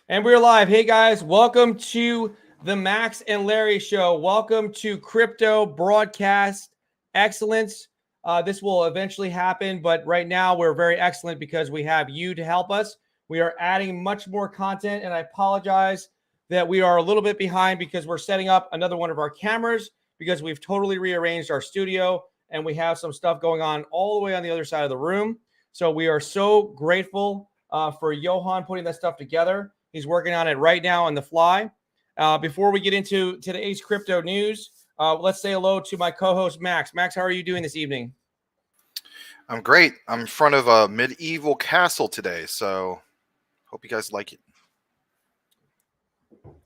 And we're live. Hey guys, welcome to the Max and Larry Show. Welcome to Crypto Broadcast Excellence. This will eventually happen, but right now we're very excellent because we have you to help us. We are adding much more content, and I apologize that we are a little bit behind because we're setting up another one of our cameras because we've totally rearranged our studio and we have some stuff going on all the way on the other side of the room. So we are so grateful for Johan putting that stuff together. He's working on it right now on the fly. Before we get into today's crypto news, let's say hello to my co-host, Max. Max, how are you doing this evening? I'm great. I'm in front of a medieval castle today, so hope you guys like it.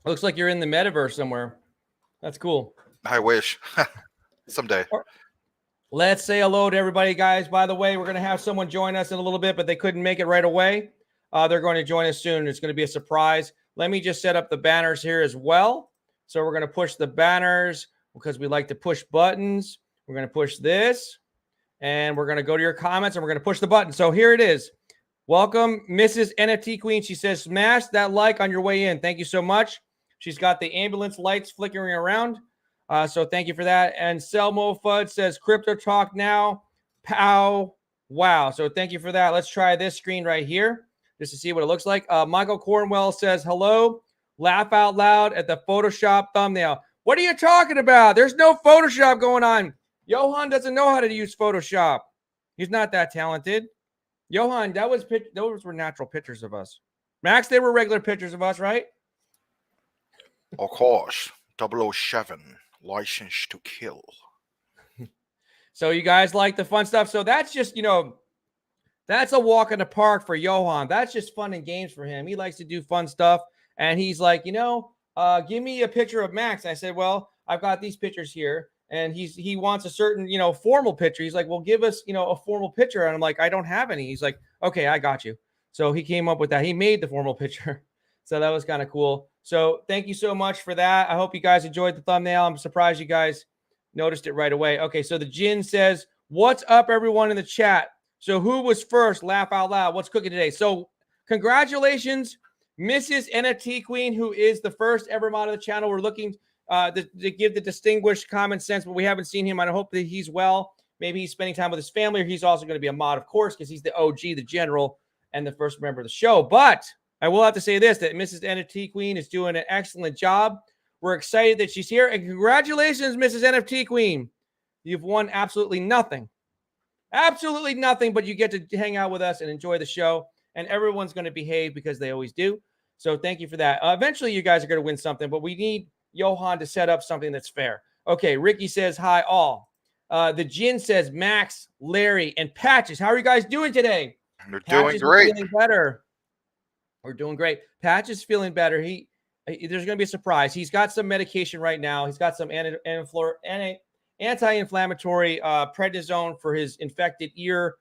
Looks like you're in the metaverse somewhere. That's cool. I wish. Someday. Let's say hello to everybody, guys. By the way, we're going to have someone join us in a little bit, but they couldn't make it right away. They're going to join us soon. It's going to be a surprise. Let me just set up the banners here as well. So we're going to push the banners because we like to push buttons. We're going to push this, and we're going to go to your comments, and we're going to push the button. So here it is. Welcome, Mrs. NFT Queen. She says, smash that like on your way in. Thank you so much. She's got the ambulance lights flickering around. So thank you for that. And Selmo Fudd says, crypto talk now. Pow. Wow. So thank you for that. Let's try this screen right here just to see what it looks like. Michael Cornwell says, hello. Laugh out loud at the Photoshop thumbnail. What are you talking about? There's no Photoshop going on. Johan doesn't know how to use Photoshop. He's not that talented. Johan, those were natural pictures of us. Max, they were regular pictures of us, right? Of course. 007. License to kill. So you guys like the fun stuff. So that's just, that's a walk in the park for Johan. That's just fun and games for him. He likes to do fun stuff. And he's like, give me a picture of Max. And I said, well, I've got these pictures here. And he wants a certain, formal picture. He's like, well, give us, a formal picture. And I'm like, I don't have any. He's like, okay, I got you. So he came up with that. He made the formal picture. So that was kind of cool. So thank you so much for that. I hope you guys enjoyed the thumbnail. I'm surprised you guys noticed it right away. Okay, so the Jin says, what's up, everyone in the chat? So who was first? Laugh out loud. What's cooking today? So congratulations, Mrs. NFT Queen, who is the first ever mod of the channel. We're looking to give the distinguished common sense, but we haven't seen him. I hope that he's well. Maybe he's spending time with his family, or he's also going to be a mod, of course, because he's the OG, the general, and the first member of the show. But I will have to say this, that Mrs. NFT Queen is doing an excellent job. We're excited that she's here. And congratulations, Mrs. NFT Queen. You've won absolutely nothing. Absolutely nothing, but you get to hang out with us and enjoy the show. And everyone's going to behave because they always do. So thank you for that. Eventually, you guys are going to win something, but we need Johan to set up something that's fair. Okay, Ricky says, hi, all. The Jin says, Max, Larry, and Patches. How are you guys doing today? They're doing great. Feeling better. We're doing great. Patch is feeling better. There's going to be a surprise. He's got some medication right now. He's got some anti-inflammatory prednisone for his infected ear,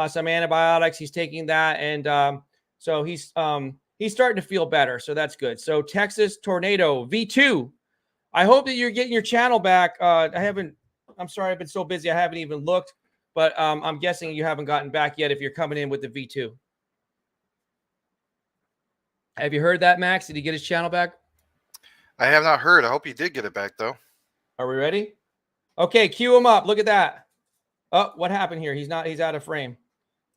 some antibiotics. He's taking that, and so he's starting to feel better. So that's good. So Texas Tornado V2. I hope that you're getting your channel back. I'm sorry, I've been so busy. I haven't even looked, but I'm guessing you haven't gotten back yet if you're coming in with the V2. Have you heard that, Max? Did he get his channel back? I have not heard. I hope he did get it back, though. Are we ready? Okay, cue him up. Look at that. Oh, what happened here? He's out of frame.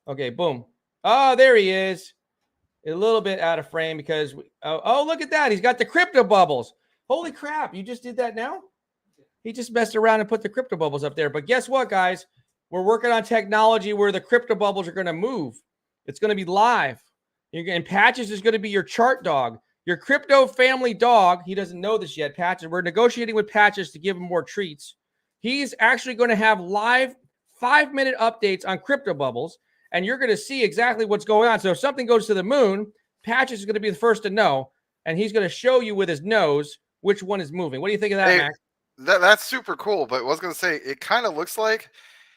Okay, boom. Oh, there he is. A little bit out of frame because, oh, look at that. He's got the crypto bubbles. Holy crap. You just did that now? He just messed around and put the crypto bubbles up there. But guess what, guys? We're working on technology where the crypto bubbles are going to move. It's going to be live. And Patches is going to be your chart dog, your crypto family dog. He doesn't know this yet, Patches. We're negotiating with Patches to give him more treats. He's actually going to have live 5-minute updates on crypto bubbles, and you're going to see exactly what's going on. So if something goes to the moon, Patches is going to be the first to know, and he's going to show you with his nose which one is moving. What do you think of that, Max? That's super cool, but I was going to say, it kind of looks like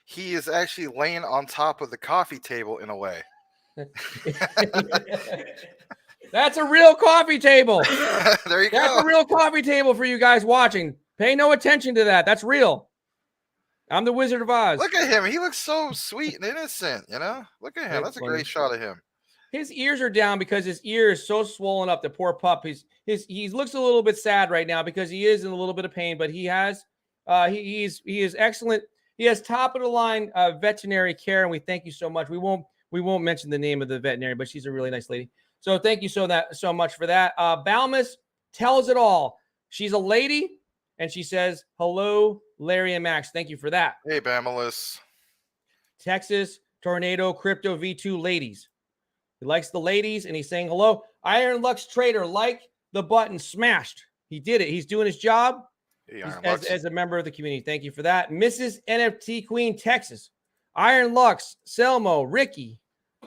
he is actually laying on top of the coffee table in a way. That's a real coffee table. There you go. That's a real coffee table for you guys watching. Pay no attention to that. That's real. I'm the Wizard of Oz. Look at him. He looks so sweet and innocent, Look at him. That's a great shot of him. his ears are down because his ear is so swollen up. The poor pup. He looks a little bit sad right now because he is in a little bit of pain, but he has he is excellent. He has top of the line veterinary care, and we thank you so much. We won't mention the name of the veterinary, but she's a really nice lady. So thank you so much for that. Balmus tells it all. She's a lady, and she says, hello, Larry and Max. Thank you for that. Hey, Bamelis. Texas Tornado Crypto V2 ladies. He likes the ladies, and he's saying hello. Iron Lux Trader, like the button, smashed. He did it. He's doing his job as a member of the community. Thank you for that. Mrs. NFT Queen, Texas. Iron Lux, Selmo, Ricky.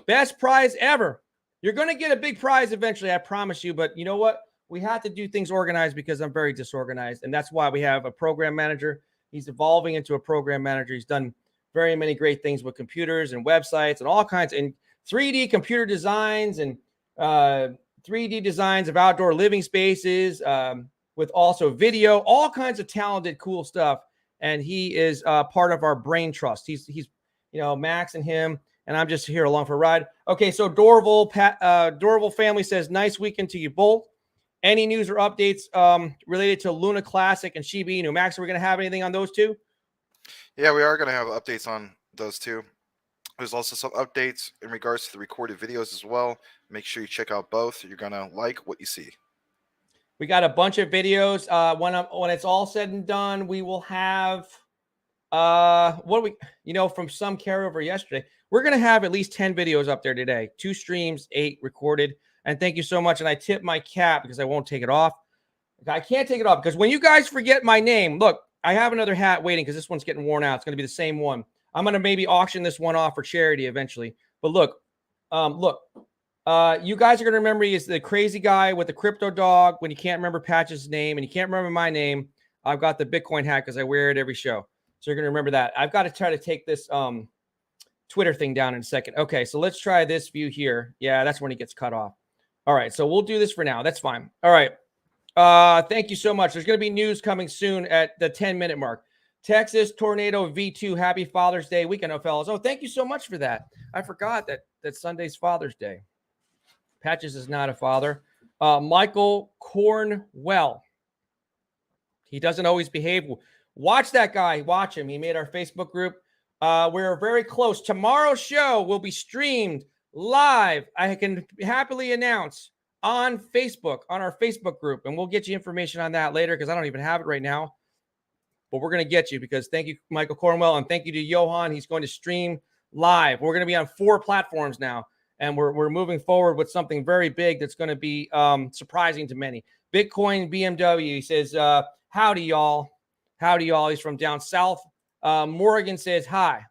Best prize ever. You're going to get a big prize eventually, I promise you. But you know what? We have to do things organized because I'm very disorganized. And that's why we have a program manager. He's evolving into a program manager. He's done very many great things with computers and websites and all kinds, and 3D computer designs and 3D designs of outdoor living spaces with also video, all kinds of talented, cool stuff. And he is part of our brain trust. He's Max and him, and I'm just here along for a ride. Okay, so Dorval family says, nice weekend to you both. Any news or updates related to Luna Classic and Shiba Inu? Max, are we going to have anything on those two? Yeah, we are going to have updates on those two. There's also some updates in regards to the recorded videos as well. Make sure you check out both. You're going to like what you see. We got a bunch of videos. When it's all said and done, we will have from some carryover yesterday. We're going to have at least 10 videos up there today. 2 streams, 8 recorded. And thank you so much. And I tip my cap because I won't take it off. I can't take it off because when you guys forget my name, look, I have another hat waiting because this one's getting worn out. It's going to be the same one. I'm going to maybe auction this one off for charity eventually. But look, you guys are going to remember me as the crazy guy with the crypto dog when you can't remember Patch's name and you can't remember my name. I've got the Bitcoin hat because I wear it every show. So you're going to remember that. I've got to try to take this Twitter thing down in a second. Okay, so let's try this view here. Yeah, that's when it gets cut off. All right, so we'll do this for now. That's fine. All right. Thank you so much. There's going to be news coming soon at the 10-minute mark. Texas Tornado V2, happy Father's Day weekend, fellas. Oh, thank you so much for that. I forgot that Sunday's Father's Day. Patches is not a father. Michael Cornwell. He doesn't always behave. Watch that guy. Watch him. He made our Facebook group. We're very close. Tomorrow's show will be streamed live. I can happily announce on Facebook, on our Facebook group, and we'll get you information on that later because I don't even have it right now. But we're going to get you because thank you, Michael Cornwell, and thank you to Johan. He's going to stream live. We're going to be on 4 platforms now, and we're moving forward with something very big that's going to be surprising to many. Bitcoin BMW, he says, howdy, y'all. Howdy, y'all. He's from down south. Morgan says, hi.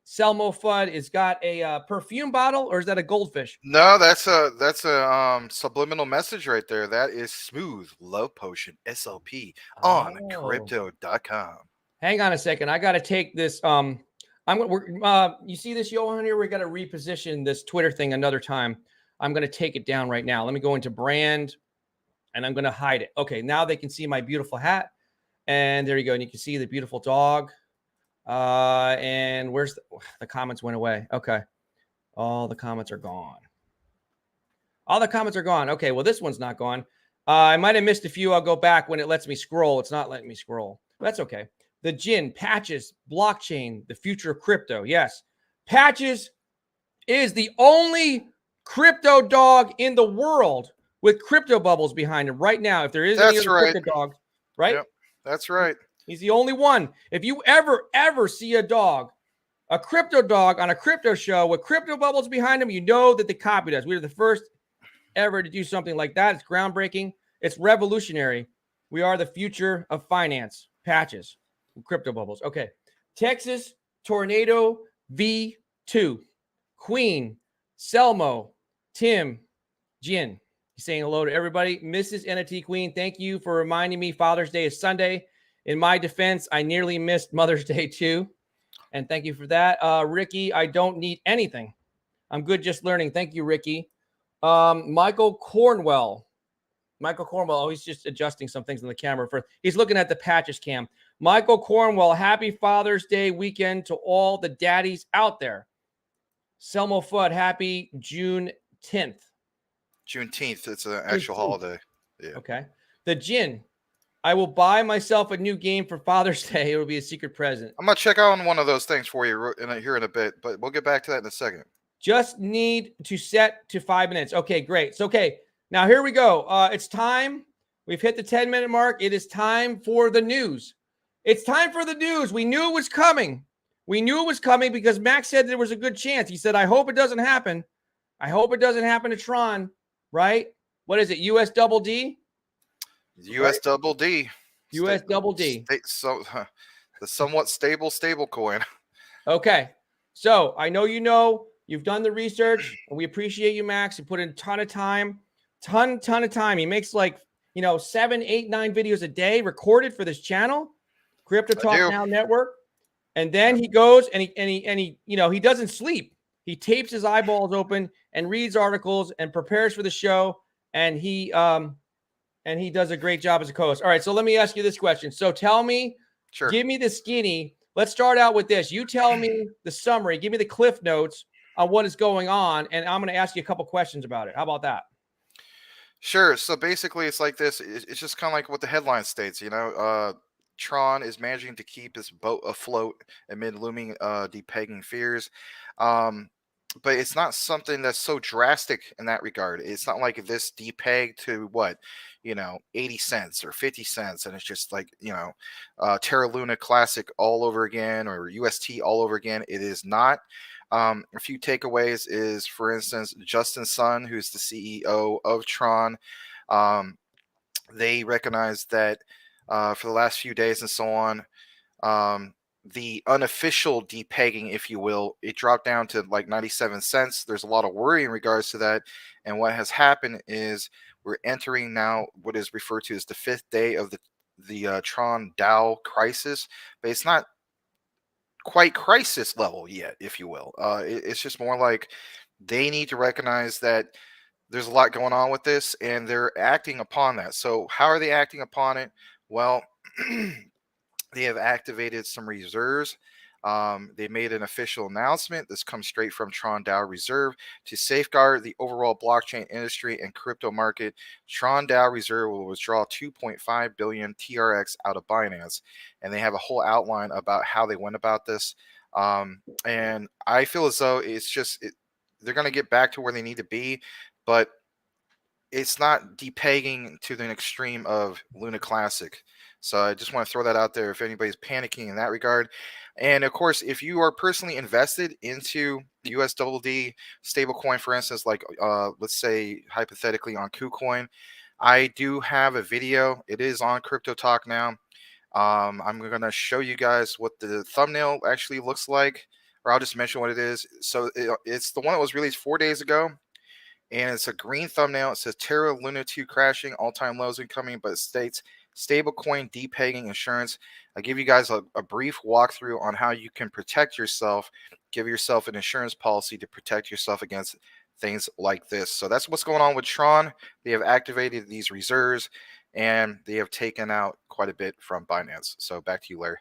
Selmo Fudd has got a perfume bottle, or is that a goldfish? No, that's a subliminal message right there. That is Smooth Love Potion SLP on crypto.com. Hang on a second. I got to take this. You see this, Johan, here? We got to reposition this Twitter thing another time. I'm going to take it down right now. Let me go into brand, and I'm going to hide it. Okay, now they can see my beautiful hat, and there you go. And you can see the beautiful dog. And where's the comments went away? Okay. All the comments are gone. All the comments are gone. Okay. Well, this one's not gone. I might have missed a few. I'll go back when it lets me scroll. It's not letting me scroll. That's okay. The Gin, Patches, blockchain, the future of crypto. Yes. Patches is the only crypto dog in the world with crypto bubbles behind him right now. If there is any other crypto dog, right? Yep, that's right. He's the only one. If you ever see a crypto dog on a crypto show with crypto bubbles behind him, you know that they copied us. We were the first ever to do something like that. It's groundbreaking. It's revolutionary. We are the future of finance. Patches, crypto bubbles. Okay. Texas Tornado V2, Queen, Selmo, Tim, Jin. He's saying hello to everybody. Mrs. NFT Queen, thank you for reminding me Father's Day is Sunday. In my defense, I nearly missed Mother's Day too. And thank you for that. Ricky, I don't need anything. I'm good just learning. Thank you, Ricky. Michael Cornwell. Oh, he's just adjusting some things on the camera. He's looking at the Patches cam. Michael Cornwell, happy Father's Day weekend to all the daddies out there. Selmo Fudd, happy Juneteenth. 10th. Juneteenth. It's an actual holiday. Yeah. Okay. The Jin. I will buy myself a new game for Father's Day. It will be a secret present. I'm gonna check out on one of those things for you here in a bit, but we'll get back to that in a second. Just need to set to 5 minutes. Okay, great. So, okay, now here we go. It's time. We've hit the 10-minute mark. It is time for the news. It's time for the news. We knew it was coming. We knew it was coming because Max said there was a good chance. He said, I hope it doesn't happen. I hope it doesn't happen to Tron, right? What is it, US double D? US right? double D. US double D. The somewhat stable coin. Okay. So I know you've done the research, and we appreciate you, Max. You put in a ton of time, ton of time. He makes 7, 8, 9 videos a day recorded for this channel, Crypto Talk Now Network. And then he goes and he doesn't sleep. He tapes his eyeballs open and reads articles and prepares for the show. And he does a great job as a co-host. All right, so let me ask you this question. So tell me, give me the skinny. Let's start out with this. You tell me the summary. Give me the cliff notes on what is going on, and I'm going to ask you a couple questions about it. How about that? Sure. So basically, it's like this. It's just kind of like what the headline states. Tron is managing to keep his boat afloat amid looming depegging fears. But it's not something that's so drastic in that regard. It's not like this depeg to 80 cents or 50 cents. And it's just like, Terra Luna Classic all over again or UST all over again. It is not. A few takeaways is, for instance, Justin Sun, who's the CEO of Tron. They recognize that for the last few days and so on, the unofficial depegging, if you will, it dropped down to like 97 cents. There's a lot of worry in regards to that. And what has happened is we're entering now what is referred to as the 5th day of the Tron DAO crisis, but it's not quite crisis level yet, if you will. It's just more like they need to recognize that there's a lot going on with this and they're acting upon that. So how are they acting upon it? Well, they have activated some reserves. They made an official announcement. This comes straight from Tron DAO Reserve to safeguard the overall blockchain industry and crypto market. Tron DAO Reserve will withdraw 2.5 billion TRX out of Binance, and they have a whole outline about how they went about this. And I feel as though they're going to get back to where they need to be, but it's not depegging to the extreme of Luna Classic. So I just want to throw that out there if anybody's panicking in that regard. And of course, if you are personally invested into USDD stablecoin, for instance, like let's say hypothetically on KuCoin, I do have a video. It is on Crypto Talk Now. I'm going to show you guys what the thumbnail actually looks like, or I'll just mention what it is. So it's the one that was released 4 days ago. And it's a green thumbnail. It says Terra Luna 2 crashing, all-time lows incoming, but it states stablecoin depegging insurance. I give you guys a brief walkthrough on how you can protect yourself, give yourself an insurance policy to protect yourself against things like this. So that's what's going on with Tron. They have activated these reserves and they have taken out quite a bit from Binance. So back to you, Larry.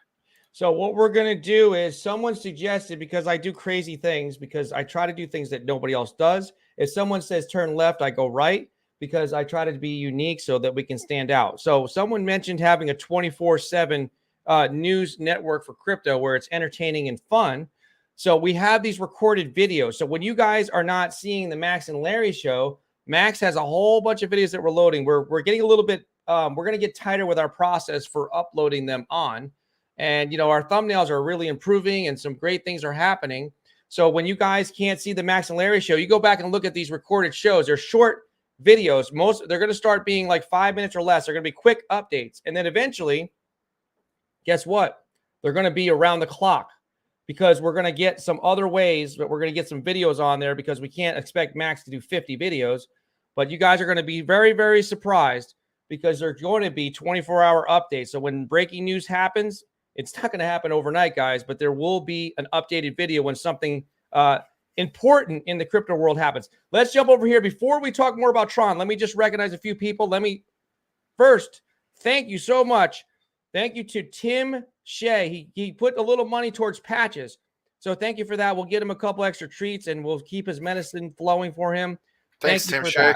So what we're going to do is someone suggested, because I do crazy things, because I try to do things that nobody else does. If someone says turn left, I go right, because I try to be unique so that we can stand out. So someone mentioned having a 24/7 news network for crypto where it's entertaining and fun. So we have these recorded videos. So when you guys are not seeing the Max and Larry show, Max has a whole bunch of videos that we're loading. We're getting a little bit, we're going to get tighter with our process for uploading them on. And, our thumbnails are really improving and some great things are happening. So when you guys can't see the Max and Larry show, you go back and look at these recorded shows. They're short videos. They're going to start being like 5 minutes or less. They're going to be quick updates. And then eventually, guess what? They're going to be around the clock, because we're going to get some other ways, but we're going to get some videos on there, because we can't expect Max to do 50 videos. But you guys are going to be very, very surprised, because they're going to be 24-hour updates. So when breaking news happens, it's not going to happen overnight, guys, but there will be an updated video when something important in the crypto world happens. Let's jump over here. Before we talk more about Tron, let me just recognize a few people. Let me first thank you so much. Thank you to Tim Shea. He put a little money towards patches. So thank you for that. We'll get him a couple extra treats and we'll keep his medicine flowing for him. Thanks, Thank you Tim for Shea.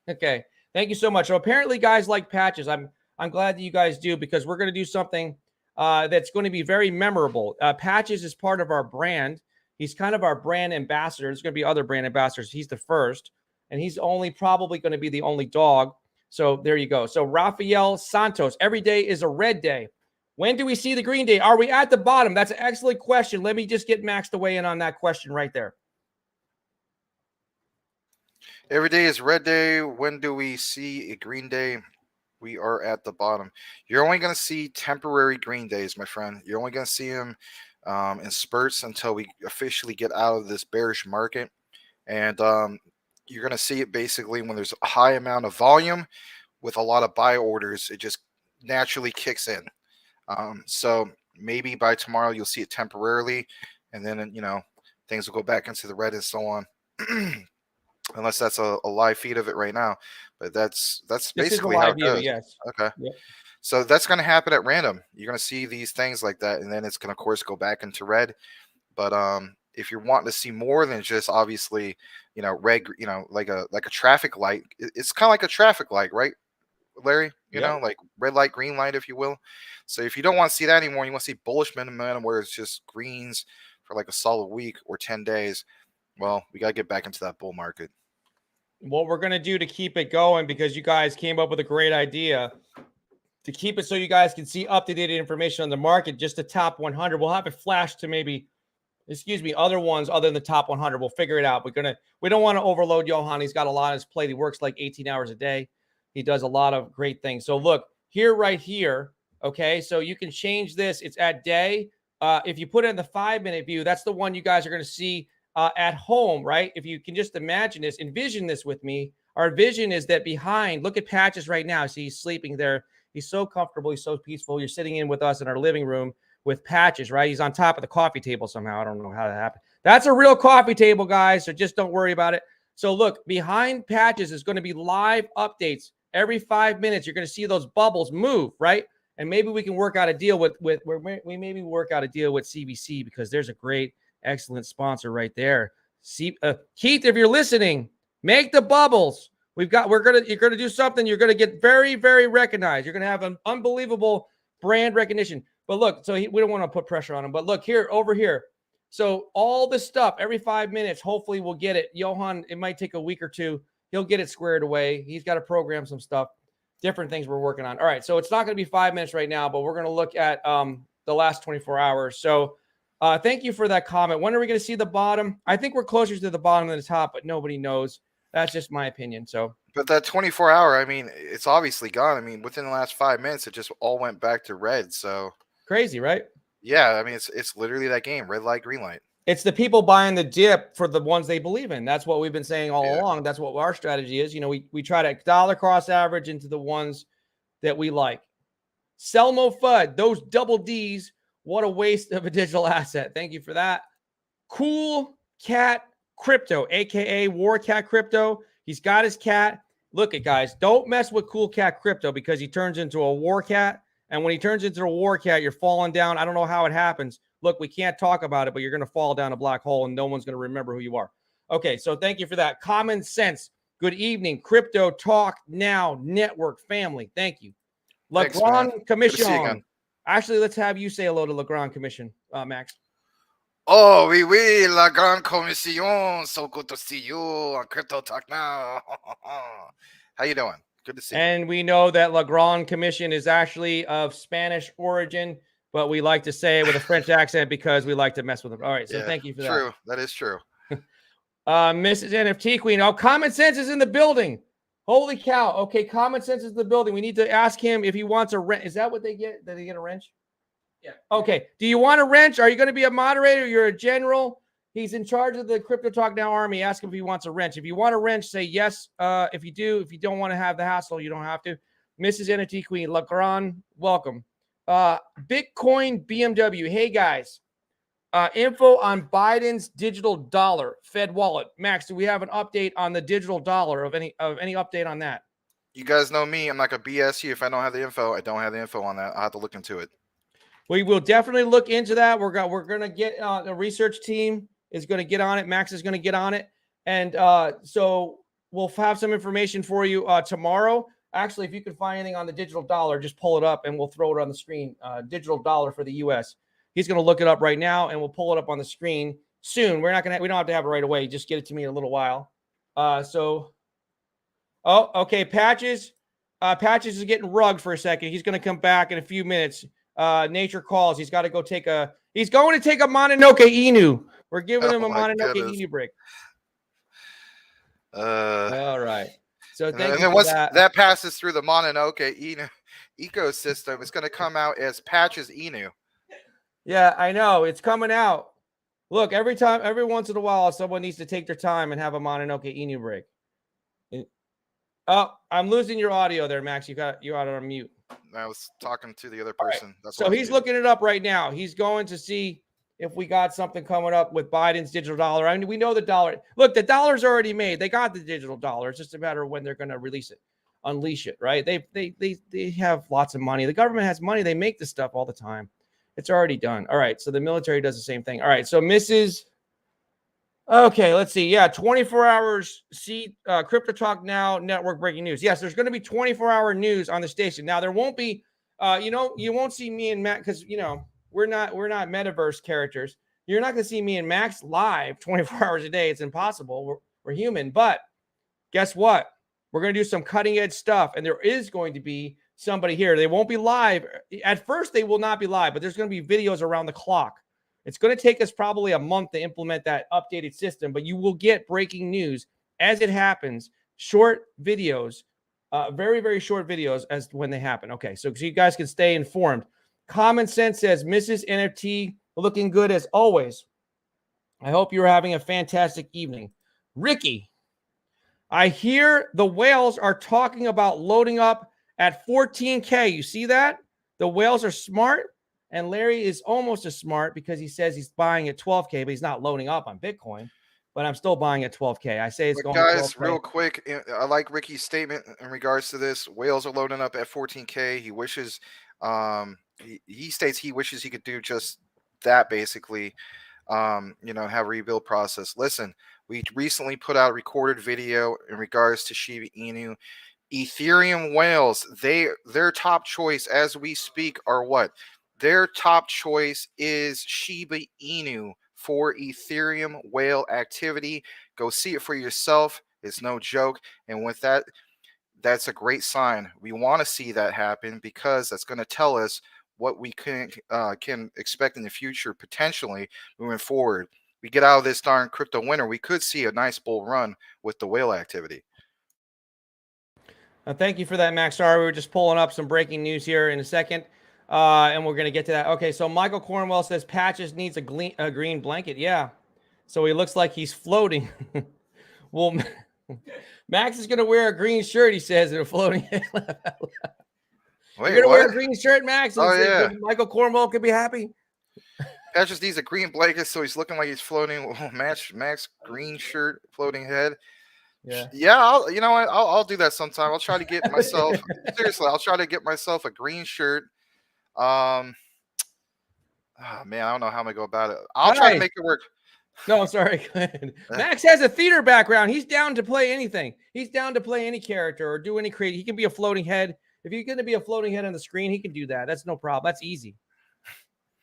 that. Okay. Thank you so much. So apparently guys like patches. I'm glad that you guys do, because we're going to do something that's going to be very memorable. Patches is part of our brand. He's kind of our brand ambassador. There's going to be other brand ambassadors. He's the first, and he's probably going to be the only dog. So there you go. So Rafael Santos, every day is a red day. When do we see the green day? Are we at the bottom? That's an excellent question. Let me just get Max to weigh in on that question right there. Every day is red day. When do we see a green day? We are at the bottom. You're only going to see temporary green days, my friend. You're only going to see them in spurts until we officially get out of this bearish market. And you're going to see it basically when there's a high amount of volume with a lot of buy orders. It just naturally kicks in. So maybe by tomorrow you'll see it temporarily, and then things will go back into the red and so on. Unless that's a live feed of it right now, but that's basically how it goes. Yes. Okay. Yep. So that's going to happen at random. You're going to see these things like that, and then it's going to, of course, go back into red. But if you're wanting to see more than just obviously, red, like a traffic light, it's kind of like a traffic light, right, Larry? You know, like red light, green light, if you will. So if you don't want to see that anymore, you want to see bullish momentum where it's just greens for like a solid week or 10 days. Well, we got to get back into that bull market. What we're going to do to keep it going, because you guys came up with a great idea to keep it so you guys can see up-to-date information on the market, just the top 100. We'll have it flash to maybe, other ones other than the top 100. We'll figure it out. We don't want to overload Johan. He's got a lot on his plate. He works like 18 hours a day. He does a lot of great things. So look, right here, okay, so you can change this. It's at day. If you put it in the 5-minute view, that's the one you guys are going to see at home, right? If you can just envision this with me. Our vision is that behind, look at Patches right now. See, he's sleeping there. He's so comfortable. He's so peaceful. You're sitting in with us in our living room with Patches, right? He's on top of the coffee table somehow. I don't know how that happened. That's a real coffee table, guys. So just don't worry about it. So look, behind Patches is going to be live updates. Every 5 minutes, you're going to see those bubbles move, right? And maybe we can work out a deal with CBC, because there's a great, excellent sponsor right there. Keith, if you're listening, make the bubbles. You're gonna do something. You're gonna get very, very recognized. You're gonna have an unbelievable brand recognition. But look, so we don't want to put pressure on him. But look here, over here. So all this stuff every 5 minutes. Hopefully, we'll get it. Johan, it might take a week or two. He'll get it squared away. He's got to program some stuff, different things we're working on. All right, so it's not going to be 5 minutes right now, but we're going to look at the last 24 hours. So. Thank you for that comment. When are we going to see the bottom? I think we're closer to the bottom than the top, but nobody knows. That's just my opinion. So, but that 24-hour, I mean, it's obviously gone. I mean, within the last 5 minutes, it just all went back to red. So crazy, right? Yeah, I mean, it's literally that game, red light, green light. It's the people buying the dip for the ones they believe in. That's what we've been saying all along. That's what our strategy is. We try to dollar cost average into the ones that we like. Selmo Fudd, those double D's. What a waste of a digital asset. Thank you for that. Cool Cat Crypto, a.k.a. War Cat Crypto. He's got his cat. Look at guys, don't mess with Cool Cat Crypto, because he turns into a war cat. And when he turns into a war cat, you're falling down. I don't know how it happens. Look, we can't talk about it, but you're going to fall down a black hole and no one's going to remember who you are. Okay, so thank you for that. Common Sense. Good evening. Crypto Talk Now Network family. Thank you. Legrand Commission. Actually, let's have you say hello to Legrand Commission, Max. Oh, oui, la grande commission. So good to see you on Crypto Talk Now. How you doing? Good to see you. And we know that Legrand Commission is actually of Spanish origin, but we like to say it with a French accent because we like to mess with them. All right, so thank you for that. True, that is true. Mrs. NFT Queen. Oh, Common Sense is in the building. Holy cow. Okay, Common Sense is in the building. We need to ask him if he wants a wrench. Is that what they get? Did they get a wrench? Yeah. Okay. Do you want a wrench? Are you going to be a moderator? You're a general. He's in charge of the Crypto Talk Now army. Ask him if he wants a wrench. If you want a wrench, say yes. If you do, if you don't want to have the hassle, you don't have to. Mrs. NFT Queen, Legrand, welcome. Bitcoin BMW. Hey, guys. Info on Biden's digital dollar, Fed wallet. Max, do we have an update on the digital dollar of any update on that? You guys know me. I'm not going to BS you. If I don't have the info, I don't have the info on that. I'll have to look into it. We will definitely look into that. We're going to get the research team is going to get on it. Max is going to get on it. And so we'll have some information for you tomorrow. Actually, if you can find anything on the digital dollar, just pull it up and we'll throw it on the screen. Digital dollar for the U.S. He's going to look it up right now, and we'll pull it up on the screen soon. We don't have to have it right away. Just get it to me in a little while. Oh, okay. Patches is getting rugged for a second. He's going to come back in a few minutes. Nature calls. He's going to take a Mononoke Inu. We're giving him a Mononoke Inu break. All right. So thank you for that. That passes through the Mononoke Inu ecosystem, it's going to come out as Patches Inu. Yeah, I know. It's coming out. Look, every once in a while, someone needs to take their time and have a Mononoke Inu break. Oh, I'm losing your audio there, Max. You got on mute. I was talking to the other person. Right. That's so he's looking it up right now. He's going to see if we got something coming up with Biden's digital dollar. I mean, we know the dollar. Look, the dollar's already made. They got the digital dollar. It's just a matter of when they're going to release it, unleash it, right? They have lots of money. The government has money. They make this stuff all the time. It's already done. All right. So the military does the same thing. All right. So okay, let's see. Yeah, 24 hours. See, Crypto Talk Now network breaking news. Yes, there's going to be 24-hour news on the station. Now there won't be, you won't see me and Matt because we're not metaverse characters. You're not going to see me and Max live 24 hours a day. It's impossible. We're human. But guess what? We're going to do some cutting edge stuff, and there is going to be somebody here. They won't be live. At first, they will not be live, but there's going to be videos around the clock. It's going to take us probably a month to implement that updated system, but you will get breaking news as it happens, short videos, very, very short videos as when they happen. Okay, so you guys can stay informed. Common Sense says, Mrs. NFT looking good as always. I hope you're having a fantastic evening. Ricky, I hear the whales are talking about loading up at 14K. You see that? The whales are smart. And Larry is almost as smart because he says he's buying at 12K, but he's not loading up on Bitcoin. But I'm still buying at 12K. I say it's going. Guys, real quick, I like Ricky's statement in regards to this. Whales are loading up at 14K. He wishes, he states he wishes he could do just that, basically. Have a rebuild process. Listen, we recently put out a recorded video in regards to Shiba Inu. Ethereum whales, their top choice as we speak are what? Their top choice is Shiba Inu for Ethereum whale activity. Go see it for yourself. It's no joke. And with that, that's a great sign. We want to see that happen because that's going to tell us what we can expect in the future, potentially moving forward. We get out of this darn crypto winter, we could see a nice bull run with the whale activity. Thank you for that, Max. Sorry, we were just pulling up some breaking news here in a second. And we're going to get to that. Okay, so Michael Cornwell says Patches needs a green blanket. Yeah. So he looks like he's floating. Well, Max is going to wear a green shirt, he says, in a floating. Wait, you're going to wear a green shirt, Max? Oh, yeah. Michael Cornwell could be happy. Patches needs a green blanket, so he's looking like he's floating. Max green shirt, floating head. Yeah. I'll do that sometime. I'll try to get myself seriously. I'll try to get myself a green shirt. Oh man, I don't know how I'm gonna go about it. I'll try to make it work. No, sorry. Go ahead. Max has a theater background. He's down to play anything. He's down to play any character or do any creative. He can be a floating head. If you're going to be a floating head on the screen, he can do that. That's no problem. That's easy.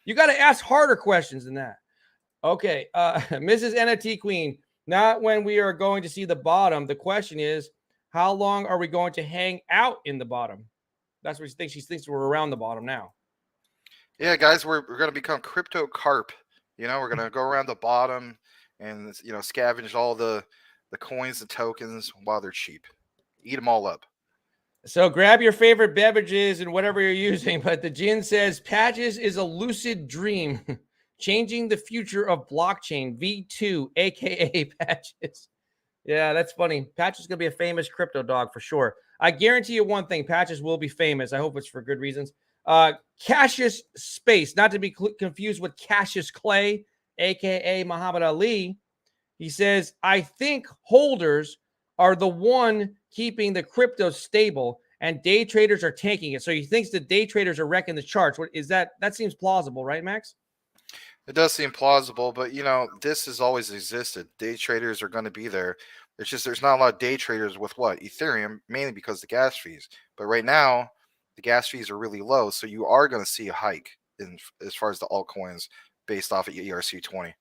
You got to ask harder questions than that. Okay, Mrs. NFT Queen. Not when we are going to see the bottom. The question is, how long are we going to hang out in the bottom? That's what she thinks. She thinks we're around the bottom now. Yeah, guys, we're going to become crypto carp. We're going to go around the bottom and, scavenge all the coins and tokens while they're cheap. Eat them all up. So grab your favorite beverages and whatever you're using. But the Jin says Patches is a lucid dream, changing the future of blockchain. V2, a.k.a. Patches. Yeah, that's funny. Patches is going to be a famous crypto dog for sure. I guarantee you one thing. Patches will be famous. I hope it's for good reasons. Cassius Space, not to be confused with Cassius Clay, a.k.a. Muhammad Ali. He says, I think holders are the one keeping the crypto stable and day traders are tanking it. So he thinks the day traders are wrecking the charts. What is that? That seems plausible, right, Max? It does seem plausible, but this has always existed. Day traders are going to be there. It's just there's not a lot of day traders with Ethereum, mainly because of the gas fees. But right now, the gas fees are really low, so you are going to see a hike in as far as the altcoins based off of ERC20.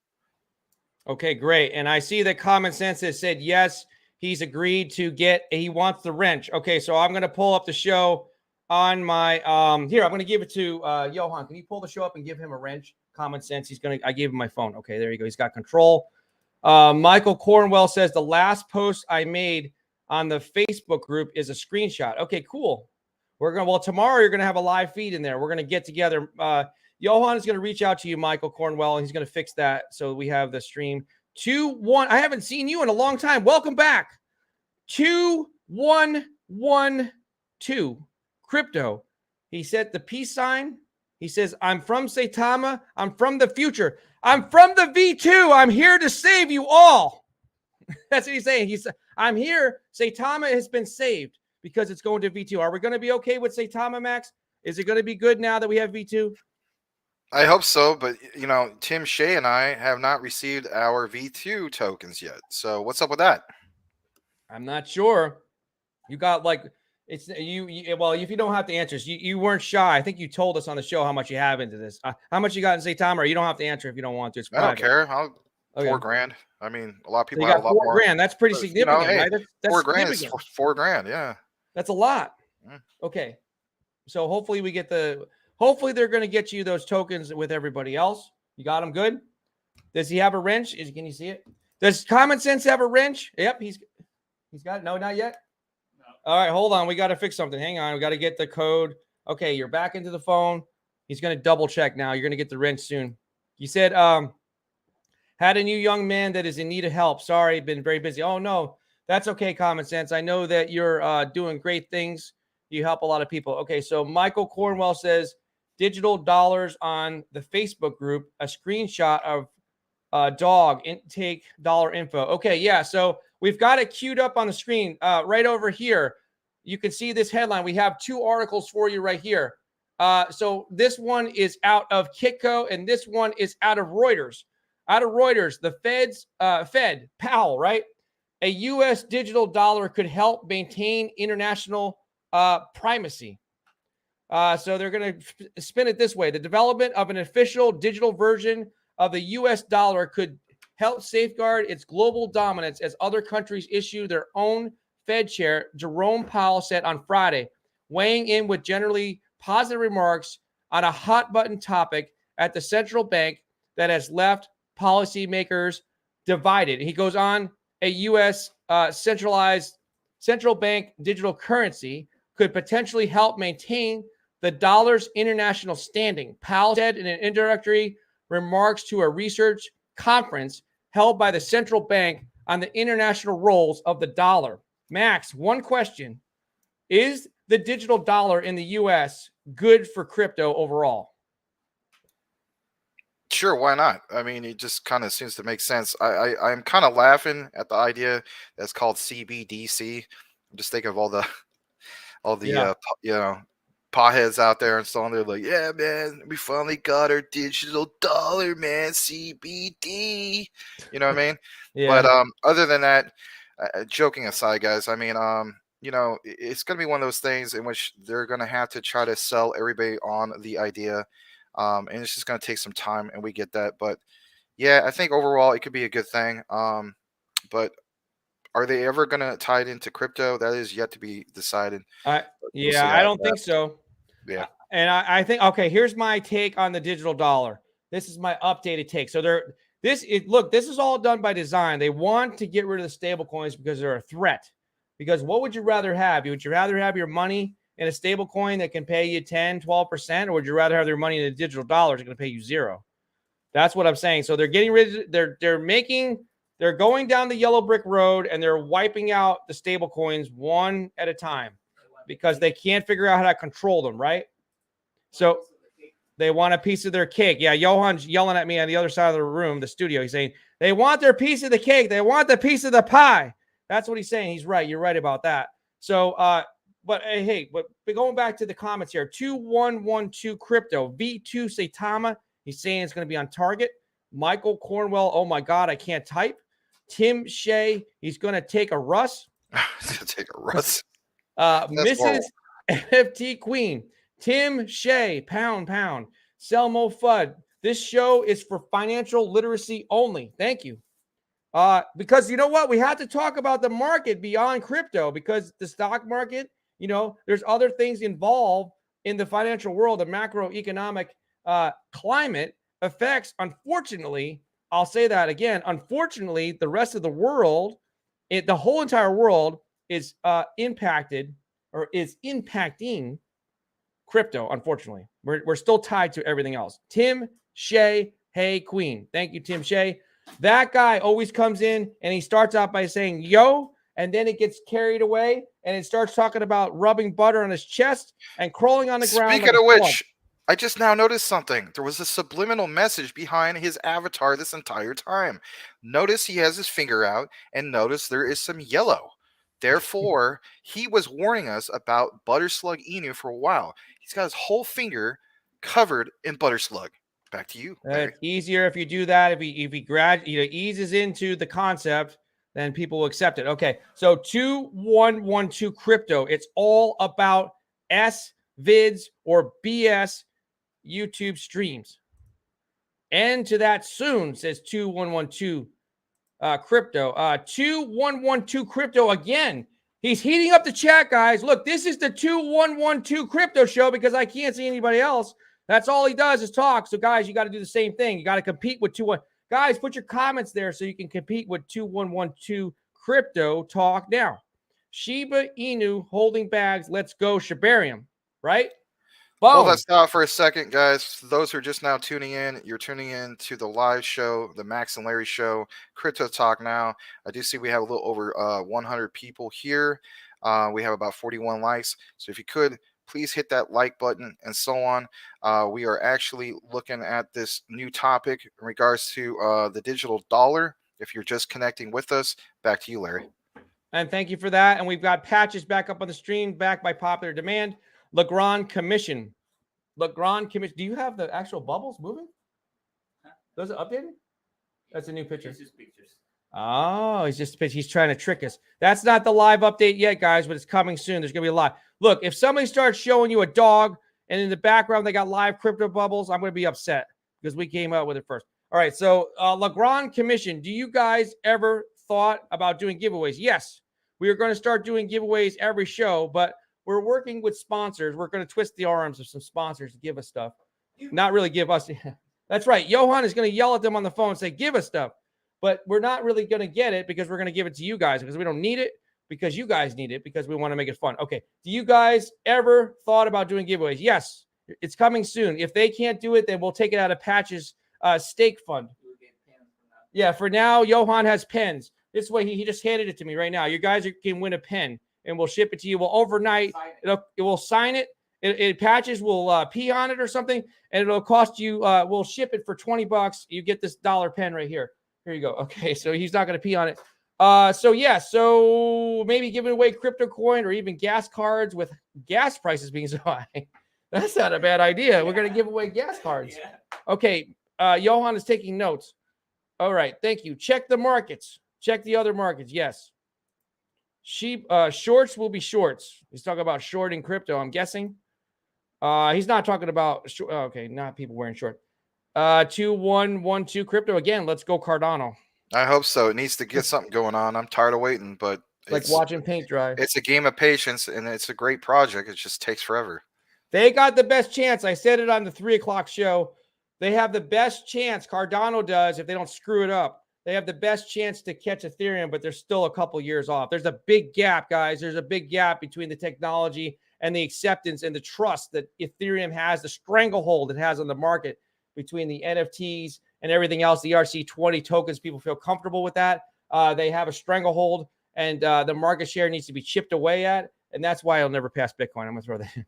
Okay, great. And I see that Common Sense has said yes, he's agreed to he wants the wrench. Okay, so I'm going to pull up the show on my here. I'm going to give it to Johan. Can you pull the show up and give him a wrench? Common Sense. I gave him my phone. Okay, there you go. He's got control. Michael Cornwell says the last post I made on the Facebook group is a screenshot. Okay, cool. Tomorrow you're gonna have a live feed in there. We're gonna get together. Johan is gonna reach out to you, Michael Cornwell, and he's gonna fix that so we have the stream. 2-1. I haven't seen you in a long time. Welcome back. 2112 crypto. He said the peace sign. He says, I'm from Saitama. I'm from the future. I'm from the V2. I'm here to save you all. That's what he's saying. He said, I'm here. Saitama has been saved because it's going to V2. Are we going to be okay with Saitama, Max? Is it going to be good now that we have V2? I hope so, but Tim Shea and I have not received our V2 tokens yet. So what's up with that? I'm not sure. You got it's you well, if you don't have to answer, you weren't shy. I think you told us on the show how much you have into this. How much you got in Saitama, or you don't have to answer if you don't want to. It's I don't care. $4,000. I mean, a lot of people so you have got a lot more. $4,000. That's pretty significant, hey, right? That's $4,000 is $4,000. Yeah, that's a lot. Okay, so hopefully hopefully they're going to get you those tokens with everybody else. You got them good. Does he have a wrench? Can you see it? Does Common Sense have a wrench? Yep, he's got it. No, not yet. All right, hold on. We got to fix something. Hang on. We got to get the code. Okay, you're back into the phone. He's going to double check now. You're going to get the wrench soon. You said, had a new young man that is in need of help. Sorry, been very busy. Oh, no, that's okay, Common Sense. I know that you're doing great things. You help a lot of people. Okay, so Michael Cornwell says, digital dollars on the Facebook group, a screenshot of dog intake dollar info. Okay, yeah, so we've got it queued up on the screen right over here. You can see this headline. We have 2 articles for you right here. So this one is out of Kitco, and this one is out of Reuters. Out of Reuters, the Fed, Powell, right? A U.S. digital dollar could help maintain international primacy. So they're going to spin it this way. The development of an official digital version of the U.S. dollar could help safeguard its global dominance as other countries issue their own Fed chair, Jerome Powell said on Friday, weighing in with generally positive remarks on a hot-button topic at the central bank that has left policymakers divided. He goes on, a U.S. centralized central bank digital currency could potentially help maintain the dollar's international standing, Powell said in an introductory remarks to a research conference held by the central bank on the international roles of the dollar. Max, one question. Is the digital dollar in the U.S. good for crypto overall? Sure, why not? I mean, it just kind of seems to make sense. I'm kind of laughing at the idea that's called CBDC. I'm just thinking of all the potheads out there and so on. They're like, yeah, man, we finally got our digital dollar, man, CBD. You know what I mean? Yeah. But other than that, joking aside, guys, I mean, it's going to be one of those things in which they're going to have to try to sell everybody on the idea. And it's just going to take some time, and we get that. But yeah, I think overall it could be a good thing. But are they ever going to tie it into crypto? That is yet to be decided. I don't think so. Yeah. And I think, okay, here's my take on the digital dollar. This is my updated take. So this is all done by design. They want to get rid of the stable coins because they're a threat. Because what would you rather have? Would you rather have your money in a stable coin that can pay you 10, 12%, or would you rather have their money in a digital dollar that's going to pay you 0? That's what I'm saying. So they're getting rid of, they're going down the yellow brick road, and they're wiping out the stable coins one at a time because they can't figure out how to control them, right? So they want a piece of their cake. Yeah, Johan's yelling at me on the other side of the room, the studio. He's saying they want their piece of the cake. They want the piece of the pie. That's what he's saying. He's right. You're right about that. So, but going back to the comments here, 2112 crypto, V2 Saitama. He's saying it's going to be on target. Michael Cornwell, oh my God, I can't type. Tim Shea, he's going to take a Russ. Take a Russ. Mrs. horrible. NFT Queen, Tim Shea, pound. Selmo Fudd, this show is for financial literacy only. Thank you. Because you know what? We have to talk about the market beyond crypto, because the stock market, there's other things involved in the financial world. The macroeconomic climate affects, unfortunately, I'll say that again, unfortunately, the rest of the world, the whole entire world is impacted or is impacting crypto, unfortunately. We're still tied to everything else. Tim Shea, hey, Queen. Thank you, Tim Shea. That guy always comes in and he starts out by saying, yo, and then it gets carried away and it starts talking about rubbing butter on his chest and crawling on the ground. Speaking of which, I just now noticed something. There was a subliminal message behind his avatar this entire time. Notice he has his finger out, and notice there is some yellow. Therefore, he was warning us about Butterslug Inu for a while. He's got his whole finger covered in Butterslug. Back to you, Larry. It's easier if you do that. If he eases into the concept, then people will accept it. Okay, so 2112 crypto. It's all about vids or BS YouTube streams. End to that soon, says 2112 crypto. 2112 crypto again. He's heating up the chat, guys. Look, this is the 2112 crypto show because I can't see anybody else. That's all he does is talk. So, guys, you got to do the same thing. You got to compete with 21. Guys, put your comments there so you can compete with 2112 crypto talk now. Shiba Inu holding bags. Let's go, Shibarium. Right? Boom. Hold that stop for a second, guys. For those who are just now tuning in, you're tuning in to the live show, the Max and Larry show, Crypto Talk Now. I do see we have a little over 100 people here. We have about 41 likes. So if you could, please hit that like button and so on. We are actually looking at this new topic in regards to the digital dollar. If you're just connecting with us, back to you, Larry. And thank you for that. And we've got patches back up on the stream, back by popular demand. Legrand Commission. Do you have the actual bubbles moving? Those are updated? That's a new picture. It's just pictures. Oh, he's trying to trick us. That's not the live update yet, guys, but it's coming soon. There's going to be a live. Look, if somebody starts showing you a dog and in the background they got live crypto bubbles, I'm going to be upset because we came out with it first. All right, so Legrand Commission, do you guys ever thought about doing giveaways? Yes, we are going to start doing giveaways every show, but we're working with sponsors. We're going to twist the arms of some sponsors to give us stuff. Not really give us. That's right. Johan is going to yell at them on the phone and say, give us stuff. But we're not really going to get it because we're going to give it to you guys because we don't need it, because you guys need it, because we want to make it fun. Okay. Do you guys ever thought about doing giveaways? Yes. It's coming soon. If they can't do it, then we'll take it out of Patch's stake fund. Yeah, for now, Johan has pens. This way, he just handed it to me right now. You guys can win a pen, and we'll ship it to you. We'll overnight. It will sign it. Patches will pee on it or something, and it'll cost you. We'll ship it for $20. You get this $1 pen right here. Here you go. Okay, so he's not going to pee on it. So maybe giving away crypto coin or even gas cards with gas prices being so high. That's not a bad idea. We're going to give away gas cards. Yeah. Okay, Johan is taking notes. All right, thank you. Check the markets. Check the other markets. Yes. Shorts will be shorts. He's talking about shorting crypto, I'm guessing. He's not talking about okay, not people wearing short. 2112 crypto again. Let's go Cardano. I hope so. It needs to get something going on. I'm tired of waiting, but It's like watching paint dry. It's a game of patience, and it's a great project. It just takes forever. They got the best chance. I said it on the 3:00 show. They have the best chance. Cardano does if they don't screw it up. They have the best chance to catch Ethereum, but they're still a couple years off. There's a big gap, guys. There's a big gap between the technology and the acceptance and the trust that Ethereum has, the stranglehold it has on the market between the NFTs and everything else. The ERC20 tokens, people feel comfortable with that. They have a stranglehold, and the market share needs to be chipped away at, and that's why I'll never pass Bitcoin. I'm going to throw that in.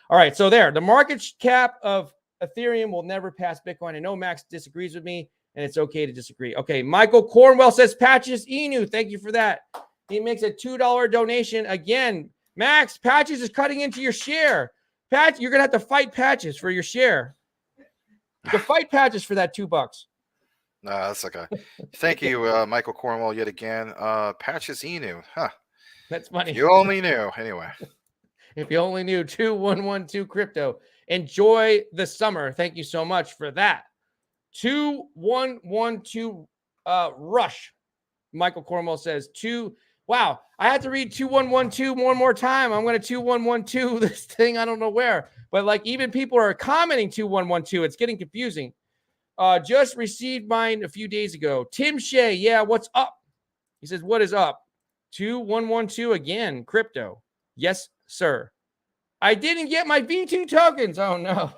All right, so there. The market cap of Ethereum will never pass Bitcoin. I know Max disagrees with me, and it's okay to disagree. Okay, Michael Cornwell says, Patches Inu. Thank you for that. He makes a $2 donation. Again, Max, Patches is cutting into your share. Patch, you're going to have to fight Patches for your share. You can fight Patches for that $2. No, that's like a thank you, Michael Cornwell, yet again. Patches Inu, huh? That's If funny. you only knew. Anyway, If you only knew. 2112 crypto. Enjoy the summer. Thank you so much for that. 2112 rush. Michael Cornwell says wow, I had to read 2112 one more time. I'm going to 2112 this thing. I don't know where, but like even people are commenting 2112. It's getting confusing. Just received mine a few days ago. Tim Shea, yeah, what's up? He says, what is up? 2112 again, crypto. Yes, sir. I didn't get my V2 tokens. Oh, no.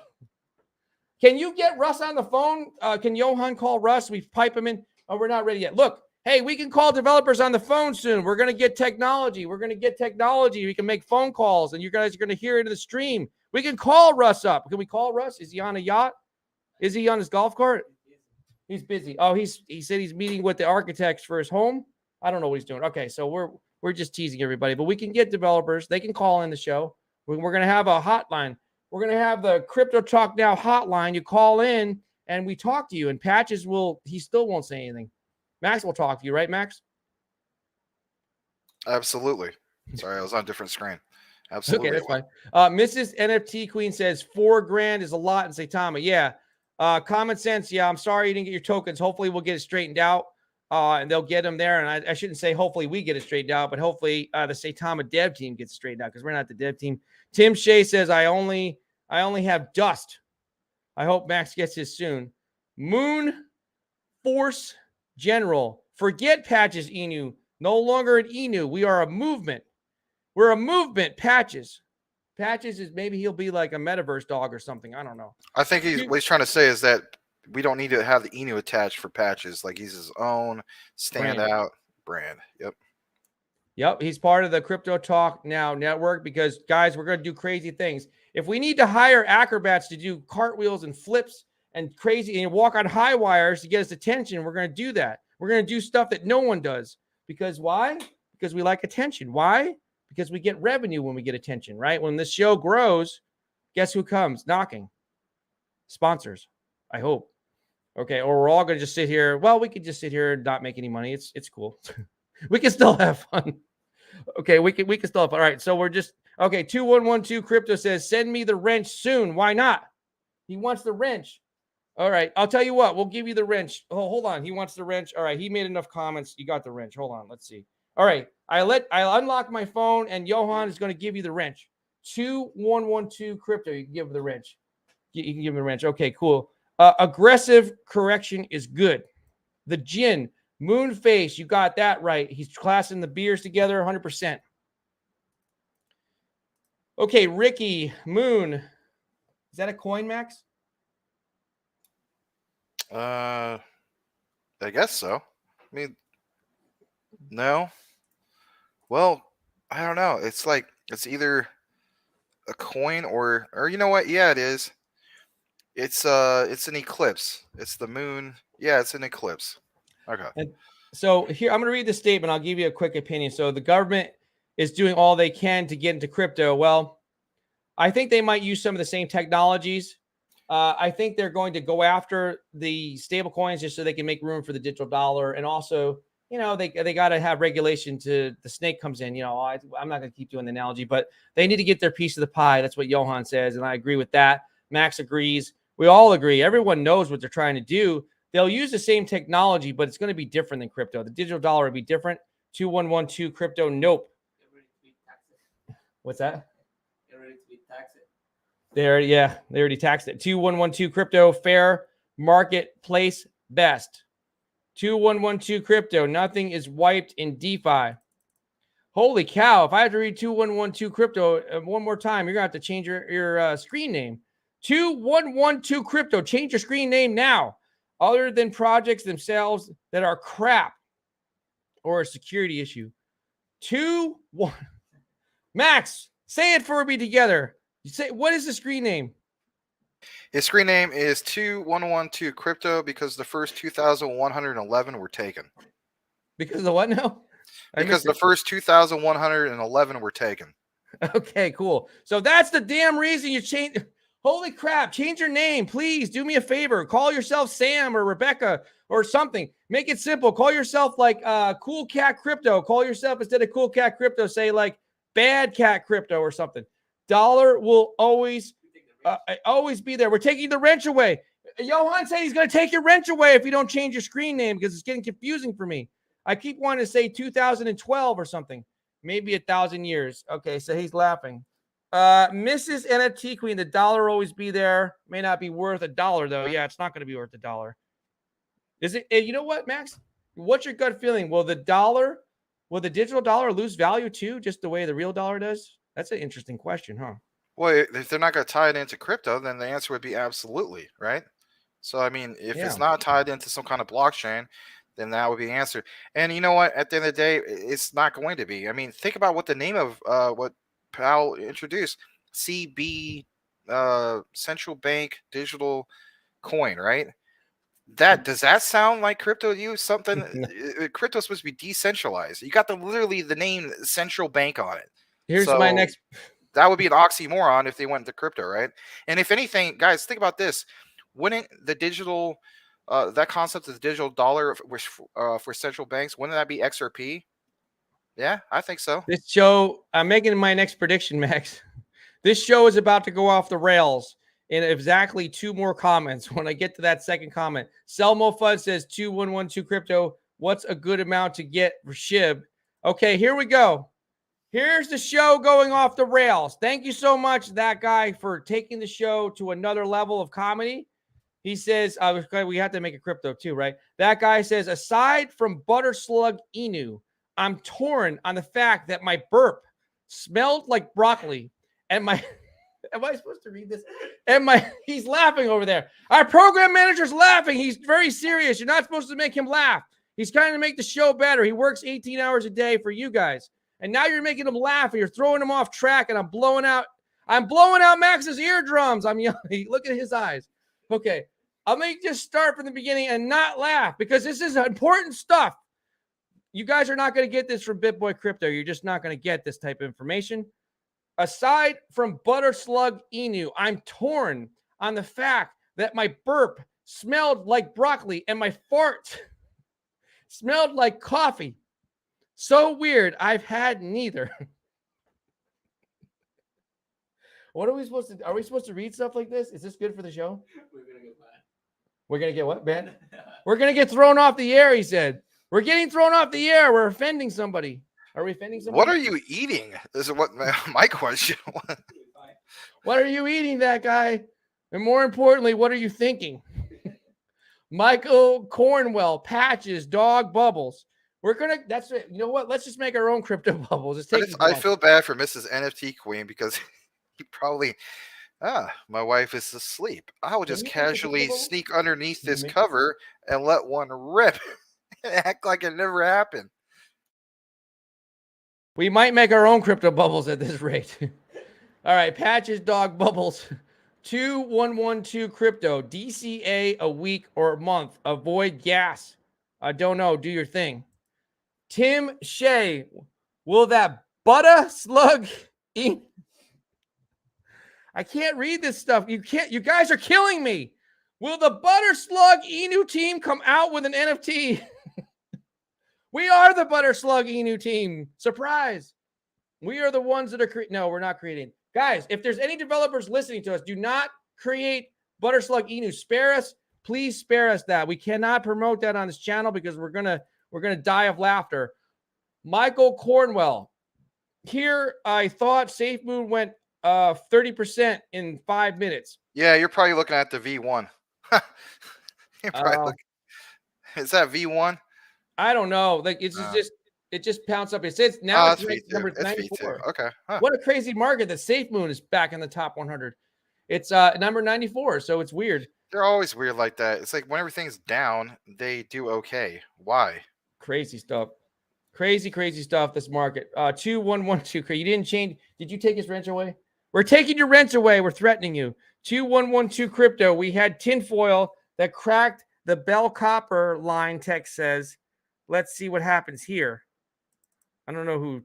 Can you get Russ on the phone? Can Johan call Russ? We pipe him in. Oh, we're not ready yet. Look, hey, we can call developers on the phone soon. We're going to get technology. We can make phone calls, and you guys are going to hear it in the stream. We can call Russ up. Can we call Russ? Is he on a yacht? Is he on his golf cart? He's busy. Oh, he said he's meeting with the architects for his home. I don't know what he's doing. Okay, so we're just teasing everybody, but we can get developers. They can call in the show. We're going to have a hotline. We're going to have the Crypto Talk Now hotline. You call in and we talk to you. And Patches he still won't say anything. Max will talk to you, right, Max? absolutely. Sorry, I was on a different screen. Absolutely. Okay, that's fine. Mrs. NFT Queen says $4,000 is a lot in Saitama. Yeah. Common sense. Yeah, I'm sorry you didn't get your tokens. Hopefully we'll get it straightened out. And they'll get them there. And I shouldn't say hopefully we get it straightened out, but hopefully the Saitama dev team gets it straightened out because we're not the dev team. Tim Shea says I only have dust. I hope Max gets his soon. Moon Force General. Forget Patches Inu. No longer an Inu. We are a movement. We're a movement, Patches. Patches is maybe he'll be like a metaverse dog or something. I don't know. I think what he's trying to say is that we don't need to have the Inu attached for Patches. Like he's his own standout brand. Yep. Yep. He's part of the Crypto Talk Now network because, guys, we're going to do crazy things. If we need to hire acrobats to do cartwheels and flips and crazy and walk on high wires to get us attention, we're going to do that. We're going to do stuff that no one does. Because why? Because we like attention. Why? Because we get revenue when we get attention, right? When this show grows, guess who comes knocking? Sponsors, I hope. Okay, or we're all going to just sit here. Well, we could just sit here and not make any money. It's cool. We can still have fun. Okay, we can still have fun. All right, so we're just okay. 2112 crypto says send me the wrench soon. Why not? He wants the wrench. All right, I'll tell you what. We'll give you the wrench. Oh, hold on. He wants the wrench. All right, he made enough comments. You got the wrench. Hold on. Let's see. All right, I unlock my phone, and Johan is going to give you the wrench. 2112 crypto. You can give him the wrench. You can give him the wrench. Okay, cool. Aggressive correction is good. The Jin, Moonface, you got that right. He's classing the beers together 100%. Okay, Ricky, Moon. Is that a coin, Max? I guess so. I mean, no. Well, I don't know. It's like it's either a coin or you know what? Yeah, it is. It's an eclipse. It's the moon. Yeah, it's an eclipse. Okay. And so here I'm going to read the statement. I'll give you a quick opinion. So the government is doing all they can to get into crypto. Well, I think they might use some of the same technologies. I think they're going to go after the stable coins just so they can make room for the digital dollar. And also, you know, they got to have regulation to the snake comes in. You know, I'm not going to keep doing the analogy, but they need to get their piece of the pie. That's what Johan says. And I agree with that. Max agrees. We all agree. Everyone knows what they're trying to do. They'll use the same technology, but it's going to be different than crypto. The digital dollar will be different. 2112 crypto. Nope. What's that? They already taxed it. 2112 crypto, fair marketplace best. 2112 crypto, nothing is wiped in DeFi. Holy cow. If I have to read 2112 crypto one more time, you're going to have to change your screen name. 2112 crypto, change your screen name now. Other than projects themselves that are crap or a security issue. 21. Max, say it for me together. You say, what is the screen name? His screen name is 2112 crypto because the first 2,111 were taken. Because of what now? Because the first 2,111 were taken. Okay, cool. So that's the damn reason you changed. Holy crap. Change your name. Please do me a favor. Call yourself Sam or Rebecca or something. Make it simple. Call yourself like Cool Cat Crypto. Call yourself, instead of Cool Cat Crypto, say like Bad Cat Crypto or something. Dollar will always be there. We're taking the wrench away. Johan said he's going to take your wrench away if you don't change your screen name, because it's getting confusing for me. I keep wanting to say 2012 or something. Maybe 1,000 years. Okay, so he's laughing. Mrs. NFT Queen, the dollar will always be there. May not be worth $1 though. Yeah, it's not going to be worth $1. Is it? You know what, Max? What's your gut feeling? Will the digital dollar lose value too, just the way the real dollar does? That's an interesting question, huh? Well, if they're not going to tie it into crypto, then the answer would be absolutely, right? So, I mean, if it's not tied into some kind of blockchain, then that would be the answer. And you know what? At the end of the day, it's not going to be. I mean, think about what the name of what Powell introduced, CB, central bank digital coin, right? Does that sound like crypto to you? Something crypto's supposed to be decentralized. You got literally the name central bank on it. Here's my next. That would be an oxymoron if they went into crypto, right? And if anything, guys, think about this: wouldn't the digital, that concept of the digital dollar, which for central banks, wouldn't that be XRP? Yeah, I think so. This show, I'm making my next prediction, Max. This show is about to go off the rails in exactly 2 more comments. When I get to that second comment, Selmo Fudd says 2112 crypto. What's a good amount to get for SHIB? Okay, here we go. Here's the show going off the rails. Thank you so much, that guy, for taking the show to another level of comedy. He says, we have to make a crypto too, right? That guy says, aside from Butter Slug Inu, I'm torn on the fact that my burp smelled like broccoli and my, am I supposed to read this? And he's laughing over there. Our program manager's laughing. He's very serious. You're not supposed to make him laugh. He's trying to make the show better. He works 18 hours a day for you guys. And now you're making him laugh and you're throwing him off track, and I'm blowing out Max's eardrums. I'm yelling. Look at his eyes. Okay. I'm going to just start from the beginning and not laugh, because this is important stuff. You guys are not going to get this from BitBoy Crypto. You're just not going to get this type of information. Aside from Butter Slug Inu, I'm torn on the fact that my burp smelled like broccoli and my fart smelled like coffee. So weird. I've had neither. What are we supposed to? Are we supposed to read stuff like this? Is this good for the show? We're gonna get banned. We're gonna get what, banned? We're gonna get thrown off the air. He said. We're getting thrown off the air. We're offending somebody. Are we offending somebody? What are you eating? This is what my question was. What are you eating, that guy? And more importantly, what are you thinking? Michael Cornwell, Patches, Dog Bubbles. We're gonna. That's it. You know what? Let's just make our own crypto bubbles. I feel bad for Mrs. NFT Queen, because he probably. My wife is asleep. I will just casually sneak underneath this cover and let one rip and act like it never happened. We might make our own crypto bubbles at this rate. All right, Patches, Dog Bubbles, 2112 crypto, DCA a week or a month. Avoid gas. I don't know. Do your thing. Tim Shea, will that butter slug eat? I can't read this stuff. You guys are killing me. Will the Butter Slug Inu team come out with an NFT? We are the Butter Slug Inu team. Surprise. We are the ones that are creating. No, we're not creating. Guys, if there's any developers listening to us, do not create Butter Slug Inu. Spare us. Please spare us that. We cannot promote that on this channel because we're gonna die of laughter. Michael Cornwell. Here, I thought SafeMoon went 30% in 5 minutes. Yeah, you're probably looking at the V1. Is that V1? I don't know. Like it just pounced up. It says now it's number 94. Okay. Huh. What a crazy market that SafeMoon is back in the top 100. It's number 94, so it's weird. They're always weird like that. It's like when everything's down, they do okay. Why? Crazy stuff. Crazy stuff, this market. 2112. You didn't change. Did you take his wrench away? We're taking your wrench away. We're threatening you. 2112 crypto. We had tinfoil that cracked the Bell Copper line, text says. Let's see what happens here. I don't know who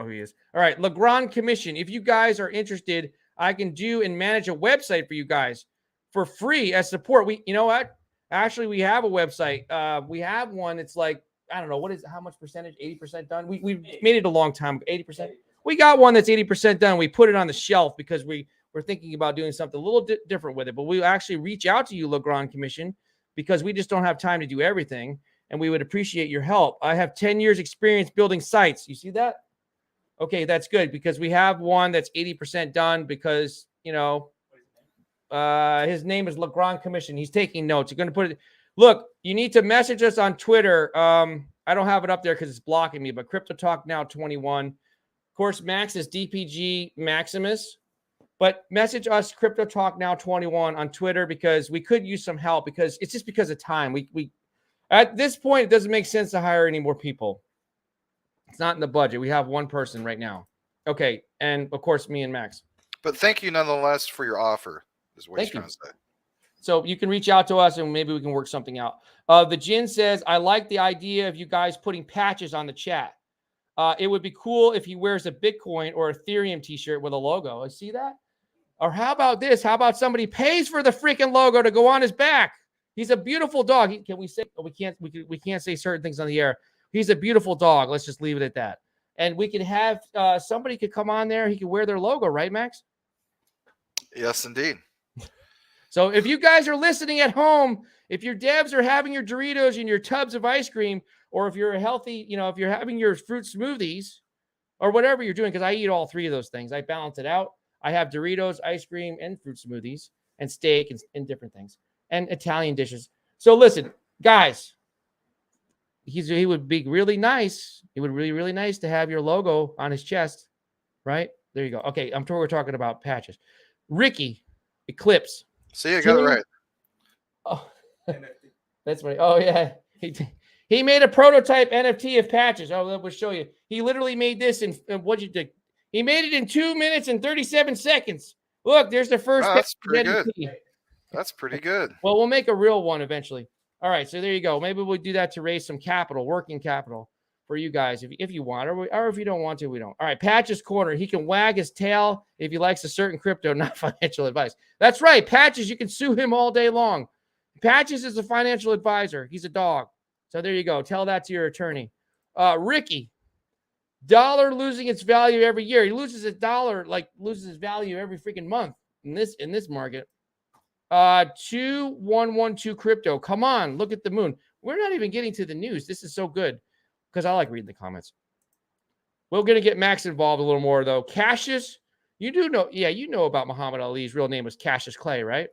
he is. All right, Legrand Commission. If you guys are interested, I can do and manage a website for you guys for free as support. You know what? Actually, we have a website. We have one. It's like, I don't know, how much percentage? 80% done. We made it a long time. 80%. We got one that's 80% done. We put it on the shelf because we're thinking about doing something a little different with it. But we actually reach out to you, Legrand Commission, because we just don't have time to do everything. And we would appreciate your help. I have 10 years experience building sites. You see that? Okay, that's good because we have one that's 80% done because, you know, his name is Legrand Commission. He's taking notes. You're going to put it. Look, you need to message us on Twitter. I don't have it up there because it's blocking me, but Crypto Talk Now 21. Of course, Max is DPGmaximus. But message us Crypto Talk Now 21 on Twitter because we could use some help because it's just because of time. We at this point, it doesn't make sense to hire any more people. It's not in the budget. We have one person right now. Okay. And of course, me and Max. But thank you nonetheless for your offer, is what he's trying to say. So you can reach out to us and maybe we can work something out. The Jin says, I like the idea of you guys putting patches on the chat. It would be cool if he wears a Bitcoin or Ethereum t-shirt with a logo. I see that. Or how about this? How about somebody pays for the freaking logo to go on his back? He's a beautiful dog. Can we say we can't say certain things on the air? He's a beautiful dog. Let's just leave it at that. And we can have somebody could come on there. He could wear their logo, right, Max? Yes, indeed. So if you guys are listening at home, if your devs are having your Doritos and your tubs of ice cream, or if you're a healthy, you know, if you're having your fruit smoothies or whatever you're doing, because I eat all three of those things. I balance it out. I have Doritos, ice cream, and fruit smoothies, and steak, and different things, and Italian dishes. So listen, guys, he would be really nice. It would be really nice to have your logo on his chest, right? There you go. Okay, I'm sure we're talking about patches. Ricky, Eclipse. See, I got it right. Oh, that's right. Oh yeah, he made a prototype NFT of patches. Oh, we'll show you. He literally made this in what you did. He made it in 2 minutes and 37 seconds. Look, there's the first. Oh, that's pretty good. That's pretty good. Well, we'll make a real one eventually. All right, so there you go. Maybe we'll do that to raise some capital, working capital for you guys if you want, or if you don't want to, we don't. All right, Patches Corner. He can wag his tail if he likes a certain crypto, not financial advice. That's right, Patches. You can sue him all day long. Patches is a financial advisor. He's a dog. So there you go. Tell that to your attorney. Ricky. Dollar losing its value every year. He loses $1, like loses his value every freaking month in this market. 2112 crypto. Come on, look at the moon. We're not even getting to the news. This is so good because I like reading the comments. We're gonna get Max involved a little more though. Cassius, you do know, yeah, you know about Muhammad Ali's real name was Cassius Clay, right?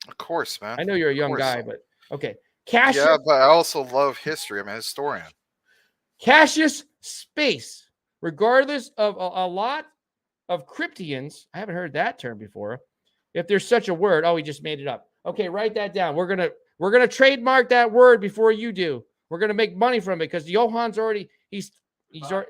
Of course, man. I know you're a young guy, but okay. Cassius. Yeah, but I also love history. I'm a historian. Cassius Space. Regardless of a lot of cryptians, I haven't heard that term before. If there's such a word, oh, he just made it up. Okay, write that down. We're gonna trademark that word before you do. We're gonna make money from it because Johan's already he said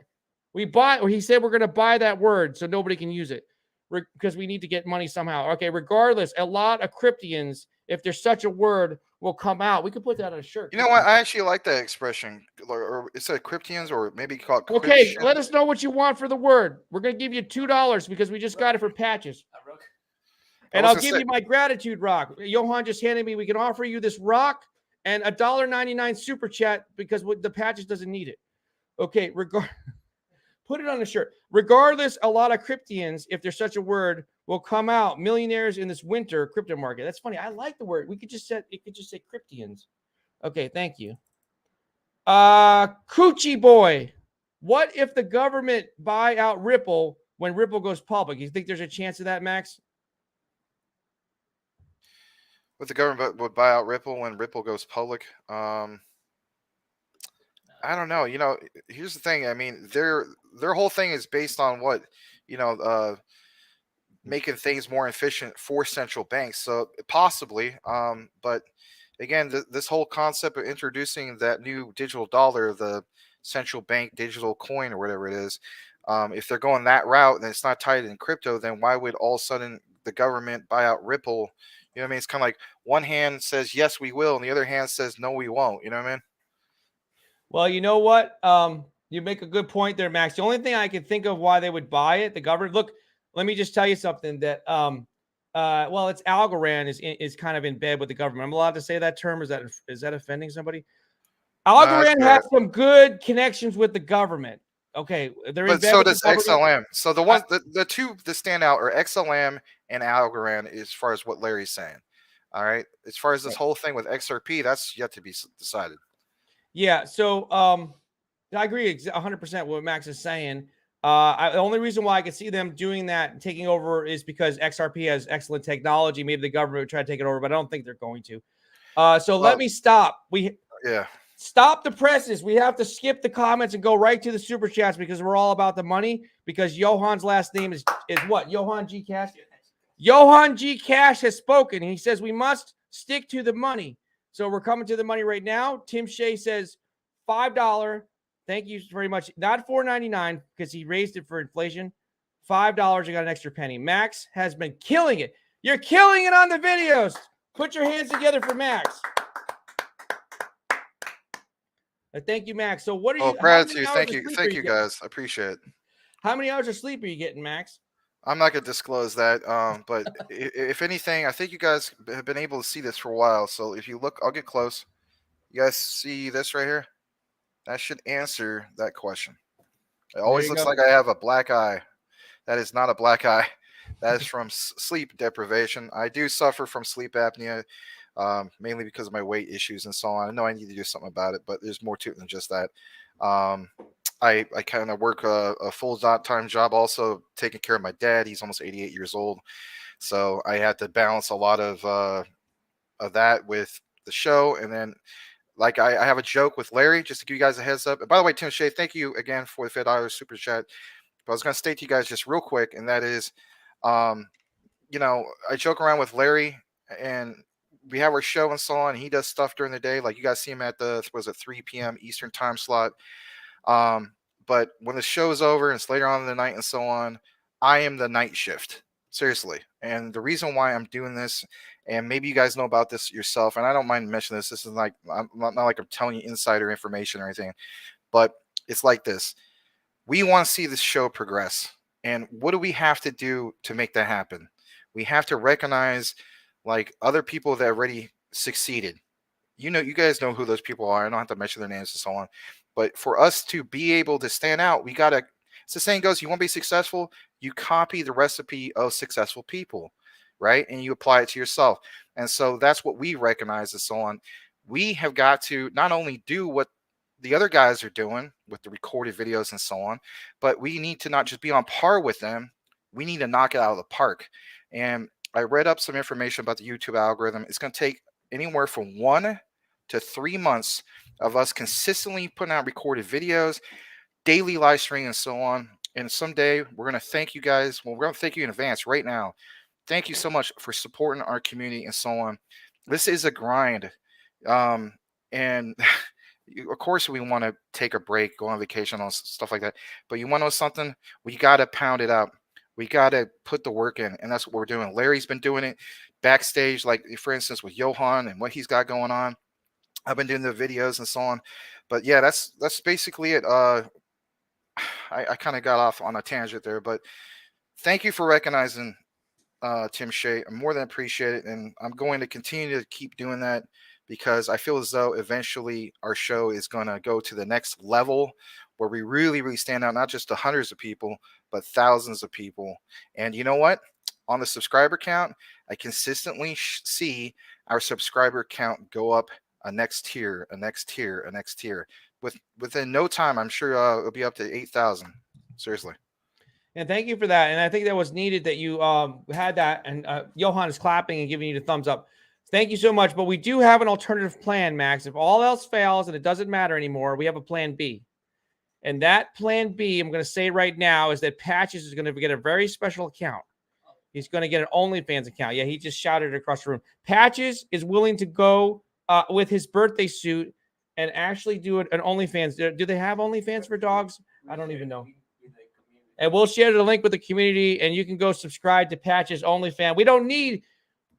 we're gonna buy that word so nobody can use it because we need to get money somehow. Okay, regardless, a lot of cryptians, if there's such a word, will come out. We could put that on a shirt. You know what? I actually like that expression. Or it's a cryptians, or maybe call it. Okay, let us know what you want for the word. We're gonna give you $2 because we just got it for Patches. And I'll give you my gratitude rock. Johan just handed me. We can offer you this rock and a $1.99 super chat because the Patches doesn't need it. Okay, put it on a shirt. Regardless, a lot of cryptians, if there's such a word, will come out millionaires in this winter crypto market. That's funny. I like the word. It could just say cryptians. Okay, thank you. Coochie Boy. What if the government buy out Ripple when Ripple goes public? You think there's a chance of that, Max? What the government would buy out Ripple when Ripple goes public? I don't know. You know, here's the thing. I mean, their whole thing is based on what, you know, making things more efficient for central banks. So possibly, but again, this whole concept of introducing that new digital dollar, the central bank digital coin or whatever it is, if they're going that route and it's not tied in crypto, then why would all of a sudden the government buy out Ripple? You know what I mean? It's kind of like one hand says, yes, we will. And the other hand says, no, we won't. You know what I mean? Well, you know what? You make a good point there, Max. The only thing I can think of why they would buy it, the government, look, let me just tell you something that well, it's Algorand is kind of in bed with the government. I'm allowed to say that term. Is that offending somebody? Nah, Algorand has some good connections with the government. Okay, they're in but bed so with the does government. XLM. So the ones, the two that stand out are XLM and Algorand, as far as what Larry's saying. All right. As far as this whole thing with XRP, that's yet to be decided. Yeah. So I agree 100% with what Max is saying. The only reason why I could see them doing that, taking over, is because XRP has excellent technology. Maybe the government would try to take it over, but I don't think they're going to. So let me stop. Yeah. Stop the presses. We have to skip the comments and go right to the super chats because we're all about the money. Because Johan's last name is what? Johan G. Cash? Johan G. Cash has spoken. He says we must stick to the money. So we're coming to the money right now. Tim Shea says $5. Thank you very much. Not $4.99 because he raised it for inflation. $5. You got an extra penny. Max has been killing it. You're killing it on the videos. Put your hands together for Max. Thank you, Max. So what are you? Gratitude. Thank you, guys. I appreciate it. How many hours of sleep are you getting, Max? I'm not gonna disclose that. But if anything, I think you guys have been able to see this for a while. So if you look, I'll get close. You guys see this right here? That should answer that question. It always looks like I have a black eye. That is not a black eye. That is from sleep deprivation. I do suffer from sleep apnea, mainly because of my weight issues and so on. I know I need to do something about it, but there's more to it than just that. I kind of work a full-time job, also taking care of my dad. He's almost 88 years old, so I had to balance a lot of that with the show. And then, like, I have a joke with Larry, just to give you guys a heads up. And by the way, Tim Shea, thank you again for the $5 super chat. But I was going to state to you guys just real quick, and that is, you know, I joke around with Larry, and we have our show and so on. He does stuff during the day, like you guys see him at the 3 p.m. Eastern time slot. But when the show is over and it's later on in the night and so on, I am the night shift. Seriously. And the reason why I'm doing this, and maybe you guys know about this yourself, and I don't mind mentioning this. This is like, I'm not like I'm telling you insider information or anything, but it's like this. We want to see this show progress. And what do we have to do to make that happen? We have to recognize, like, other people that already succeeded. You know, you guys know who those people are. I don't have to mention their names and so on. But for us to be able to stand out, we got to, as the saying goes, you want to be successful, you copy the recipe of successful people, right? And you apply it to yourself. And so that's what we recognize and so on. We have got to not only do what the other guys are doing with the recorded videos and so on, but we need to not just be on par with them. We need to knock it out of the park. And I read up some information about the YouTube algorithm. It's going to take anywhere from 1 to 3 months of us consistently putting out recorded videos, daily live streaming and so on. And someday we're going to thank you guys. Well, we're going to thank you in advance right now. Thank you so much for supporting our community and so on. This is a grind. And of course we want to take a break, go on vacation, and stuff like that. But you want to know something? We got to pound it out. We got to put the work in. And that's what we're doing. Larry's been doing it backstage, like, for instance, with Johan and what he's got going on. I've been doing the videos and so on. But yeah, that's basically it. I kind of got off on a tangent there, but thank you for recognizing Tim Shea. I more than appreciate it. And I'm going to continue to keep doing that, because I feel as though eventually our show is going to go to the next level where we really, really stand out, not just to hundreds of people, but thousands of people. And you know what? On the subscriber count, I consistently see our subscriber count go up a next tier, a next tier, a next tier. Within no time, I'm sure it'll be up to 8,000. Seriously. And thank you for that. And I think that was needed that you had that. And Johan is clapping and giving you the thumbs up. Thank you so much. But we do have an alternative plan, Max. If all else fails and it doesn't matter anymore, we have a plan B. And that plan B, I'm going to say right now, is that Patches is going to get a very special account. He's going to get an OnlyFans account. Yeah, he just shouted it across the room. Patches is willing to go with his birthday suit and actually do an OnlyFans. Do they have OnlyFans for dogs? I don't even know. And we'll share the link with the community, and you can go subscribe to Patches OnlyFans. We don't need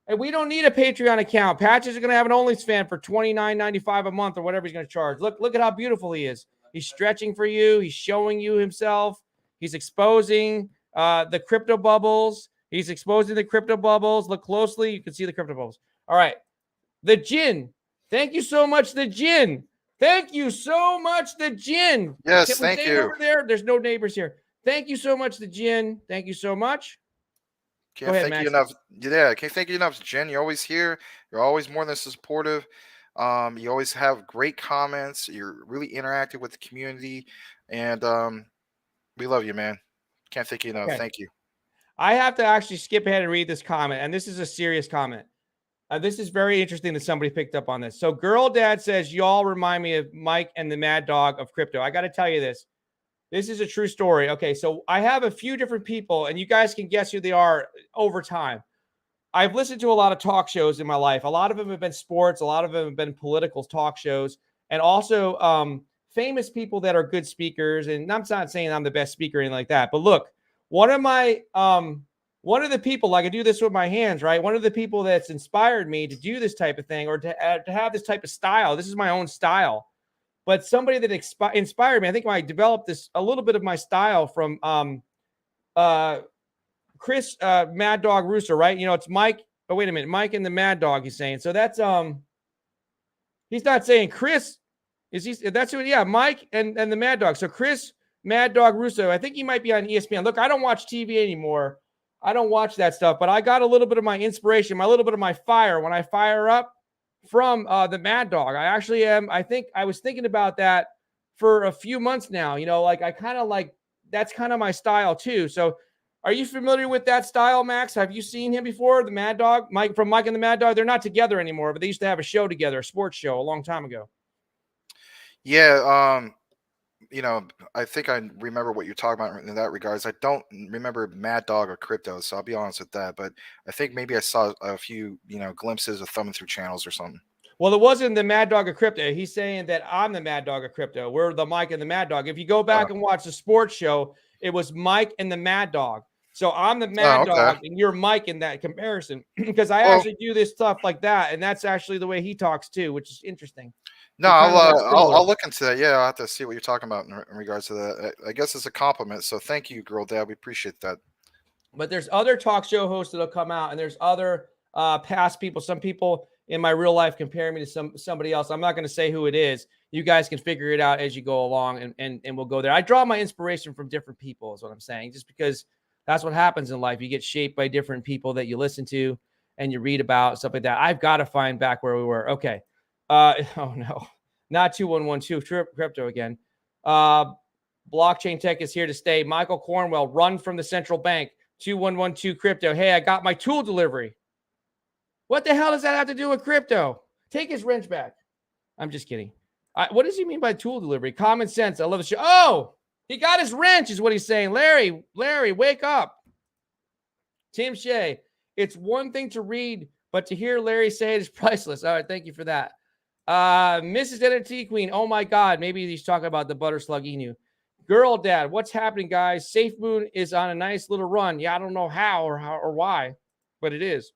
a Patreon account. Patches is going to have an OnlyFans for $29.95 a month or whatever he's going to charge. Look at how beautiful he is. He's stretching for you. He's showing you himself. He's exposing The crypto bubbles. He's exposing the crypto bubbles. Look closely. You can see the crypto bubbles. All right. The Jin. Thank you so much, the Jin. Thank you so much, the Jin. Yes, Can we thank say it you. over there? There's no neighbors here. Thank you so much, the Jin. Thank you so much. Can't Go ahead, thank Max. you enough. Yeah, can't thank you enough, Jen. You're always here. You're always more than supportive. You always have great comments. You're really interactive with the community, and we love you, man. Can't thank you enough. Okay. Thank you. I have to actually skip ahead and read this comment, and this is a serious comment. This is very interesting that somebody picked up on this. So, Girl Dad says, y'all remind me of Mike and the Mad Dog of crypto. I got to tell you this. This is a true story. Okay, so I have a few different people, and you guys can guess who they are over time. I've listened to a lot of talk shows in my life. A lot of them have been sports. A lot of them have been political talk shows, and also famous people that are good speakers. And I'm not saying I'm the best speaker or anything like that, but look, one of the people, like I do this with my hands, right? One of the people that's inspired me to do this type of thing or to have this type of style. This is my own style, but somebody that inspired me. I think I developed this a little bit of my style from Chris Mad Dog Russo, right? You know, it's Mike. Oh, wait a minute, Mike and the Mad Dog. He's saying so. That's he's not saying Chris. Is he? That's who? Yeah, Mike and the Mad Dog. So Chris Mad Dog Russo. I think he might be on ESPN. Look, I don't watch TV anymore. I don't watch that stuff, but I got a little bit of my inspiration, a little bit of my fire when I fire up from the Mad Dog. I actually am. I think I was thinking about that for a few months now. You know, like I kind of like that's kind of my style too. So, are you familiar with that style, Max? Have you seen him before? The Mad Dog, Mike from Mike and the Mad Dog. They're not together anymore, but they used to have a show together, a sports show, a long time ago. Yeah. You know, I think I remember what you're talking about in that regards. I don't remember Mad Dog or crypto, so I'll be honest with that. But I think maybe I saw a few, glimpses of thumbing through channels or something. Well, it wasn't the Mad Dog of crypto. He's saying that I'm the Mad Dog of crypto. We're the Mike and the Mad Dog. If you go back and watch the sports show, it was Mike and the Mad Dog. So I'm the Mad Dog and you're Mike in that comparison because I actually do this stuff like that. And that's actually the way he talks too, which is interesting. No, I'll look into that. Yeah, I'll have to see what you're talking about in regards to that. I guess it's a compliment. So thank you, Girl Dad. We appreciate that. But there's other talk show hosts that'll come out, and there's other past people. Some people in my real life compare me to somebody else. I'm not going to say who it is. You guys can figure it out as you go along, and we'll go there. I draw my inspiration from different people, is what I'm saying, just because that's what happens in life. You get shaped by different people that you listen to and you read about, stuff like that. I've got to find back where we were. Okay. Oh no, not 2112 crypto again. Blockchain tech is here to stay. Michael Cornwell, run from the central bank. 2112 crypto. Hey, I got my tool delivery. What the hell does that have to do with crypto? Take his wrench back. I'm just kidding. What does he mean by tool delivery? Common sense. I love the show. Oh, he got his wrench is what he's saying. Larry, wake up. Tim Shea, it's one thing to read, but to hear Larry say it is priceless. All right, thank you for that. Mrs. NT Queen, oh my God, maybe he's talking about the butter slug Inu. Girl Dad, what's happening, guys? Safe Moon is on a nice little run. Yeah, I don't know how or why, but it is.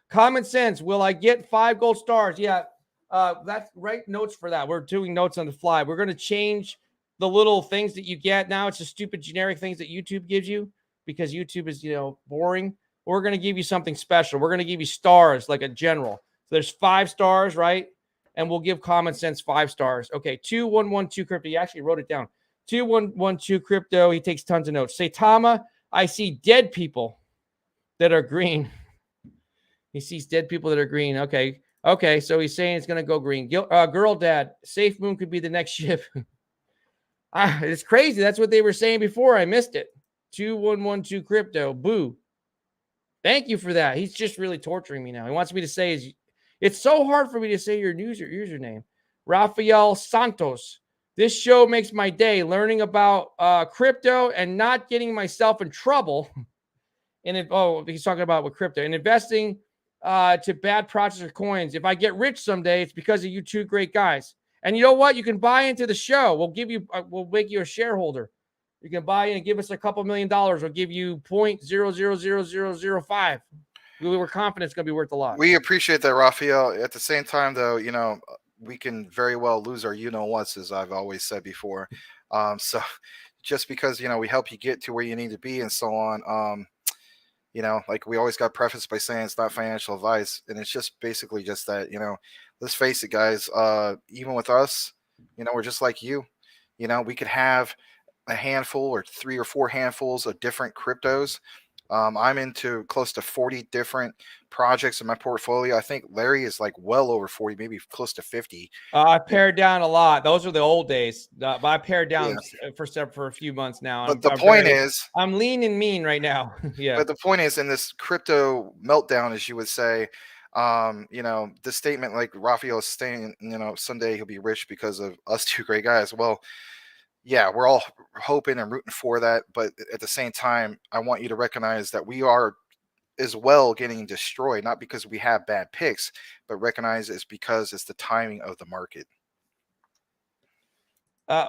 Common sense, will I get 5 gold stars? Yeah, that's right. Notes for that. We're doing notes on the fly. We're going to change the little things that you get. Now it's the stupid generic things that YouTube gives you because YouTube is, boring. We're going to give you something special. We're going to give you stars like a general. So there's 5 stars, right? And we'll give common sense 5 stars. Okay, 2112 crypto. He actually wrote it down. 2112 crypto. He takes tons of notes. Saitama, I see dead people that are green. He sees dead people that are green. Okay. So he's saying it's going to go green. Girl Dad, Safe Moon could be the next ship. It's crazy. That's what they were saying before. I missed it. 2112 crypto. Boo. Thank you for that. He's just really torturing me now. He wants me to say it's so hard for me to say your username. Rafael Santos. This show makes my day, learning about crypto and not getting myself in trouble. And he's talking about with crypto and investing to bad projects or coins. If I get rich someday, it's because of you two great guys. And you know what? You can buy into the show. We'll make you a shareholder. You can buy in and give us a couple $1 million. We'll give you 0.000005. We're confident it's going to be worth a lot. We appreciate that, Raphael. At the same time, though, we can very well lose our whats, as I've always said before. So just because, you know, we help you get to where you need to be and so on. You know, like we always got prefaced by saying it's not financial advice, and it's just basically just that, you know, let's face it, guys. Even with us, you know, we're just like you. You know, we could have a handful or 3 or 4 handfuls of different cryptos. I'm into close to 40 different projects in my portfolio. I think Larry is like well over 40, maybe close to 50. I pared down a lot. Those are the old days. But I pared down Yeah. for a few months now. But the point is, I'm lean and mean right now. Yeah. but the point is, in this crypto meltdown, as you would say, you know, the statement like Raphael is saying, you know, someday he'll be rich because of us two great guys. Well, yeah, we're all hoping and rooting for that. But at the same time, I want you to recognize that we are as well getting destroyed, not because we have bad picks, but recognize it's because it's the timing of the market.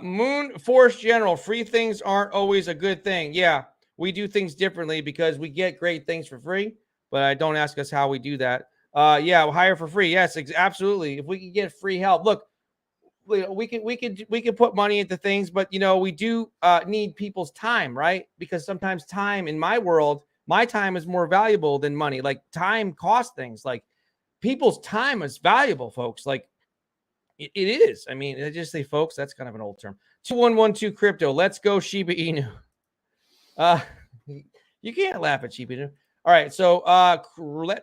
Moon Force General, free things aren't always a good thing. Yeah, we do things differently because we get great things for free, but don't ask us how we do that. Yeah, we'll hire for free. Yes, absolutely. If we can get free help, look, we can put money into things, but you know, we do need people's time, right? Because sometimes time in my world, my time is more valuable than money. Like time costs things. Like people's time is valuable, folks. Like it is. I mean, I just say, folks, that's kind of an old term. 2112 crypto. Let's go, Shiba Inu. You can't laugh at Shiba Inu. All right, so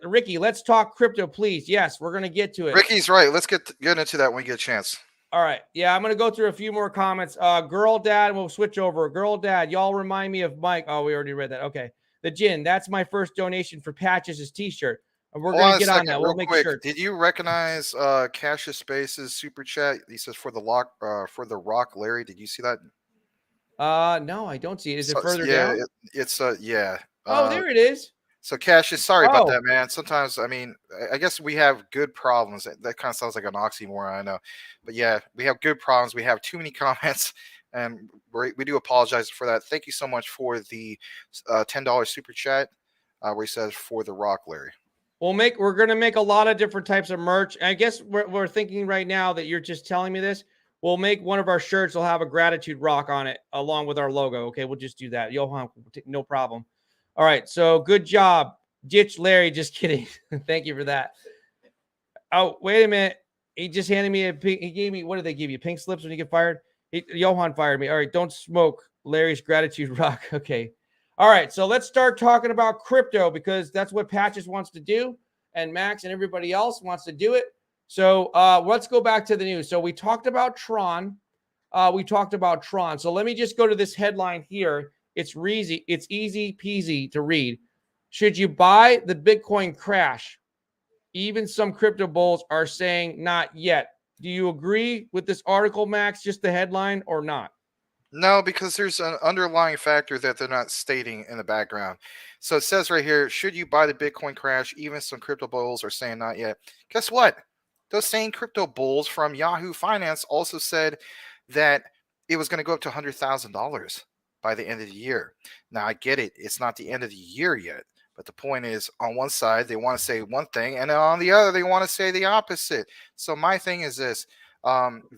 Ricky, let's talk crypto, please. Yes, we're gonna get to it. Ricky's right. Let's get into that when we get a chance. All right, yeah, I'm gonna go through a few more comments. Girl Dad, we'll switch over. Girl Dad, y'all remind me of Mike. Oh, we already read that. Okay, the Jin. That's my first donation for Patches' T-shirt. We're going to get on that. We'll make sure. Did you recognize Cassius Space's super chat? He says for the rock, Larry. Did you see that? No, I don't see it. Is it further down? It's yeah. Oh, there it is. So Cassius, sorry about that, man. Sometimes, I mean, I guess we have good problems. That kind of sounds like an oxymoron, I know. But yeah, we have good problems. We have too many comments, and we do apologize for that. Thank you so much for the $10 super chat where he says for the rock, Larry. We're going to make a lot of different types of merch. I guess we're thinking right now that you're just telling me this. We'll make one of our shirts. We'll have a gratitude rock on it along with our logo. Okay, we'll just do that. Johan, no problem. All right, so good job. Ditch Larry, just kidding. Thank you for that. Oh, wait a minute. He just handed me he gave me, what did they give you? Pink slips when you get fired? Johan fired me. All right, don't smoke. Larry's gratitude rock. Okay. All right, so let's start talking about crypto because that's what Patches wants to do, and Max and everybody else wants to do it. So let's go back to the news. So we talked about Tron. So let me just go to this headline here. It's easy peasy to read. Should you buy the Bitcoin crash? Even some crypto bulls are saying not yet. Do you agree with this article, Max, just the headline or not? No, because there's an underlying factor that they're not stating in the background. So it says right here, should you buy the Bitcoin crash? Even some crypto bulls are saying not yet. Guess what? Those same crypto bulls from Yahoo Finance also said that it was going to go up to $100,000 by the end of the year. Now, I get it. It's not the end of the year yet. But the point is, on one side, they want to say one thing, and on the other, they want to say the opposite. So my thing is this.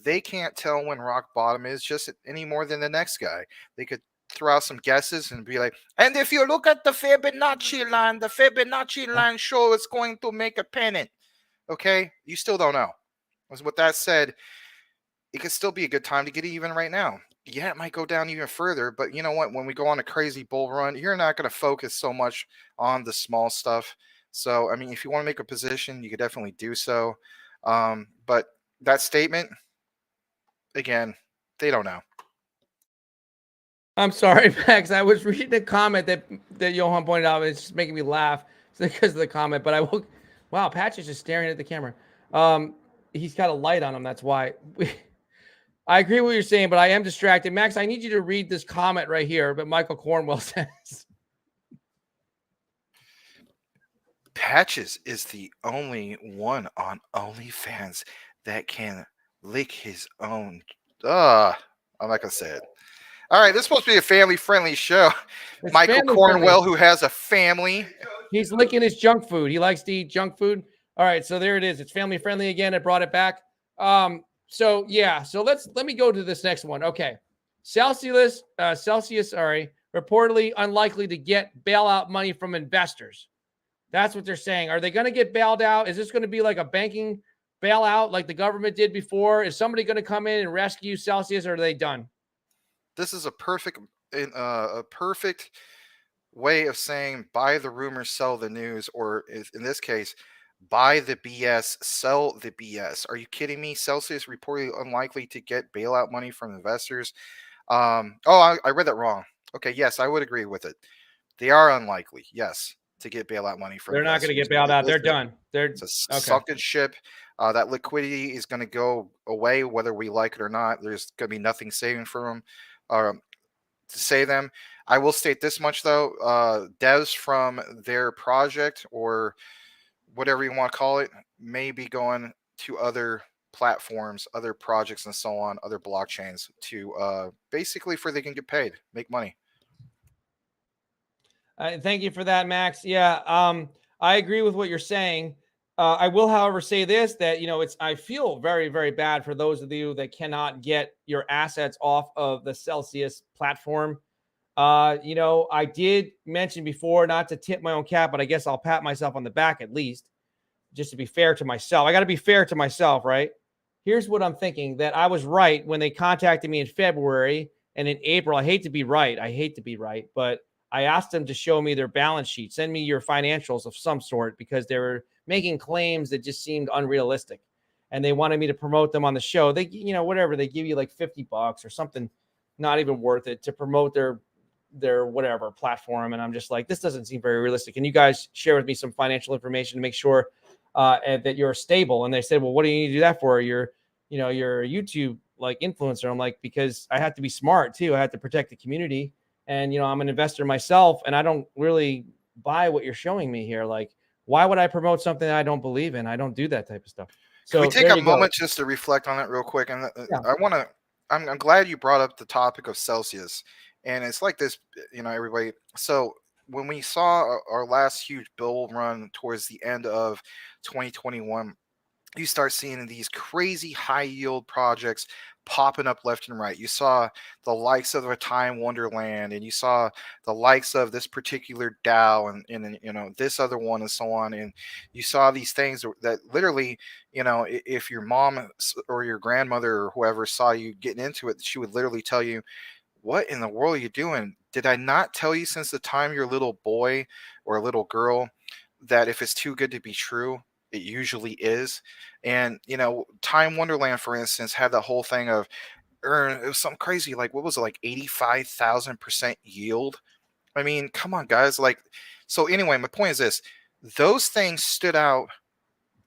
They can't tell when rock bottom is just any more than the next guy. They could throw out some guesses and be like, and if you look at the Fibonacci line show it's going to make a pennant. Okay, you still don't know. With that said, it could still be a good time to get even right now. Yeah, it might go down even further, but you know what? When we go on a crazy bull run, you're not going to focus so much on the small stuff. So, I mean, if you want to make a position, you could definitely do so. But that statement, again, they don't know. I'm sorry, Max. I was reading a comment that Johan pointed out. It's just making me laugh because of the comment. But I will. Wow, Patch is just staring at the camera. He's got a light on him. That's why. I agree with what you're saying, but I am distracted. Max, I need you to read this comment right here. But Michael Cornwell says, Patches is the only one on OnlyFans that can lick his own. I'm not gonna say it. All right, this is supposed to be a family-friendly show. It's Michael Cornwell, who has a family. He's licking his junk food. He likes to eat junk food. All right, so there it is. It's family-friendly again. I brought it back. So yeah, so let me go to this next one. Okay, Celsius, sorry, reportedly unlikely to get bailout money from investors. That's what they're saying. Are they going to get bailed out? Is this going to be like a banking bailout like the government did before? Is somebody going to come in and rescue Celsius, or are they done? This is a perfect way of saying buy the rumors, sell the news, or in this case, buy the BS, sell the BS. Are you kidding me? Celsius reportedly unlikely to get bailout money from investors. I read that wrong. Okay, yes, I would agree with it. They are unlikely, yes, to get bailout money from They're not going to investors. get bailed out. They're done. It's a sunken ship. That liquidity is going to go away whether we like it or not. There's going to be nothing saving for them. To save them. I will state this much though: devs from their project or whatever you want to call it may be going to other platforms, other projects, and so on, other blockchains to basically for they can get paid, make money. Thank you for that, Max. Yeah, I agree with what you're saying. I will, however, say this, that, I feel very, very bad for those of you that cannot get your assets off of the Celsius platform. I did mention before not to tip my own cap, but I guess I'll pat myself on the back at least, just to be fair to myself. I got to be fair to myself, right? Here's what I'm thinking, that I was right when they contacted me in February and in April. I hate to be right, but I asked them to show me their balance sheet, send me your financials of some sort, because they were making claims that just seemed unrealistic. And they wanted me to promote them on the show. They, whatever, they give you like $50 or something, not even worth it, to promote their whatever platform. And I'm just like, this doesn't seem very realistic. And you guys share with me some financial information to make sure that you're stable. And they said, well, what do you need to do that for? You're a YouTube like influencer. I'm like, because I have to be smart too. I have to protect the community. And, I'm an investor myself, and I don't really buy what you're showing me here. Like, why would I promote something that I don't believe in? I don't do that type of stuff. So Can we take a moment just to reflect on that real quick? And yeah. I'm glad you brought up the topic of Celsius. And it's like this, everybody. So when we saw our last huge bull run towards the end of 2021, you start seeing these crazy high yield projects popping up left and right. You saw the likes of a Time Wonderland, and you saw the likes of this particular DAO and this other one and so on. And you saw these things that literally, if your mom or your grandmother or whoever saw you getting into it, she would literally tell you, what in the world are you doing? Did I not tell you since the time you're a little boy or a little girl that if it's too good to be true, it usually is? And Time Wonderland, for instance, had the whole thing of it was something crazy, like what was it, like 85,000% yield? I mean, come on, guys. Like, so anyway, my point is this: those things stood out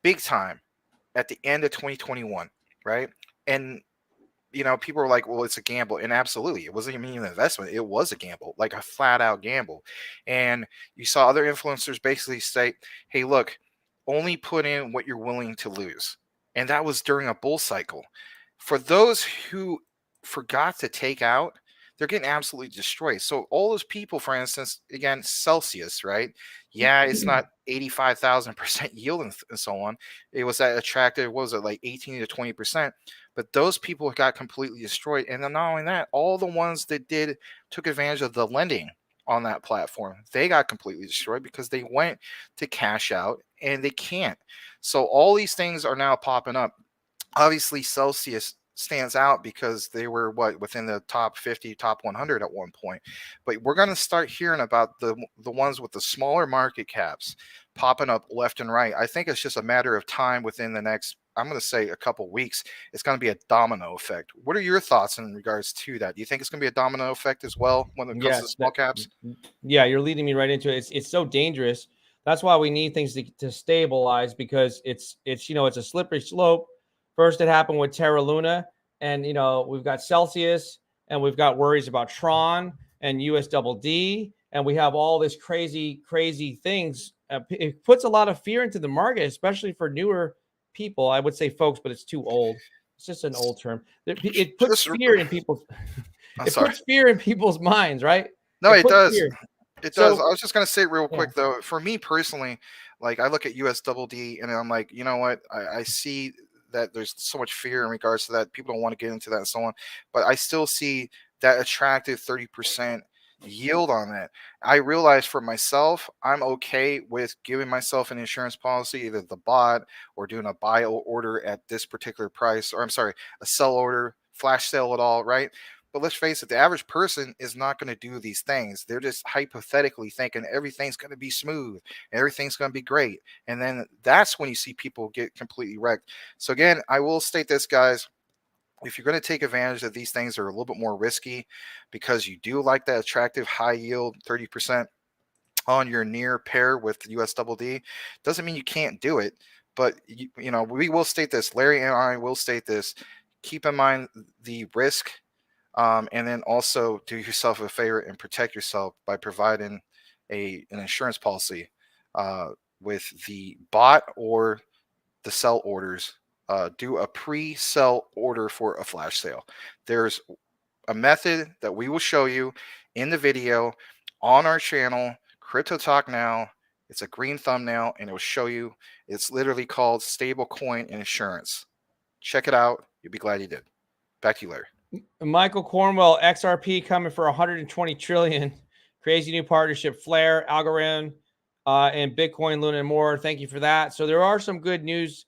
big time at the end of 2021, right? And people were like, well, it's a gamble. And absolutely, it wasn't even an investment. It was a gamble, like a flat out gamble. And you saw other influencers basically say, hey, look, only put in what you're willing to lose. And that was during a bull cycle. For those who forgot to take out, they're getting absolutely destroyed. So all those people, for instance, again, Celsius, right? Yeah, it's not 85,000% yield and so on. It was that attractive. What was it, like 18 to 20%? But those people got completely destroyed. And then not only that, all the ones that took advantage of the lending on that platform, they got completely destroyed because they went to cash out and they can't. So all these things are now popping up. Obviously, Celsius stands out because they were within the top 50, top 100 at one point. But we're going to start hearing about the ones with the smaller market caps popping up left and right. I think it's just a matter of time within the next, I'm going to say, a couple weeks. It's going to be a domino effect. What are your thoughts in regards to that? Do you think it's going to be a domino effect as well when it comes to small caps? Yeah, you're leading me right into it. It's so dangerous. That's why we need things to stabilize, because it's a slippery slope. First, it happened with Terra Luna, and we've got Celsius, and we've got worries about Tron and USDD, and we have all this crazy things. It puts a lot of fear into the market, especially for newer people. I would say folks, but it's too old. It's just an old term. It puts fear in people's. Puts fear in people's minds, right? No, it does. Fear. It does. I was just gonna say real quick though. For me personally, like I look at USDD and I'm like, you know what? I see that there's so much fear in regards to that. People don't want to get into that and so on. But I still see that attractive 30% yield on that. I realized for myself, I'm okay with giving myself an insurance policy, either the bot or doing a buy order at this particular price, or I'm sorry, a sell order, flash sale at all, right? But let's face it, the average person is not going to do these things. They're just hypothetically thinking everything's going to be smooth, everything's going to be great. And then that's when you see people get completely wrecked. So, again, I will state this, guys. If you're going to take advantage of these things that are a little bit more risky because you do like that attractive high yield 30% on your near pair with US double D, doesn't mean you can't do it. But, you know, we will state this. Larry and I will state this. Keep in mind the risk. And then also do yourself a favor and protect yourself by providing an insurance policy with the bot or the sell orders. Do a pre-sell order for a flash sale. There's a method that we will show you in the video on our channel, Crypto Talk Now. It's a green thumbnail, and it will show you. It's literally called stablecoin insurance. Check it out. You'll be glad you did. Back to you, Larry. Michael Cornwell, XRP coming for 120 trillion. Crazy new partnership, Flare, Algorand, and Bitcoin, Luna, and more. Thank you for that. So there are some good news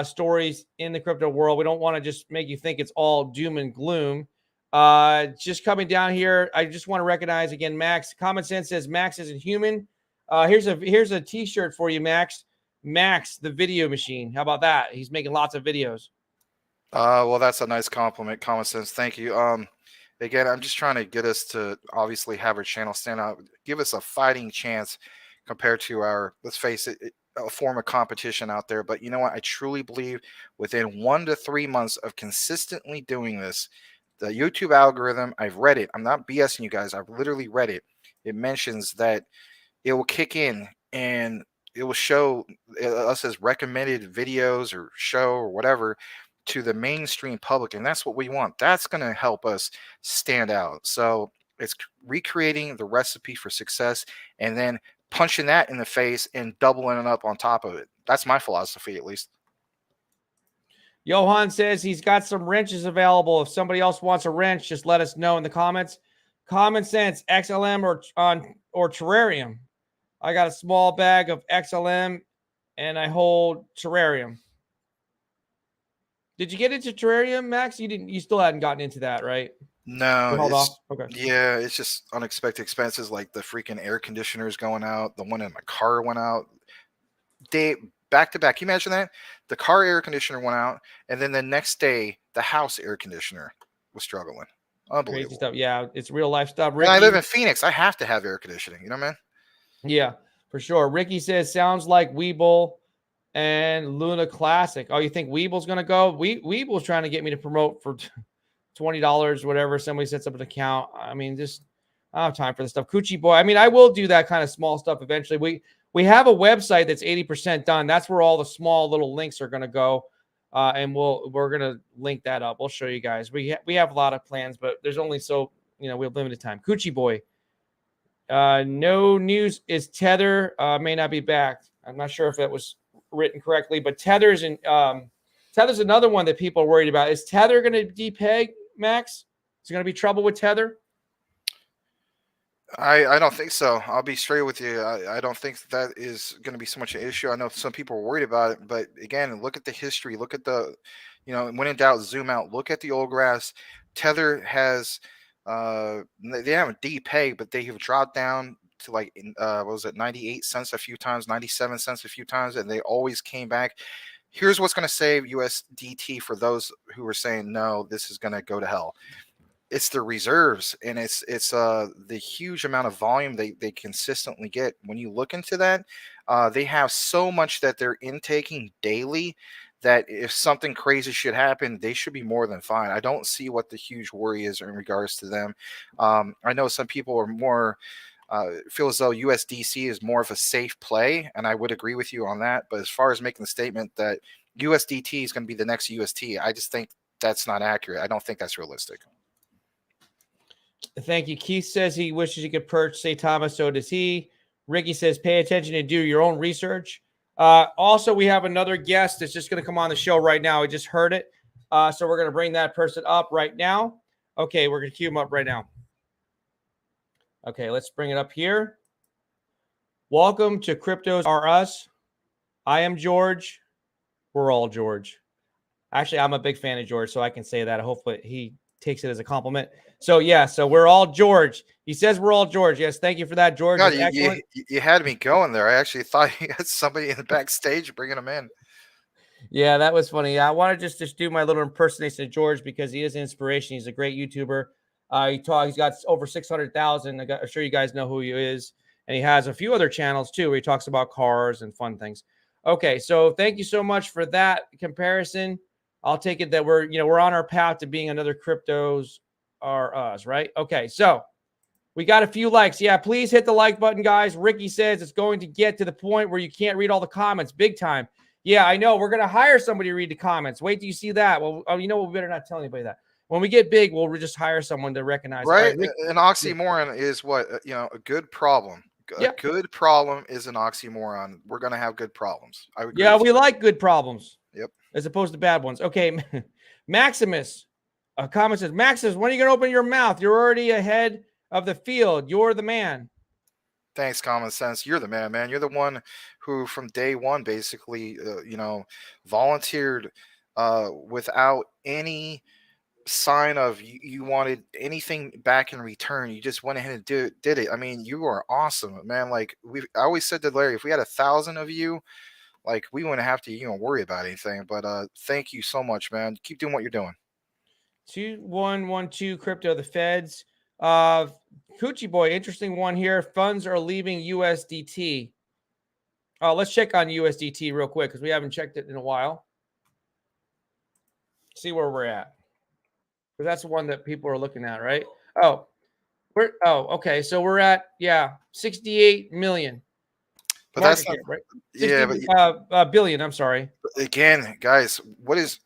stories in the crypto world. We don't want to just make you think it's all doom and gloom. Just coming down here, I just want to recognize again, Max. Common Sense says Max isn't human. Here's a T-shirt for you, Max. Max, the video machine. How about that? He's making lots of videos. Well, that's a nice compliment, Common Sense. Thank you. Again, I'm just trying to get us to obviously have our channel stand out, give us a fighting chance compared to our, let's face it, a form of competition out there. But you know what? I truly believe within 1 to 3 months of consistently doing this, the YouTube algorithm, I've read it. I'm not BSing you guys. I've literally read it. It mentions that it will kick in and it will show us as recommended videos or show or whatever to the mainstream public. And that's what we want. That's going to help us stand out. So it's recreating the recipe for success and then punching that in the face and doubling it up on top of it. That's my philosophy, at least. Johan says he's got some wrenches available. If somebody else wants a wrench, just let us know in the comments. Common Sense, XLM or Terrarium. I got a small bag of XLM and I hold Terrarium. Did you get into Terrarium, Max? You still hadn't gotten into that, right? No, hold off. Okay. Yeah, it's just unexpected expenses like the freaking air conditioners going out. The one in my car went out. Back to back. Can you imagine that? The car air conditioner went out, and then the next day, the house air conditioner was struggling. Unbelievable. Crazy stuff. Yeah, it's real life stuff. Ricky, I live in Phoenix. I have to have air conditioning. You know, man? Yeah, for sure. Ricky says, sounds like Weeble and Luna Classic. Oh, you think Weeble's going to go? Weeble's trying to get me to promote for $20, whatever. Somebody sets up an account. I mean, just I don't have time for this stuff. Coochie Boy. I mean, I will do that kind of small stuff eventually. We have a website that's 80% done. That's where all the small little links are going to go. And we're going to link that up. We'll show you guys. We have a lot of plans, but there's only we have limited time. Coochie Boy. No news is Tether may not be back. I'm not sure if that was written correctly, but Tether's another one that people are worried about. Is Tether going to depeg, Max? Is there going to be trouble with Tether? I don't think so. I'll be straight with you. I don't think that is going to be so much an issue. I know some people are worried about it, but again, look at the history. Look at the, when in doubt, zoom out. Look at the old graphs. Tether has, they haven't depegged, but they have dropped down to like, what was it, 98 cents a few times, 97 cents a few times, and they always came back. Here's what's going to save USDT for those who are saying, no, this is going to go to hell. It's the reserves, and it's the huge amount of volume they consistently get. When you look into that, they have so much that they're intaking daily that if something crazy should happen, they should be more than fine. I don't see what the huge worry is in regards to them. I know some people are more feel as though USDC is more of a safe play, and I would agree with you on that. But as far as making the statement that USDT is going to be the next UST, I just think that's not accurate. I don't think that's realistic. Thank you. Keith says he wishes he could perch St. Thomas. So does he. Ricky says pay attention and do your own research. Also, we have another guest that's just going to come on the show right now. I just heard it. So we're going to bring that person up right now. Okay, we're going to queue him up right now. Okay, let's bring it up here. Welcome to Cryptos Are Us. I am George. We're all George. Actually, I'm a big fan of George, so I can say that. Hopefully he takes it as a compliment. So, yeah, so we're all George. He says we're all George. Yes, thank you for that, George. God, That's excellent. you had me going there. I actually thought you had somebody in the backstage bringing him in. Yeah, that was funny. I want to just do my little impersonation of George because he is an inspiration. He's a great YouTuber. He's got over 600,000. I'm sure you guys know who he is. And he has a few other channels too where he talks about cars and fun things. Okay, so thank you so much for that comparison. I'll take it that we're on our path to being another Cryptos Are Us, right? Okay, so we got a few likes. Yeah, please hit the like button, guys. Ricky says it's going to get to the point where you can't read all the comments. Big time. Yeah, I know. We're going to hire somebody to read the comments. Wait till you see that. Well, you know, we better not tell anybody that. When we get big, we'll just hire someone to recognize. Right? Right, An oxymoron is what, a good problem. A good problem is an oxymoron. We're going to have good problems. I agree. Yeah, we like good problems. Yep. As opposed to bad ones. Okay, Maximus. A comment says, Maximus, when are you going to open your mouth? You're already ahead of the field. You're the man. Thanks, Common Sense. You're the man. You're the one who, from day one, basically, volunteered without any sign of you wanted anything back in return. You just went ahead and did it. I mean, you are awesome, man. Like I always said to Larry, if we had 1,000 of you, like we wouldn't have to worry about anything. But thank you so much, man. Keep doing what you're doing. 2112 crypto, the feds. Coochie boy, interesting one here. Funds are leaving USDT. Let's check on USDT real quick because we haven't checked it in a while. See where we're at. Because that's the one that people are looking at, right? Okay. So we're at 68 million. But that's not, right? 60, billion. I'm sorry. Again, guys,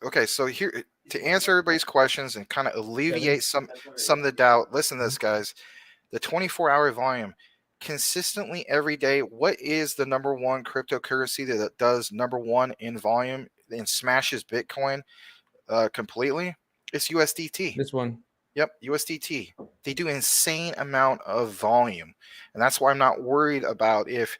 okay? So here to answer everybody's questions and kind of alleviate some of the doubt. Listen to this, guys. The 24-hour volume consistently every day. What is the number one cryptocurrency that does number one in volume and smashes Bitcoin completely? It's USDT. This one. Yep, USDT. They do insane amount of volume, and that's why I'm not worried about if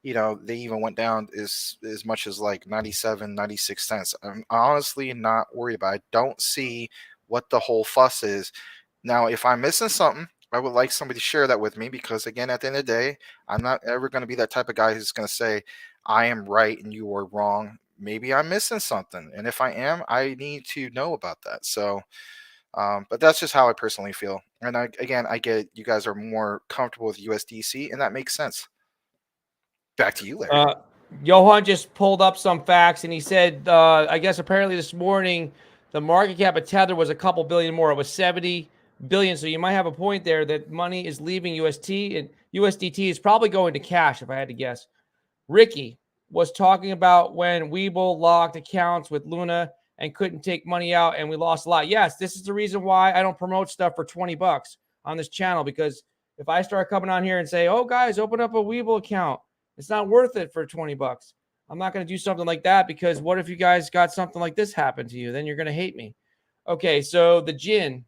they even went down as much as like 97, 96 cents. I'm honestly not worried about it. I don't see what the whole fuss is. Now, if I'm missing something, I would like somebody to share that with me because, again, at the end of the day, I'm not ever going to be that type of guy who's going to say, I am right and you are wrong. Maybe I'm missing something. And if I am, I need to know about that. So, but that's just how I personally feel. And I get it. You guys are more comfortable with USDC, and that makes sense. Back to you, Larry. Johan just pulled up some facts, and he said, I guess apparently this morning, the market cap of Tether was a couple billion more. It was 70 billion. So you might have a point there that money is leaving UST, and USDT is probably going to cash, if I had to guess. Ricky was talking about when Webull locked accounts with Luna and couldn't take money out, and we lost a lot. Yes, this is the reason why I don't promote stuff for 20 bucks on this channel, because if I start coming on here and say, oh, guys, open up a Webull account, it's not worth it for 20 bucks. I'm not going to do something like that because what if you guys got something like this happen to you? Then you're going to hate me. Okay, so the Jin.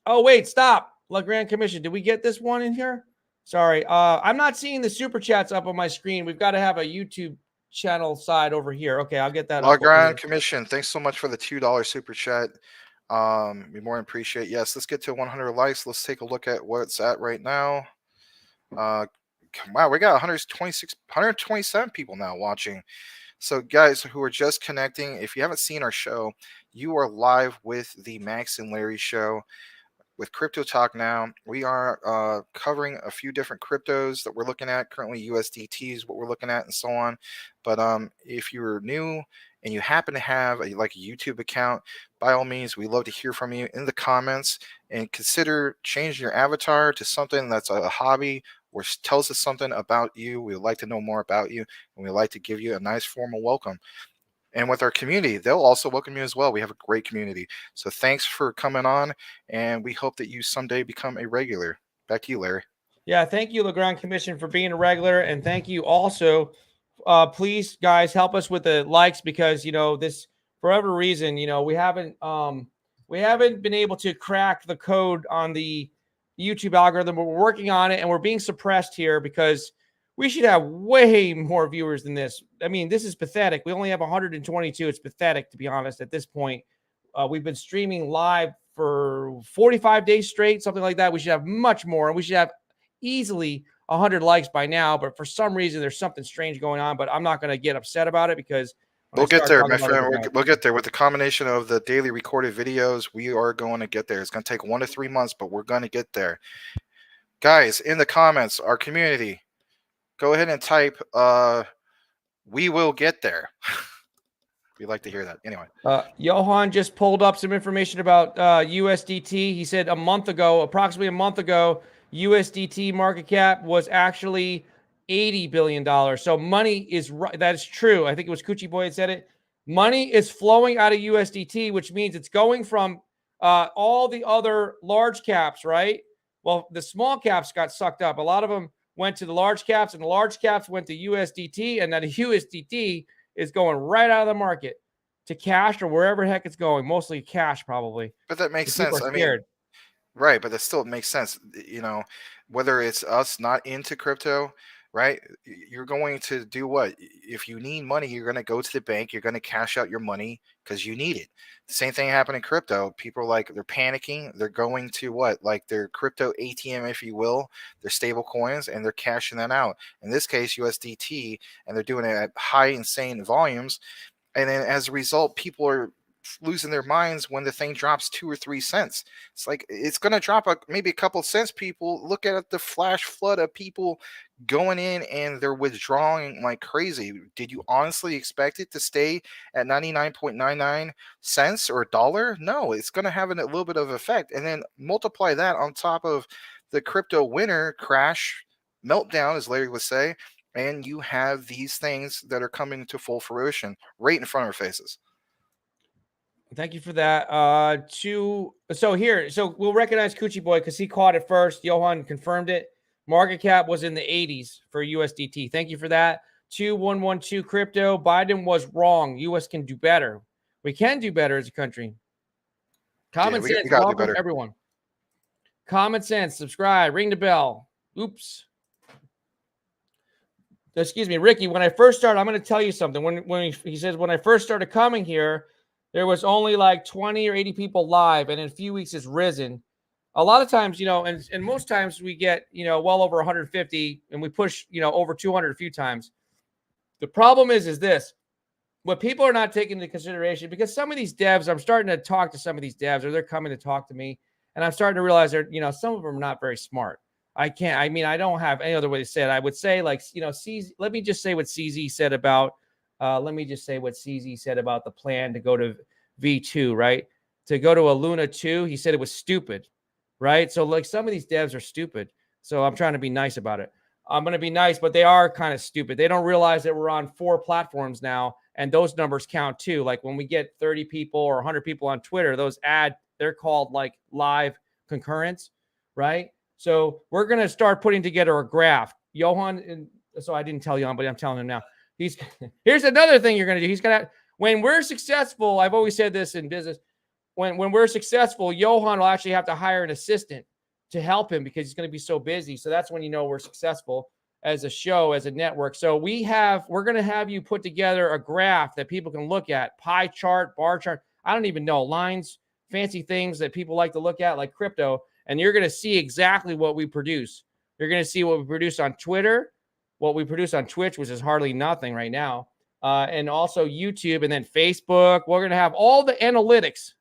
Oh, wait, stop. La Grande Commission. Did we get this one in here? Sorry. I'm not seeing the super chats up on my screen. We've got to have a YouTube channel side over here. Okay, I'll get that. La Grande Commission. Thanks so much for the $2 super chat. We more than appreciate. Yes, let's get to 100 likes. Let's take a look at where it's at right now. Wow, we got 127 people now watching. So guys who are just connecting, if you haven't seen our show, you are live with the Max and Larry show with Crypto Talk Now. We are covering a few different cryptos that we're looking at. Currently USDT is what we're looking at and so on. But if you're new and you happen to have a YouTube account, by all means, we love to hear from you in the comments, and consider changing your avatar to something that's a hobby or tells us something about you. We would like to know more about you, and we'd like to give you a nice formal welcome. And with our community, they'll also welcome you as well. We have a great community. So thanks for coming on, and we hope that you someday become a regular. Back to you, Larry. Yeah, thank you, La Grande Commission, for being a regular, and thank you also. Please, guys, help us with the likes because, this, for whatever reason, we haven't We haven't been able to crack the code on the YouTube algorithm, but we're working on it, and we're being suppressed here because we should have way more viewers than this. I mean, this is pathetic. We only have 122. It's pathetic, to be honest, at this point. We've been streaming live for 45 days straight, something like that. We should have much more, and we should have easily 100 likes by now. But for some reason, there's something strange going on. But I'm not going to get upset about it because we'll get there, my friend. We'll get there with the combination of the daily recorded videos. We are going to get there. It's going to take 1 to 3 months, but we're going to get there. Guys, in the comments, our community, go ahead and type, we will get there. We'd like to hear that. Anyway. Johan just pulled up some information about USDT. He said approximately a month ago, USDT market cap was actually $80 billion. So money is right. That is true. I think it was Coochie Boy that said it. Money is flowing out of USDT, which means it's going from all the other large caps, right? Well, the small caps got sucked up. A lot of them went to the large caps, and the large caps went to USDT, and now the USDT is going right out of the market to cash or wherever the heck it's going. Mostly cash, probably. But that makes sense. I mean, right, but that still makes sense. You know, whether it's us not into crypto, right? You're going to do what? If you need money, you're going to go to the bank. You're going to cash out your money because you need it. The same thing happened in crypto. People are like, they're panicking. They're going to what? Like their crypto ATM, if you will, their stable coins, and they're cashing that out. In this case, USDT, and they're doing it at high, insane volumes. And then as a result, people are losing their minds when the thing drops 2 or 3 cents. It's like it's going to drop maybe a couple cents. People look at the flash flood of people going in and they're withdrawing like crazy. Did you honestly expect it to stay at 99.99 cents or $1? No, it's going to have a little bit of effect. And then multiply that on top of the crypto winter crash meltdown, as Larry would say, and you have these things that are coming to full fruition right in front of our faces. Thank you for that. So we'll recognize Coochie Boy because he caught it first. Johan confirmed it. Market cap was in the 80s for USDT. Thank you for that. 2112 crypto. Biden was wrong. US can do better. We can do better as a country. Common sense. Welcome, everyone. Common sense. Subscribe. Ring the bell. Oops. Excuse me, Ricky. When I first started, I'm going to tell you something. When he says when I first started coming here, there was only like 20 or 80 people live, and in a few weeks it's risen. A lot of times, and most times we get, well over 150, and we push, over 200 a few times. The problem is this. What people are not taking into consideration, because some of these devs, I'm starting to talk to some of these devs, or they're coming to talk to me, and I'm starting to realize they're, some of them are not very smart. I don't have any other way to say it. I would say, like, let me just say what CZ said about the plan to go to V2, right? To go to a Luna 2, he said it was stupid, right? So, like, some of these devs are stupid. So I'm trying to be nice about it. I'm going to be nice, but they are kind of stupid. They don't realize that we're on 4 platforms now, and those numbers count too. Like when we get 30 people or 100 people on Twitter, they're called like live concurrents, right? So we're going to start putting together a graph. Johan, and so I didn't tell Johan, but I'm telling him now. Here's another thing you're going to do. When we're successful, I've always said this in business, when we're successful, Johan will actually have to hire an assistant to help him because he's going to be so busy. So that's when we're successful as a show, as a network. So we're going to have you put together a graph that people can look at, pie chart, bar chart. I don't even know, lines, fancy things that people like to look at, like crypto. And you're going to see exactly what we produce. You're going to see what we produce on Twitter, what we produce on Twitch, which is hardly nothing right now, and also YouTube, and then Facebook. We're going to have all the analytics.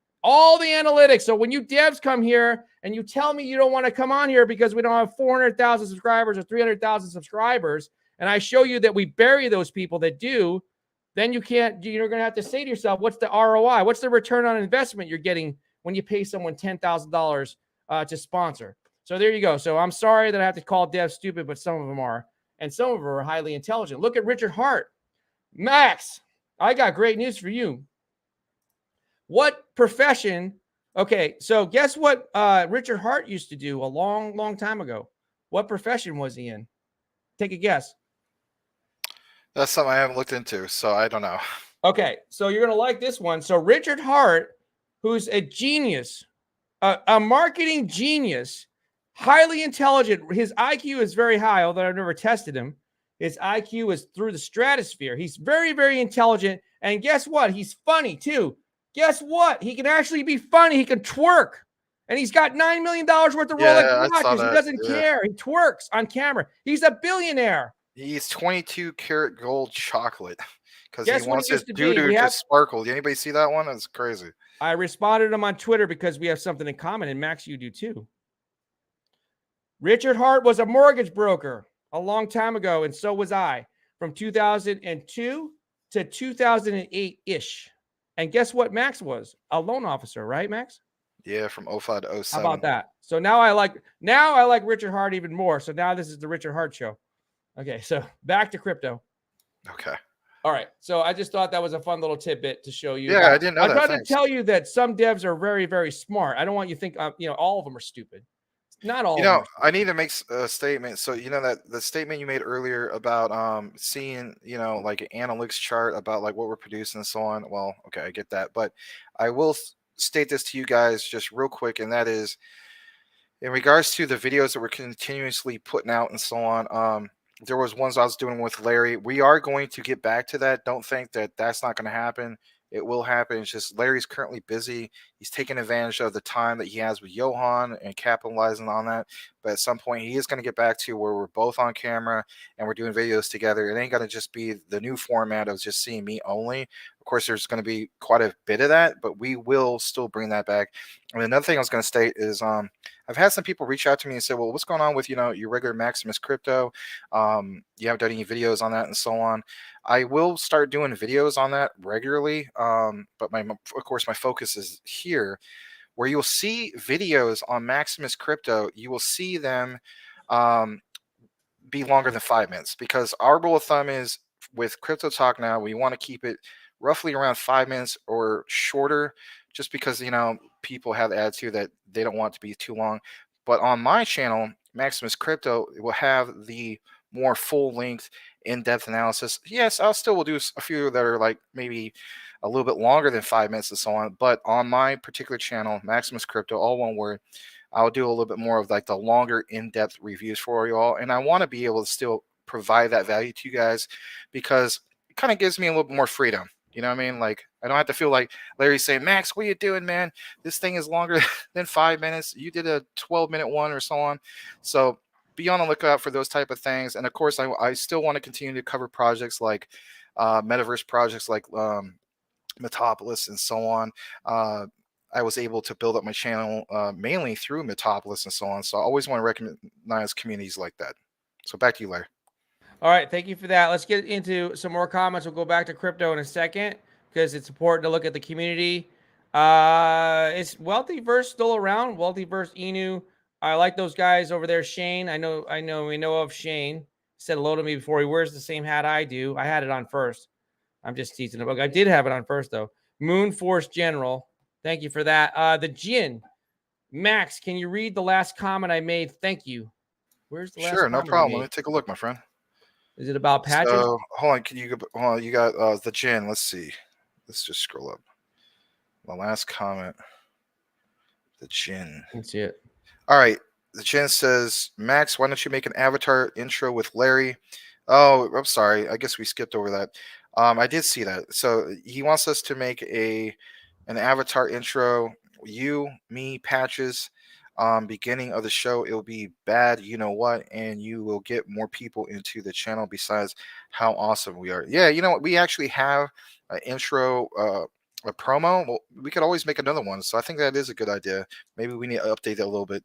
So when you devs come here and you tell me you don't want to come on here because we don't have 400,000 subscribers or 300,000 subscribers, and I show you that we bury those people that do, then you're going to have to say to yourself, what's the ROI? What's the return on investment you're getting when you pay someone $10,000 to sponsor? So there you go. So I'm sorry that I have to call devs stupid, but some of them are. And some of them are highly intelligent. Look at Richard Hart. Max, I got great news for you. What profession? Okay, so guess what Richard Hart used to do a long, long time ago? What profession was he in? Take a guess. That's something I haven't looked into, so I don't know. Okay, so you're going to like this one. So Richard Hart who's a genius, a marketing genius, highly intelligent. His IQ is very high, although I've never tested him. His IQ is through the stratosphere. He's very, very intelligent. And guess what? He's funny too. Guess what? He can actually be funny. He can twerk. And he's got $9 million worth of Rolex I saw watches. He that. doesn't care. He twerks on camera. He's a billionaire. He's 22 karat gold chocolate because he Guess what wants it his used to be? doo-doo We to have. sparkle. Did anybody see that one? That's crazy. I responded to him on Twitter because we have something in common, and Max, you do too. Richard Hart was a mortgage broker a long time ago, and so was I, from 2002 to 2008-ish. And guess what Max was? A loan officer, right, Max? Yeah, from 05 to 07. How about that? So now I like Richard Hart even more. So now this is the Richard Hart show. Okay, so back to crypto. Okay. All right. So I just thought that was a fun little tidbit to show you. Yeah, I didn't know that. I'm trying to tell you that some devs are very, very smart. I don't want you to think, all of them are stupid. Not all. I need to make a statement. So that the statement you made earlier about seeing like an analytics chart about like what we're producing and so on. Well, okay, I get that, but I will state this to you guys just real quick, and that is in regards to the videos that we're continuously putting out and so on. There was ones I was doing with Larry. We are going to get back to that. Don't think that that's not going to happen. It will happen. It's just Larry's currently busy. He's taking advantage of the time that he has with Johan and capitalizing on that. But at some point, he is going to get back to where we're both on camera and we're doing videos together. It ain't going to just be the new format of just seeing me only. Of course, there's going to be quite a bit of that, but we will still bring that back. And another thing I was going to state is I've had some people reach out to me and say, well, what's going on with, your regular Maximus crypto? You haven't done any videos on that and so on. I will start doing videos on that regularly. But of course, my focus is here where you'll see videos on Maximus crypto. You will see them be longer than 5 minutes because our rule of thumb is with Crypto Talk now, we want to keep it roughly around 5 minutes or shorter just because, people have the attitude that they don't want it to be too long. But on my channel, Maximus Crypto, it will have the more full-length, in-depth analysis. Yes, I'll still will do a few that are like maybe a little bit longer than 5 minutes and so on. But on my particular channel, Maximus Crypto, all one word, I'll do a little bit more of like the longer, in-depth reviews for you all. And I want to be able to still provide that value to you guys because it kind of gives me a little bit more freedom. You know what I mean? Like, I don't have to feel like Larry's saying, Max, what are you doing, man? This thing is longer than 5 minutes. You did a 12-minute one or so on. So be on the lookout for those type of things. And of course, I still want to continue to cover projects like metaverse projects like Metopolis and so on. I was able to build up my channel mainly through Metopolis and so on. So I always want to recognize communities like that. So back to you, Larry. All right, thank you for that. Let's get into some more comments. We'll go back to crypto in a second because it's important to look at the community. Is Wealthyverse still around? Wealthyverse Inu. I like those guys over there. Shane, we know of Shane. He said hello to me before. He wears the same hat I do. I had it on first. I'm just teasing him. I did have it on first though. Moon Force General. Thank you for that. The Jin. Max, can you read the last comment I made? Thank you. Where's the last Sure, no comment problem. Let me take a look, my friend. Is it about patches? So, hold on. Hold on. You got the Jin. Let's see. Let's just scroll up. The last comment. The Jin. Let's see it. All right. The Jin says, Max, why don't you make an avatar intro with Larry? Oh, I'm sorry. I guess we skipped over that. I did see that. So he wants us to make an avatar intro. You, me, Patches. Beginning of the show, it'll be bad, you know what, and you will get more people into the channel besides how awesome we are. Yeah, you know what, we actually have an intro, a promo. Well, we could always make another one, so I think that is a good idea. Maybe we need to update that a little bit.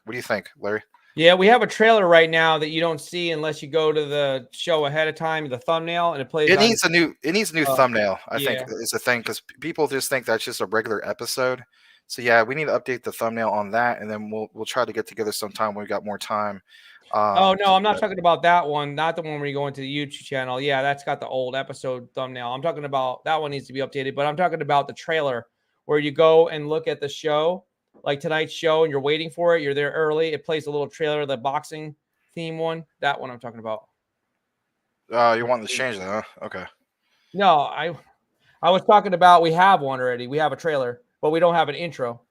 What do you think, Larry? Yeah, we have a trailer right now that you don't see unless you go to the show ahead of time, the thumbnail, and it plays. It needs a new thumbnail, I think is the thing, because people just think that's just a regular episode. So yeah, we need to update the thumbnail on that, and then we'll try to get together sometime when we got more time. Oh no, I'm not talking about that one. Not the one where you go into the YouTube channel. Yeah, that's got the old episode thumbnail. I'm talking about that one needs to be updated, but I'm talking about the trailer where you go and look at the show, like tonight's show, and you're waiting for it. You're there early. It plays a little trailer, the boxing theme one. That one I'm talking about. You want to change that, huh? Okay. No, I was talking about we have one already. We have a trailer. but we don't have an intro.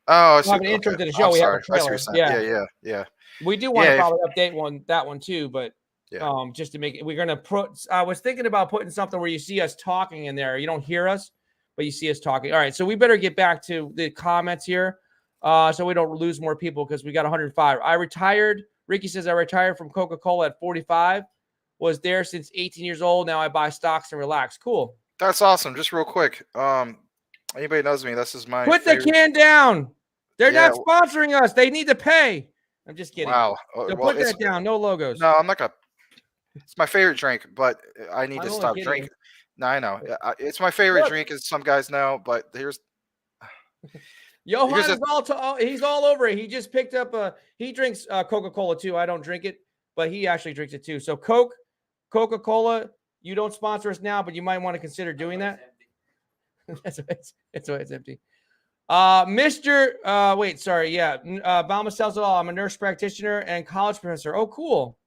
Oh, I We don't see. have an intro Okay, to the show. I'm We have a sorry. I see what you're trailer. saying. Yeah. Yeah. We do want Yeah, to probably update that one too, but yeah. just to make it, we're gonna put. I was thinking about putting something where you see us talking in there. You don't hear us, but you see us talking. All right, so we better get back to the comments here, so we don't lose more people because we got 105. I retired. Ricky says I retired from Coca-Cola at 45. Was there since 18 years old. Now I buy stocks and relax. Cool. That's awesome. Just real quick. Anybody knows me? This is my Put the favorite. can down. They're Yeah. not sponsoring us. They need to pay. I'm just kidding. Wow. So Well, put that down. No logos. no, I'm not gonna. It's my favorite drink, but I need I'm to only stop kidding. drinking. No, I know. It's my favorite Look. drink, as some guys know. But here's Johan is he's all over it. He just picked up he drinks Coca-Cola too. I don't drink it, but he actually drinks it too. So Coca-Cola, you don't sponsor us now, but you might want to consider doing that. That's why it's empty. Balma sells it all. I'm a nurse practitioner and college professor. Oh, cool.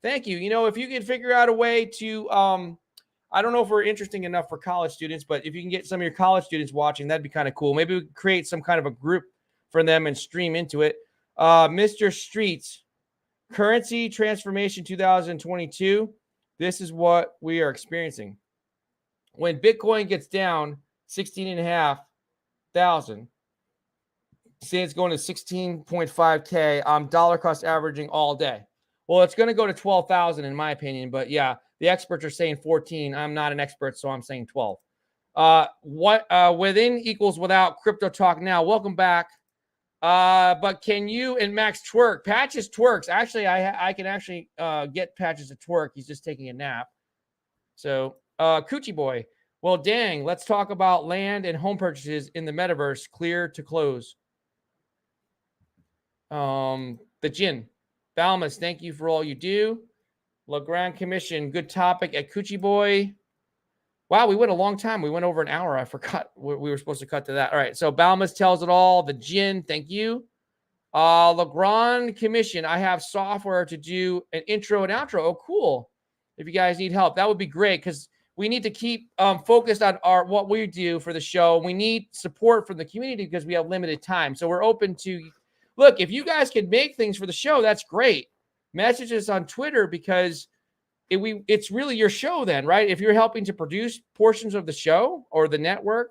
Thank you. You know, if you can figure out a way to I don't know if we're interesting enough for college students, but if you can get some of your college students watching, that'd be kind of cool. Maybe we could create some kind of a group for them and stream into it. Mr. Streets, currency transformation 2022. This is what we are experiencing. When Bitcoin gets down 16,500, say it's going to 16.5K, I'm dollar cost averaging all day. Well, it's going to go to 12,000 in my opinion, but yeah, the experts are saying 14. I'm not an expert, so I'm saying 12. Within equals without crypto talk now. Welcome back. But can you and Max twerk? Patches twerks. Actually, I can actually get Patches to twerk. He's just taking a nap. So, Coochie Boy. Well, dang, let's talk about land and home purchases in the metaverse. Clear to close. The Jin. Balmas, thank you for all you do. LeGrand Commission, good topic at Coochie Boy. Wow, we went a long time. We went over an hour. I forgot we were supposed to cut to that. All right, so Balmas tells it all. The Jin, thank you. LeGrand Commission, I have software to do an intro and outro. Oh, cool. If you guys need help, that would be great because we need to keep focused on what we do for the show. We need support from the community because we have limited time. So we're open to, look, if you guys can make things for the show, that's great. Message us on Twitter because it's really your show then, right? If you're helping to produce portions of the show or the network,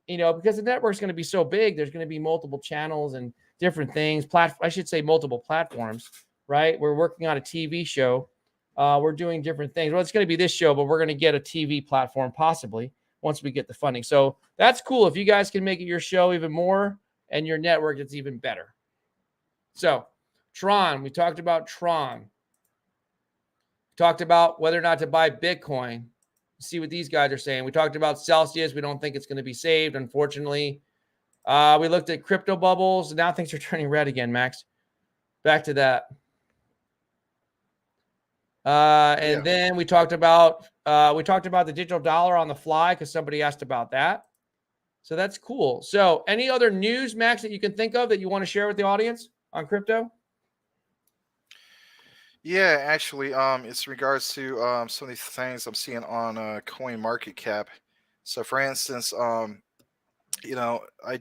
because the network's going to be so big, there's going to be multiple channels and different things. I should say multiple platforms, right? We're working on a TV show. We're doing different things. Well, it's going to be this show, but we're going to get a TV platform possibly once we get the funding. So that's cool. If you guys can make it your show even more and your network, it's even better. So Tron, we talked about Tron. Talked about whether or not to buy Bitcoin. See what these guys are saying. We talked about Celsius. We don't think it's going to be saved, unfortunately. We looked at crypto bubbles. Now things are turning red again, Max. Back to that. Then we talked about the digital dollar on the fly because somebody asked about that. So that's cool. So any other news, Max, that you can think of that you want to share with the audience on crypto? Yeah, actually, it's in regards to some of these things I'm seeing on Coin Market Cap. So, for instance, I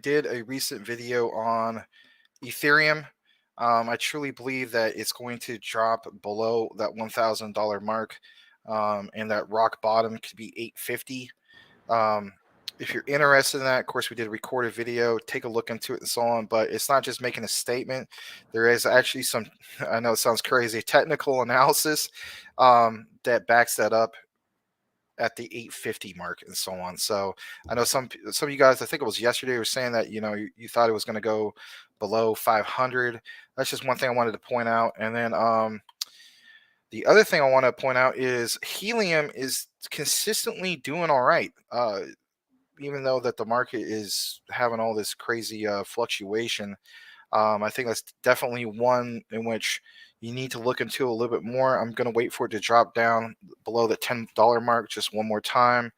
did a recent video on Ethereum. I truly believe that it's going to drop below that $1,000 mark, and that rock bottom could be 850. If you're interested in that, of course, we did a recorded video. Take a look into it and so on. But it's not just making a statement. There is actually some, I know it sounds crazy, technical analysis that backs that up at the 850 mark and so on. So I know some of you guys, I think it was yesterday, were saying that you thought it was going to go below 500. That's just one thing I wanted to point out. And then the other thing I want to point out is helium is consistently doing all right. Even though that the market is having all this crazy fluctuation, I think that's definitely one in which you need to look into a little bit more. I'm going to wait for it to drop down below the $10 mark just one more time.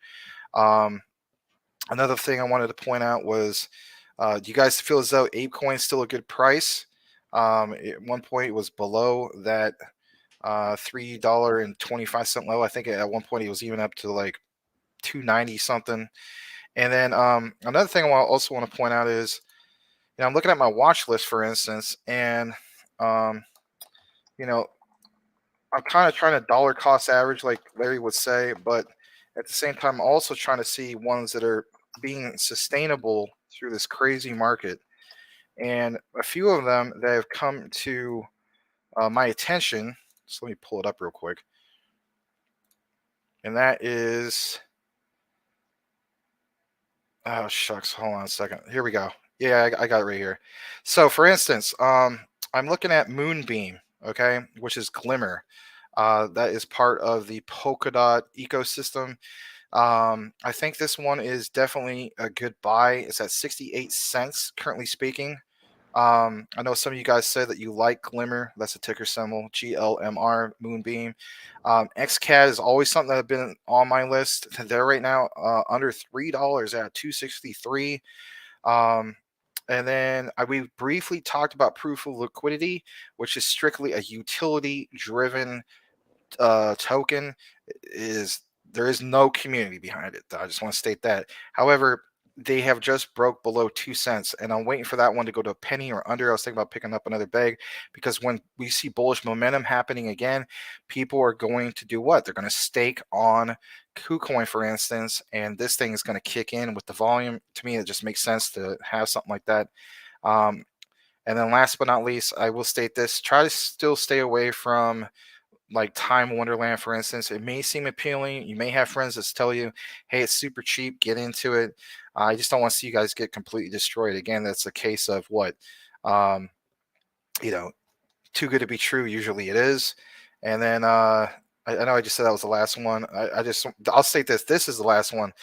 Another thing I wanted to point out was, do you guys feel as though ApeCoin is still a good price? At one point, it was below that $3.25 low. I think at one point it was even up to like $2.90 something. And then another thing I also want to point out is, I'm looking at my watch list, for instance, and um, you know, I'm kind of trying to dollar cost average, like Larry would say, but at the same time, I'm also trying to see ones that are being sustainable through this crazy market. And a few of them that have come to my attention. So let me pull it up real quick. And that is, oh shucks, hold on a second. Here we go. Yeah, I got it right here. So for instance, I'm looking at Moonbeam, okay, which is Glimmer. That is part of the Polkadot ecosystem. I think this one is definitely a good buy. It's at 68 cents currently speaking. I know some of you guys said that you like Glimmer. That's a ticker symbol, GLMR, Moonbeam. XCAD is always something that have been on my list. They're right now under $3 at 263. And then we briefly talked about proof of liquidity, which is strictly a utility-driven token. There is no community behind it. I just want to state that. However, they have just broke below 2 cents, and I'm waiting for that one to go to a penny or under. I was thinking about picking up another bag, because when we see bullish momentum happening again, people are going to do what? They're going to stake on KuCoin, for instance, and this thing is going to kick in with the volume. To me, it just makes sense to have something like that. And then last but not least, I will state this: try to still stay away from like Time Wonderland, for instance. It may seem appealing. You may have friends that tell you, hey, it's super cheap, get into it. I just don't want to see you guys get completely destroyed. Again, that's a case of what, um, you know, too good to be true. Usually it is. And then I know I just said that was the last one. I'll state this. This is the last one.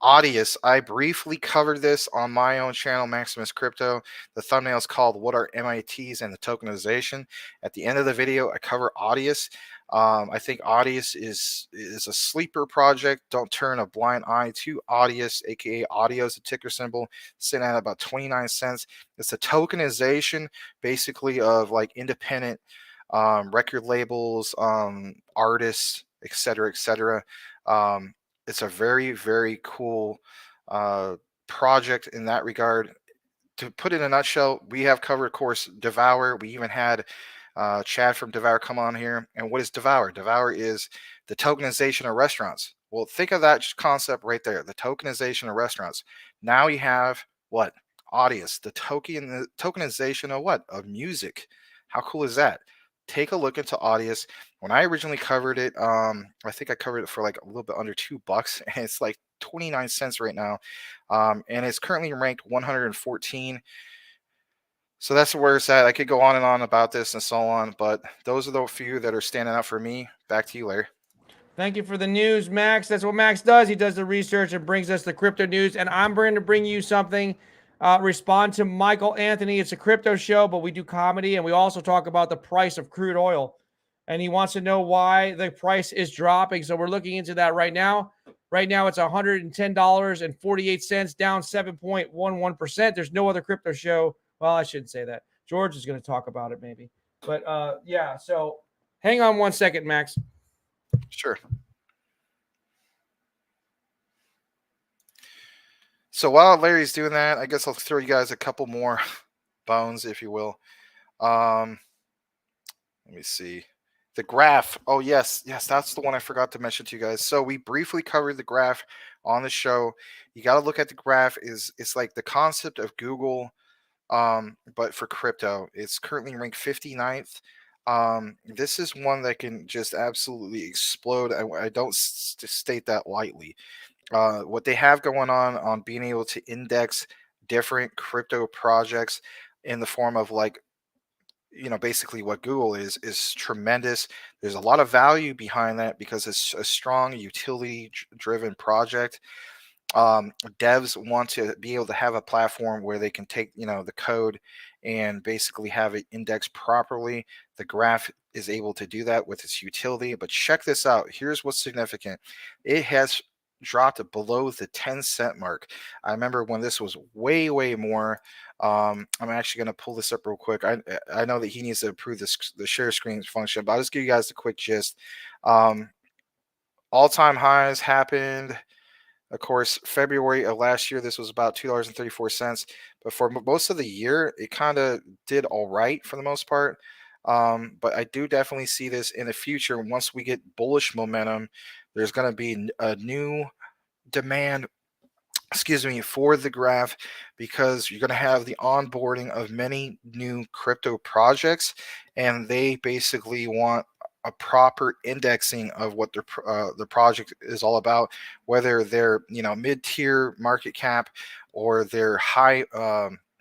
Audius. I briefly covered this on my own channel, Maximus Crypto. The thumbnail is called "What Are MITs and the Tokenization." At the end of the video, I cover Audius. I think Audius is a sleeper project. Don't turn a blind eye to Audius, aka Audio is a ticker symbol, sitting at about 29 cents. It's a tokenization, basically, of like independent record labels, artists, etc., etc. It's a very, very cool project in that regard. To put it in a nutshell, we have covered, of course, Devour. We even had Chad from Devour come on here. And what is Devour? Devour is the tokenization of restaurants. Well, think of that concept right there, the tokenization of restaurants. Now you have what? Audience, the tokenization of what? Of music. How cool is that? Take a look into Audius. When I originally covered it, I think I covered it for like a little bit under $2, and it's like 29 cents right now. And it's currently ranked 114. So that's where it's at. I could go on and on about this and so on, but those are the few that are standing out for me. Back to you, Larry. Thank you for the news, Max. That's what Max does. He does the research and brings us the crypto news. And I'm going to bring you something. Respond to Michael Anthony. It's a crypto show, but we do comedy, and we also talk about the price of crude oil. And he wants to know why the price is dropping. So we're looking into that right now. Right now, it's $110.48, down 7.11%. There's no other crypto show. Well, I shouldn't say that. George is going to talk about it maybe. But yeah, so hang on one second, Max. Sure. So while Larry's doing that, I guess I'll throw you guys a couple more bones, if you will. Let me see. The graph. Oh, yes. Yes, that's the one I forgot to mention to you guys. So we briefly covered the graph on the show. You got to look at the graph. It's like the concept of Google, but for crypto. It's currently ranked 59th. This is one that can just absolutely explode. I don't state that lightly. What they have going on being able to index different crypto projects in the form of like, basically what Google is tremendous. There's a lot of value behind that because it's a strong utility driven project. Devs want to be able to have a platform where they can take the code and basically have it indexed properly. The graph is able to do that with its utility. But check this out. Here's what's significant. It has dropped below the 10-cent mark. I remember when this was way more. I'm actually going to pull this up real quick. I know that he needs to approve the share screen function, but I'll just give you guys the quick gist. All-time highs happened Of course, February of last year, this was about $2.34. But for most of the year, it kind of did all right for the most part. But I do definitely see this in the future. Once we get bullish momentum, there's going to be a new demand, excuse me, for the graph, because you're going to have the onboarding of many new crypto projects, and they basically want a proper indexing of what the project is all about, whether they're mid-tier market cap or they're high.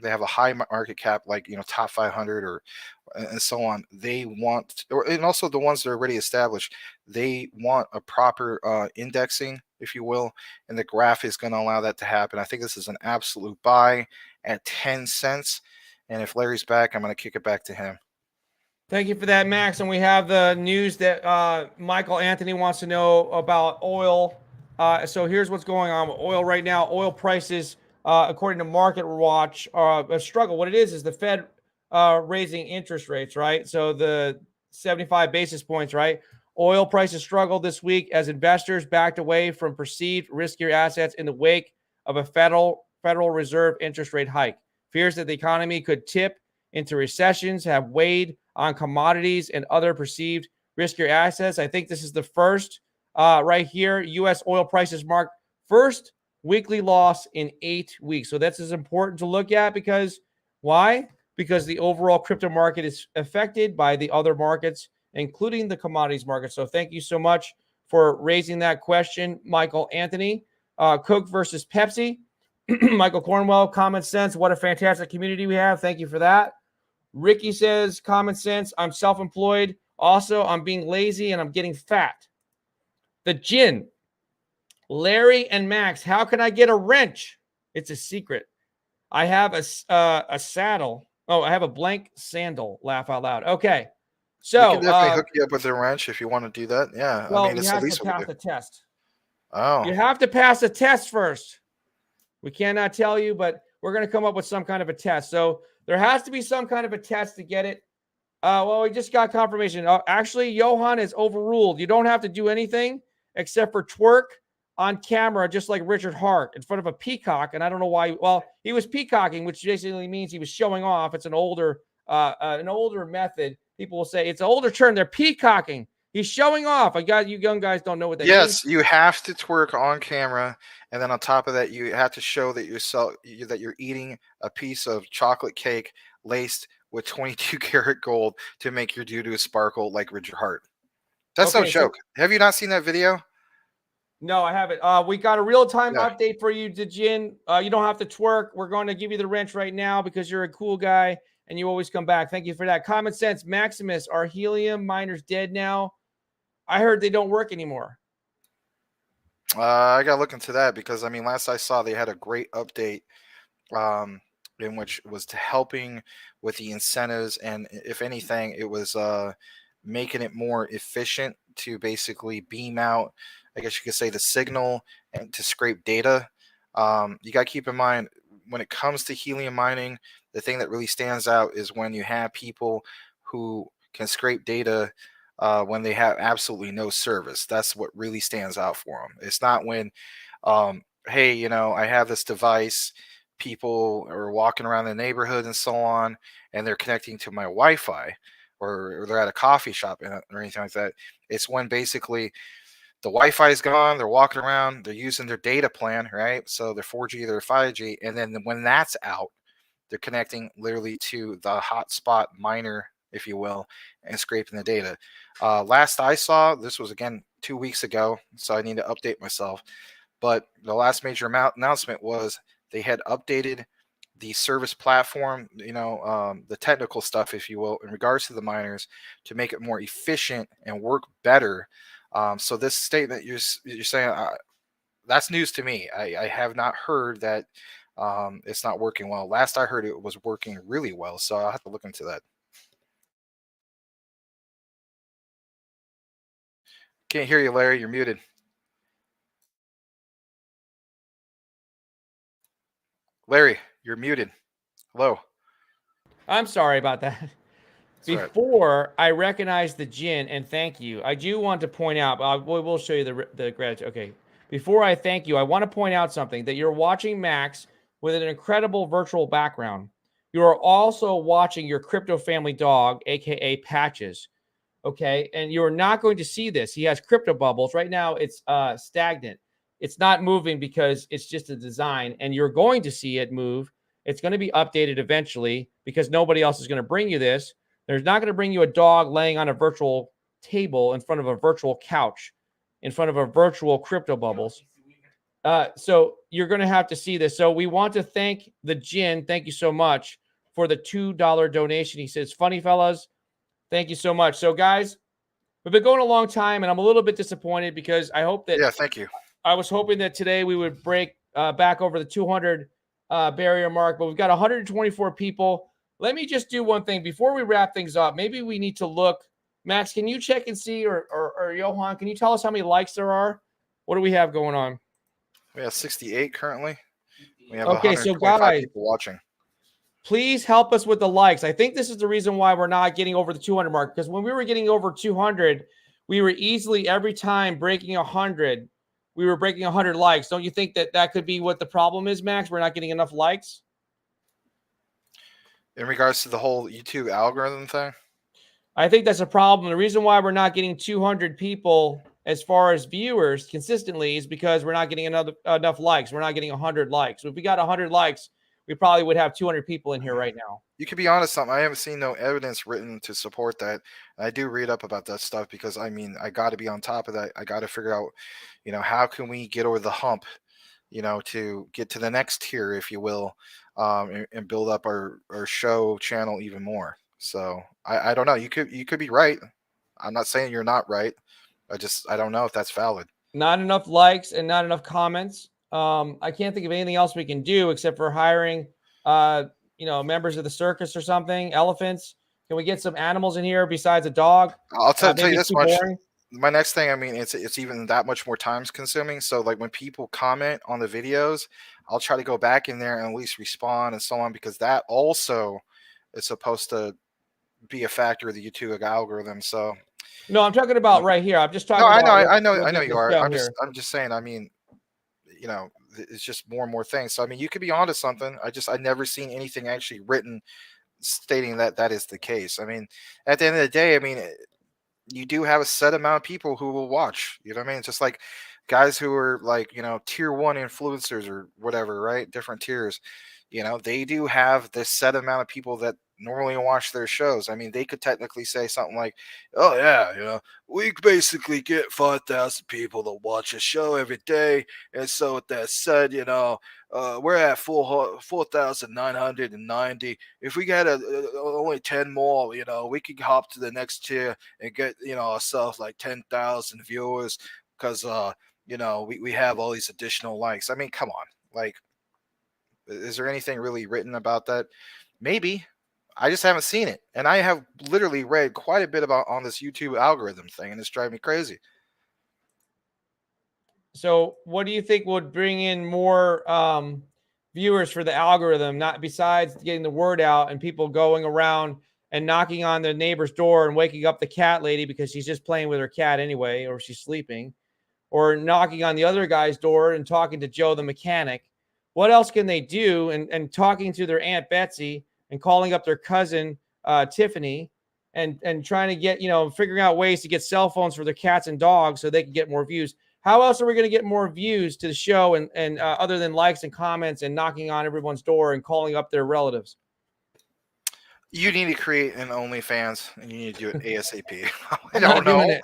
They have a high market cap, like top 500 or and so on. They want, and also the ones that are already established, they want a proper indexing, if you will, and the graph is going to allow that to happen. I think this is an absolute buy at 10 cents. And if Larry's back, I'm going to kick it back to him. Thank you for that, Max. And we have the news that Michael Anthony wants to know about oil. So here's what's going on with oil right now. Oil prices, according to Market Watch, are a struggle. What it is the Fed raising interest rates, right? So the 75 basis points, right? Oil prices struggled this week as investors backed away from perceived riskier assets in the wake of a Federal Reserve interest rate hike. Fears that the economy could tip into recessions have weighed on commodities and other perceived riskier assets. I think this is the first right here. U.S. oil prices mark first weekly loss in 8 weeks. So that's as important to look at, because why? Because the overall crypto market is affected by the other markets, including the commodities market. So thank you so much for raising that question, Michael Anthony. Coke versus Pepsi. Michael Cornwell, common sense. What a fantastic community we have. Thank you for that. Ricky says, common sense. I'm self-employed. Also, I'm being lazy and I'm getting fat. The Gin. Larry and Max, how can I get a wrench? It's a secret. I have a saddle. Oh, I have a blank sandal. Laugh out loud. Okay. So we can definitely hook you up with a wrench if you want to do that. Yeah. Well, I mean, you it's the have to least we pass can do. the test. Oh. You have to pass a test first. We cannot tell you, but we're going to come up with some kind of a test. So there has to be some kind of a test to get it. Well, we just got confirmation. Actually, Johan is overruled. You don't have to do anything except for twerk on camera, just like Richard Hart in front of a peacock. And I don't know why. Well, he was peacocking, which basically means he was showing off. It's an older method. People will say it's an older term. They're peacocking. He's showing off. You young guys don't know what that means. Yes, you have to twerk on camera, and then on top of that, you have to show that you're eating a piece of chocolate cake laced with 22 karat gold to make your doo-doo sparkle like Richard Hart. That's no joke. Have you not seen that video? No, I haven't. We got a real-time update for you, Dejin. You don't have to twerk. We're going to give you the wrench right now because you're a cool guy and you always come back. Thank you for that. Common sense, Maximus, are helium miners dead now? I heard they don't work anymore. I got to look into that because, I mean, last I saw, they had a great update in which was helping with the incentives. And if anything, it was making it more efficient to basically beam out, I guess you could say, the signal and to scrape data. You got to keep in mind, when it comes to helium mining, the thing that really stands out is when you have people who can scrape data when they have absolutely no service. That's what really stands out for them. It's not when, hey, I have this device, people are walking around the neighborhood and so on, and they're connecting to my Wi-Fi, or they're at a coffee shop or anything like that. It's when basically the Wi-Fi is gone, they're walking around, they're using their data plan, right? So they're 4G, they're 5G, and then when that's out, they're connecting literally to the hotspot miner, if you will, and scraping the data. Last I saw, this was again 2 weeks ago, so I need to update myself. But the last major announcement was they had updated the service platform, the technical stuff, if you will, in regards to the miners to make it more efficient and work better. So this statement you're saying, that's news to me. I have not heard that it's not working well. Last I heard, it was working really well, so I'll have to look into that. Can't hear you, Larry. You're muted. Larry, you're muted. Hello. I'm sorry about that. That's Before I recognize the Gin, and thank you, I do want to point out, we'll show you the gratitude. Okay. before I thank you, I want to point out something, that you're watching Max with an incredible virtual background. You are also watching your crypto family dog, aka Patches. Okay, and you're not going to see this. He has crypto bubbles right now. It's stagnant. It's not moving because it's just a design, and you're going to see it move. It's going to be updated eventually because nobody else is going to bring you this. There's not going to bring you a dog laying on a virtual table in front of a virtual couch, in front of a virtual crypto bubbles. So you're going to have to see this. So we want to thank the Jin. Thank you so much for the $2 donation. He says, funny fellas, thank you so much. So guys, we've been going a long time, and I'm a little bit disappointed because I hope that, yeah, thank you. I was hoping that today we would break back over the 200 barrier mark, but we've got 124 people. Let me just do one thing before we wrap things up. Maybe we need to look. Max, can you check and see, or Johan, can you tell us how many likes there are? What do we have going on? We have 68 currently. We have Okay, so 125 guys, people watching. Please help us with the likes. I think this is the reason why we're not getting over the 200 mark, because when we were getting over 200, we were easily every time breaking 100. We were breaking 100 likes. Don't you think that that could be what the problem is, Max? We're not getting enough likes? In regards to the whole YouTube algorithm thing? I think that's a problem. The reason why we're not getting 200 people as far as viewers consistently is because we're not getting enough likes. We're not getting 100 likes. So if we got 100 likes, we probably would have 200 people in here right now. You could be honest, something. I haven't seen no evidence written to support that. I do read up about that stuff because, I mean, I got to be on top of that. I got to figure out, how can we get over the hump, to get to the next tier, if you will, and build up our show channel even more. So I don't know. You could be right. I'm not saying you're not right. I don't know if that's valid. Not enough likes and not enough comments. I can't think of anything else we can do except for hiring, members of the circus or something, elephants. Can we get some animals in here besides a dog? I'll tell you this much. Boring. My next thing, I mean, it's even that much more time consuming. So like when people comment on the videos, I'll try to go back in there and at least respond and so on, because that also is supposed to be a factor of the YouTube algorithm. So no, I'm talking about right here. I'm just talking. No, about I know you are. I'm just saying. I mean, it's just more and more things. So I mean, you could be onto something. I never seen anything actually written stating that is the case. I mean, at the end of the day, I mean, you do have a set amount of people who will watch. You know what I mean? Just like guys who are like, tier 1 influencers or whatever, right? Different tiers. They do have this set amount of people that normally watch their shows. I mean, they could technically say something like, oh yeah, we basically get 5,000 people to watch a show every day. And so with that said, we're at 4,990. If we got only 10 more, we could hop to the next tier and get, ourselves like 10,000 viewers because, we have all these additional likes. I mean, come on. Like, is there anything really written about that? Maybe. I just haven't seen it. And I have literally read quite a bit about on this YouTube algorithm thing, and it's driving me crazy. So what do you think would bring in more viewers for the algorithm, not besides getting the word out and people going around and knocking on the neighbor's door and waking up the cat lady because she's just playing with her cat anyway, or she's sleeping, or knocking on the other guy's door and talking to Joe the mechanic? What else can they do? And talking to their Aunt Betsy and calling up their cousin Tiffany and trying to get, figuring out ways to get cell phones for their cats and dogs so they can get more views. How else are we going to get more views to the show and other than likes and comments and knocking on everyone's door and calling up their relatives? You need to create an OnlyFans and you need to do it ASAP. I'm not doing it.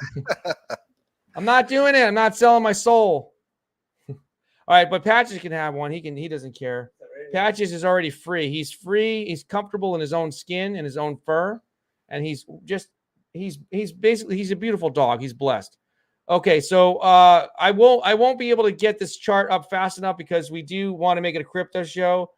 I'm not doing it. I'm not selling my soul. All right, but Patches can have one. He doesn't care. Patches is already free. He's free. He's comfortable in his own skin and his own fur, and he's a beautiful dog. He's blessed. Okay, so I won't be able to get this chart up fast enough because we do want to make it a crypto show.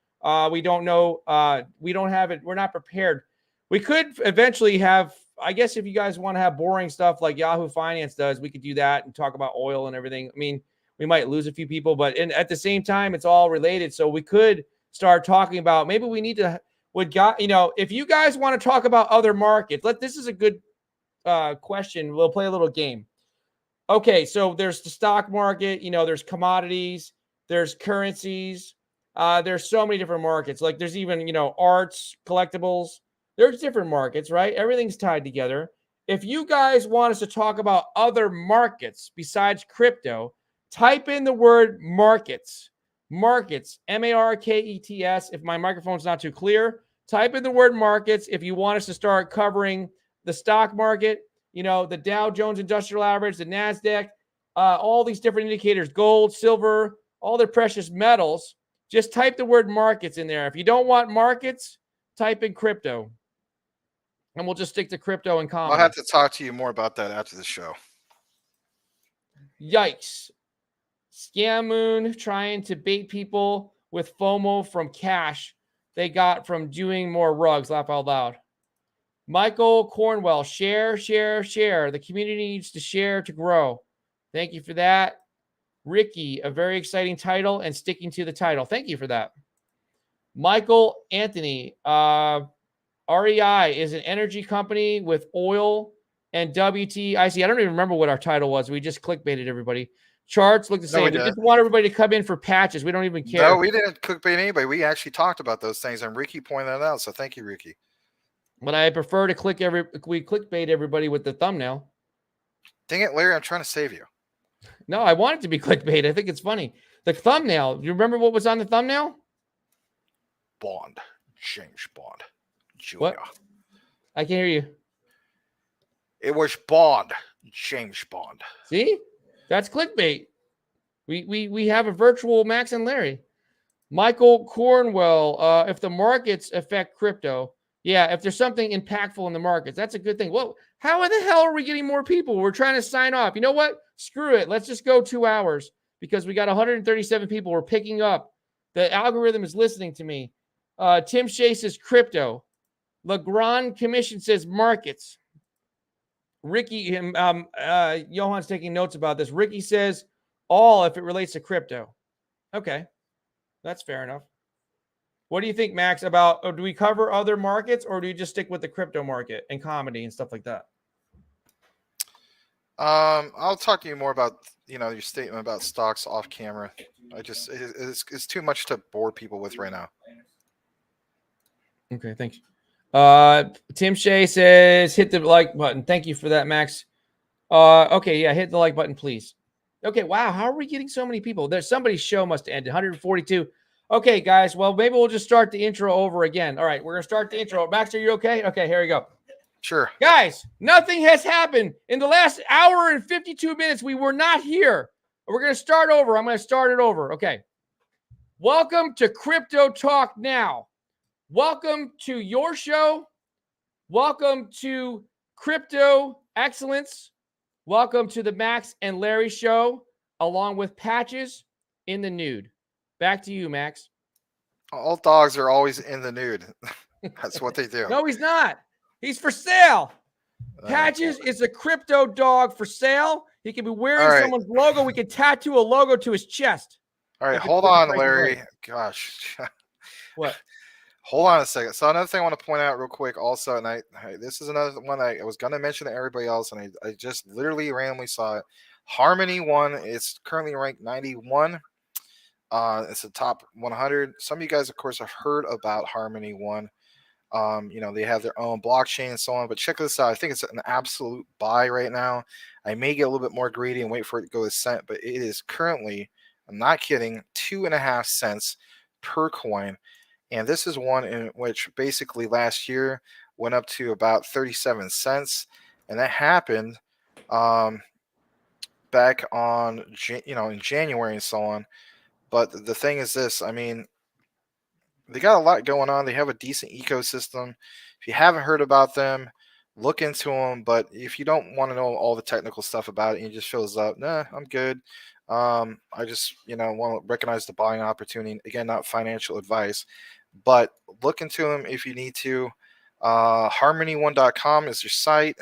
We don't know. We don't have it. We're not prepared. We could eventually have. I guess if you guys want to have boring stuff like Yahoo Finance does, we could do that and talk about oil and everything. I mean, we might lose a few people, but at the same time, it's all related. So we could start talking about, maybe we need to, if you guys want to talk about other markets, this is a good question. We'll play a little game. Okay, so there's the stock market, there's commodities, there's currencies, there's so many different markets. Like there's even, arts, collectibles. There's different markets, right? Everything's tied together. If you guys want us to talk about other markets besides crypto, type in the word markets. Markets, Markets. If my microphone's not too clear, type in the word markets if you want us to start covering the stock market, the Dow Jones Industrial Average, the NASDAQ, all these different indicators, gold, silver, all the precious metals. Just type the word markets in there. If you don't want markets, type in crypto. And we'll just stick to crypto and comedy. I'll have to talk to you more about that after the show. Yikes. Scam Moon trying to bait people with FOMO from cash they got from doing more rugs. Laugh out loud. Michael Cornwell, share. The community needs to share to grow. Thank you for that. Ricky, a very exciting title and sticking to the title. Thank you for that. Michael Anthony, REI is an energy company with oil and WTIC. I don't even remember what our title was. We just clickbaited everybody. Charts look the same. We just want everybody to come in for patches. We don't even care. No, we didn't clickbait anybody. We actually talked about those things, and Ricky pointed that out. So thank you, Ricky. But I prefer to clickbait everybody with the thumbnail. Dang it, Larry! I'm trying to save you. No, I want it to be clickbait. I think it's funny. The thumbnail. You remember what was on the thumbnail? Bond, James Bond, Jr. What? I can't hear you. It was Bond, James Bond. See, that's clickbait. We have a virtual Max and Larry. Michael Cornwell. If the markets affect crypto, yeah. If there's something impactful in the markets, that's a good thing. Well, how in the hell are we getting more people? We're trying to sign off. You know what? Screw it. Let's just go 2 hours because we got 137 people. We're picking up. The algorithm is listening to me. Tim Shea says crypto. Legrand Commission says markets. Ricky, Johan's taking notes about this. Ricky says all if it relates to crypto. Okay, that's fair enough. What do you think, Max, about do we cover other markets or do you just stick with the crypto market and comedy and stuff like that? I'll talk to you more about your statement about stocks off camera. It's too much to bore people with right now. Okay, thanks. Tim Shea says hit the like button. Thank you for that, Max. Okay, yeah, hit the like button, please. Okay, wow, how are we getting so many people? There's somebody's show must end 142. Okay, guys, well, maybe we'll just start the intro over again. All right, we're gonna start the intro. Max, are you okay? Okay, here we go. Sure. Guys, nothing has happened in the last hour and 52 minutes. We were not here. We're gonna start over. I'm gonna start it over. Okay. Welcome to Crypto Talk Now. Welcome to your show. Welcome to Crypto Excellence. Welcome to the Max and Larry show, along with Patches in the Nude. Back to you, Max. All dogs are always in the nude. That's what they do. No, he's not. He's for sale. Patches is a crypto dog for sale. He can be wearing someone's logo. We can tattoo a logo to his chest. All right, hold on, Larry. Gosh. What? Hold on a second. So another thing I want to point out real quick also, and this is another one I was going to mention to everybody else, and I just literally randomly saw it. Harmony One is currently ranked 91. It's the top 100. Some of you guys, of course, have heard about Harmony One. They have their own blockchain and so on, but check this out. I think it's an absolute buy right now. I may get a little bit more greedy and wait for it to go to cent, but it is currently, I'm not kidding, 2.5 cents per coin. And this is one in which basically last year went up to about 37 cents. And that happened back on, in January and so on. But the thing is this, I mean, they got a lot going on. They have a decent ecosystem. If you haven't heard about them, look into them. But if you don't want to know all the technical stuff about it, and you just feels up, nah, I'm good. I just, want to recognize the buying opportunity. Again, not financial advice, but look into them if you need to. Harmony1.com is your site.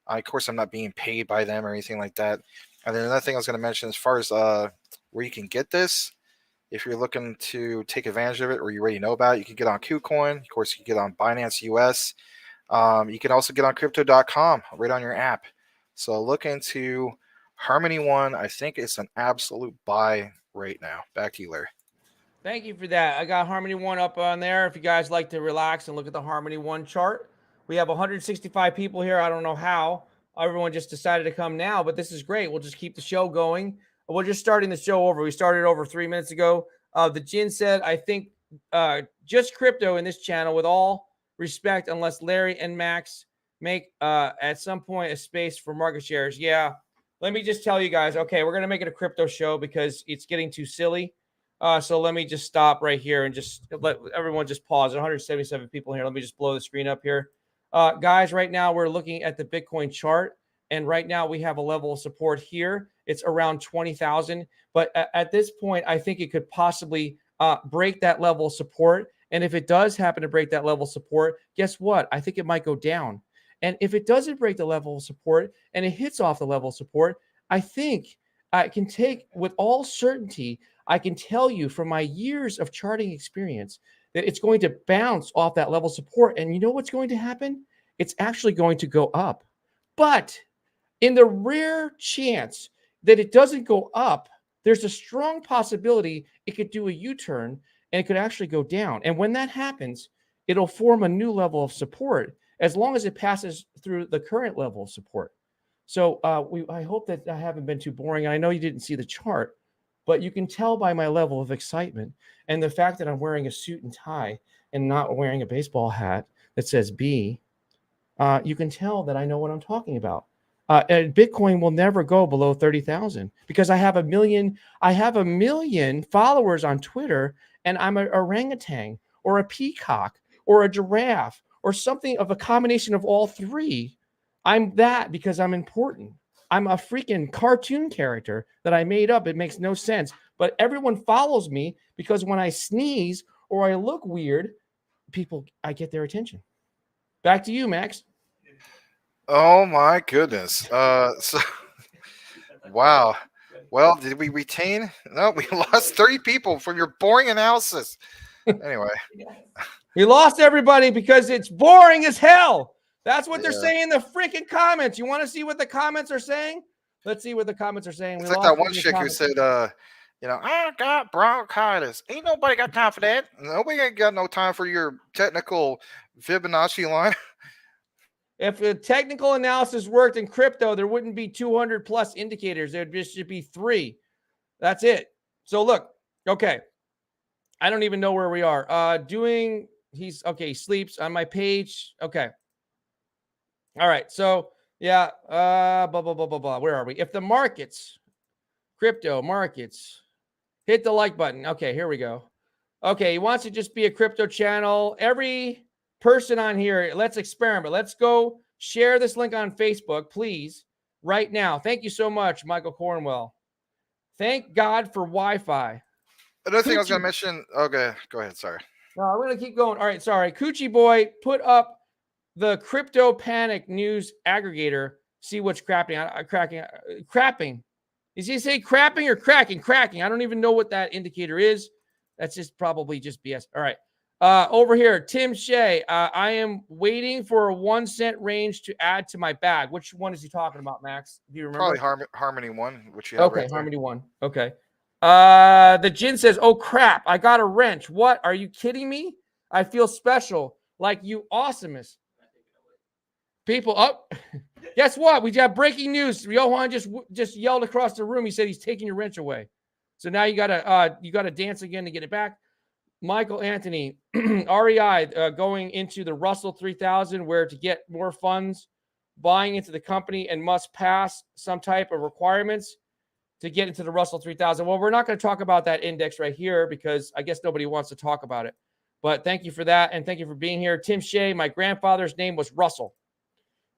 Of course, I'm not being paid by them or anything like that. And then another thing I was going to mention as far as where you can get this, if you're looking to take advantage of it or you already know about it, you can get on KuCoin. Of course, you can get on Binance US. You can also get on crypto.com right on your app. So look into Harmony One, I think it's an absolute buy right now. Back to you, Larry. Thank you for that. I got Harmony One up on there. If you guys like to relax and look at the Harmony One chart, we have 165 people here. I don't know how everyone just decided to come now, but this is great. We'll just keep the show going. We're just starting the show over. We started over 3 minutes ago. The Jin said, I think just crypto in this channel, with all respect, unless Larry and Max make at some point a space for market shares. Yeah, let me just tell you guys. Okay, we're going to make it a crypto show because it's getting too silly. So let me just stop right here and just let everyone just pause. 177 people here. Let me just blow the screen up here. Guys, right now we're looking at the Bitcoin chart. And right now we have a level of support here. It's around 20,000. But at this point, I think it could possibly break that level of support. And if it does happen to break that level of support, guess what? I think it might go down. And if it doesn't break the level of support and it hits off the level of support, I think I can take with all certainty, I can tell you from my years of charting experience that it's going to bounce off that level of support. And you know what's going to happen? It's actually going to go up. But in the rare chance that it doesn't go up, there's a strong possibility it could do a U-turn and it could actually go down. And when that happens, it'll form a new level of support as long as it passes through the current level of support. So I hope that I haven't been too boring. I know you didn't see the chart, but you can tell by my level of excitement and the fact that I'm wearing a suit and tie and not wearing a baseball hat that says B. You can tell that I know what I'm talking about. And Bitcoin will never go below 30,000 because I have a million followers on Twitter, and I'm an orangutan or a peacock or a giraffe or something of a combination of all three. I'm that because I'm important. I'm a freaking cartoon character that I made up. It makes no sense. But everyone follows me because when I sneeze or I look weird, I get their attention. Back to you, Max. Oh my goodness. So wow. Well, did we retain? No, we lost 30 people from your boring analysis. Anyway. We lost everybody because it's boring as hell. That's what they're saying in the freaking comments. You want to see what the comments are saying? Let's see what the comments are saying. It's like that one chick who said, I got bronchitis. Ain't nobody got time for that. Nobody ain't got no time for your technical Fibonacci line. If the technical analysis worked in crypto, there wouldn't be 200 plus indicators. There'd just be 3. That's it. So look, okay. I don't even know where we are. He sleeps on my page. Okay. All right. So yeah, blah, blah, blah, blah, blah. Where are we? If the markets, crypto markets, hit the like button. Okay, here we go. Okay, he wants to just be a crypto channel. Every person on here, let's experiment. Let's go share this link on Facebook, please, right now. Thank you so much, Michael Cornwell. Thank God for Wi-Fi. Another thing I was going to mention. Okay, go ahead. Sorry. No, I'm going to keep going. All right, sorry. Coochie Boy put up the crypto panic news aggregator. See what's crapping. Is he say crapping or cracking? Cracking. I don't even know what that indicator is. That's just probably just BS. All right. Over here, Tim Shea. I am waiting for a 1 cent range to add to my bag. Which one is he talking about, Max? Do you remember? Probably Harmony One, which you have right there. Harmony One. Okay. The Jin says, "Oh crap! I got a wrench. What? Are you kidding me? I feel special, like you awesomeness." People, guess what? We got breaking news. Johan just yelled across the room. He said he's taking your wrench away. So now you gotta dance again to get it back. Michael Anthony, REI going into the Russell 3000, where to get more funds, buying into the company and must pass some type of requirements to get into the Russell 3000. Well, we're not going to talk about that index right here because I guess nobody wants to talk about it. But thank you for that, and thank you for being here. Tim Shea, my grandfather's name was Russell.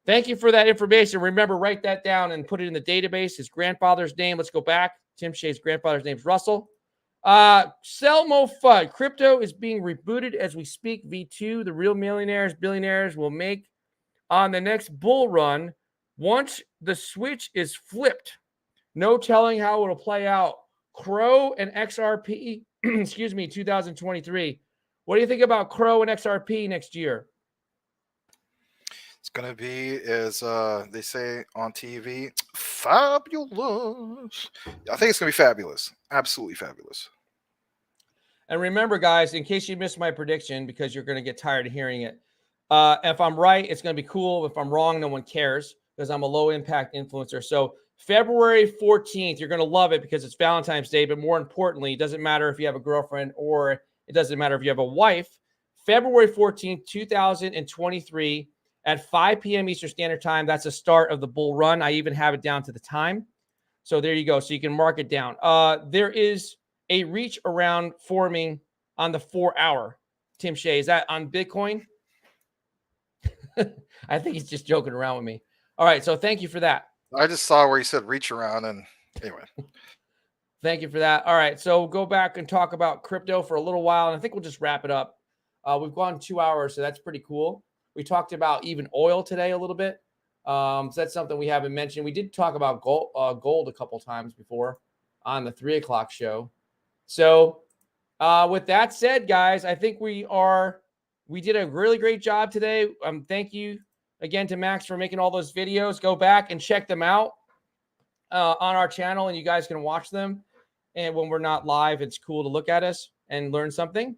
Thank you for that information. Remember, write that down and put it in the database. His grandfather's name, let's go back. Tim Shea's grandfather's name is Russell. Selmo FUD. Crypto is being rebooted as we speak. V2, the real billionaires will make on the next bull run once the switch is flipped. No telling how it'll play out. Crow and XRP, 2023. What do you think about Crow and XRP next year? It's gonna be, as they say on TV, fabulous. I think it's gonna be fabulous. Absolutely fabulous. And remember, guys, in case you missed my prediction, because you're going to get tired of hearing it, if I'm right, it's going to be cool. If I'm wrong, no one cares because I'm a low impact influencer. So February 14th, you're going to love it because it's Valentine's Day. But more importantly, it doesn't matter if you have a girlfriend or it doesn't matter if you have a wife. February 14th, 2023 at 5 p.m. Eastern Standard Time. That's the start of the bull run. I even have it down to the time. So there you go. So you can mark it down. There is a reach around forming on the 4 hour. Tim Shea, is that on Bitcoin? I think he's just joking around with me. All right. So thank you for that. I just saw where you said reach around, and anyway. Thank you for that. All right. So we'll go back and talk about crypto for a little while. And I think we'll just wrap it up. We've gone 2 hours, so that's pretty cool. We talked about even oil today a little bit. So that's something we haven't mentioned. We did talk about gold a couple times before on the 3 o'clock show. So with that said, guys, I think we did a really great job today. Thank you again to Max for making all those videos. Go back and check them out on our channel, and you guys can watch them. And when we're not live, it's cool to look at us and learn something.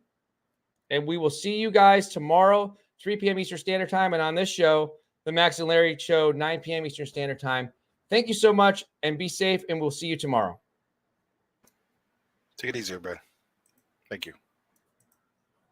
And we will see you guys tomorrow, 3 p.m. Eastern Standard Time. And on this show, the Max and Larry Show, 9 p.m. Eastern Standard Time. Thank you so much, and be safe, and we'll see you tomorrow. Take it easier, bro. Thank you.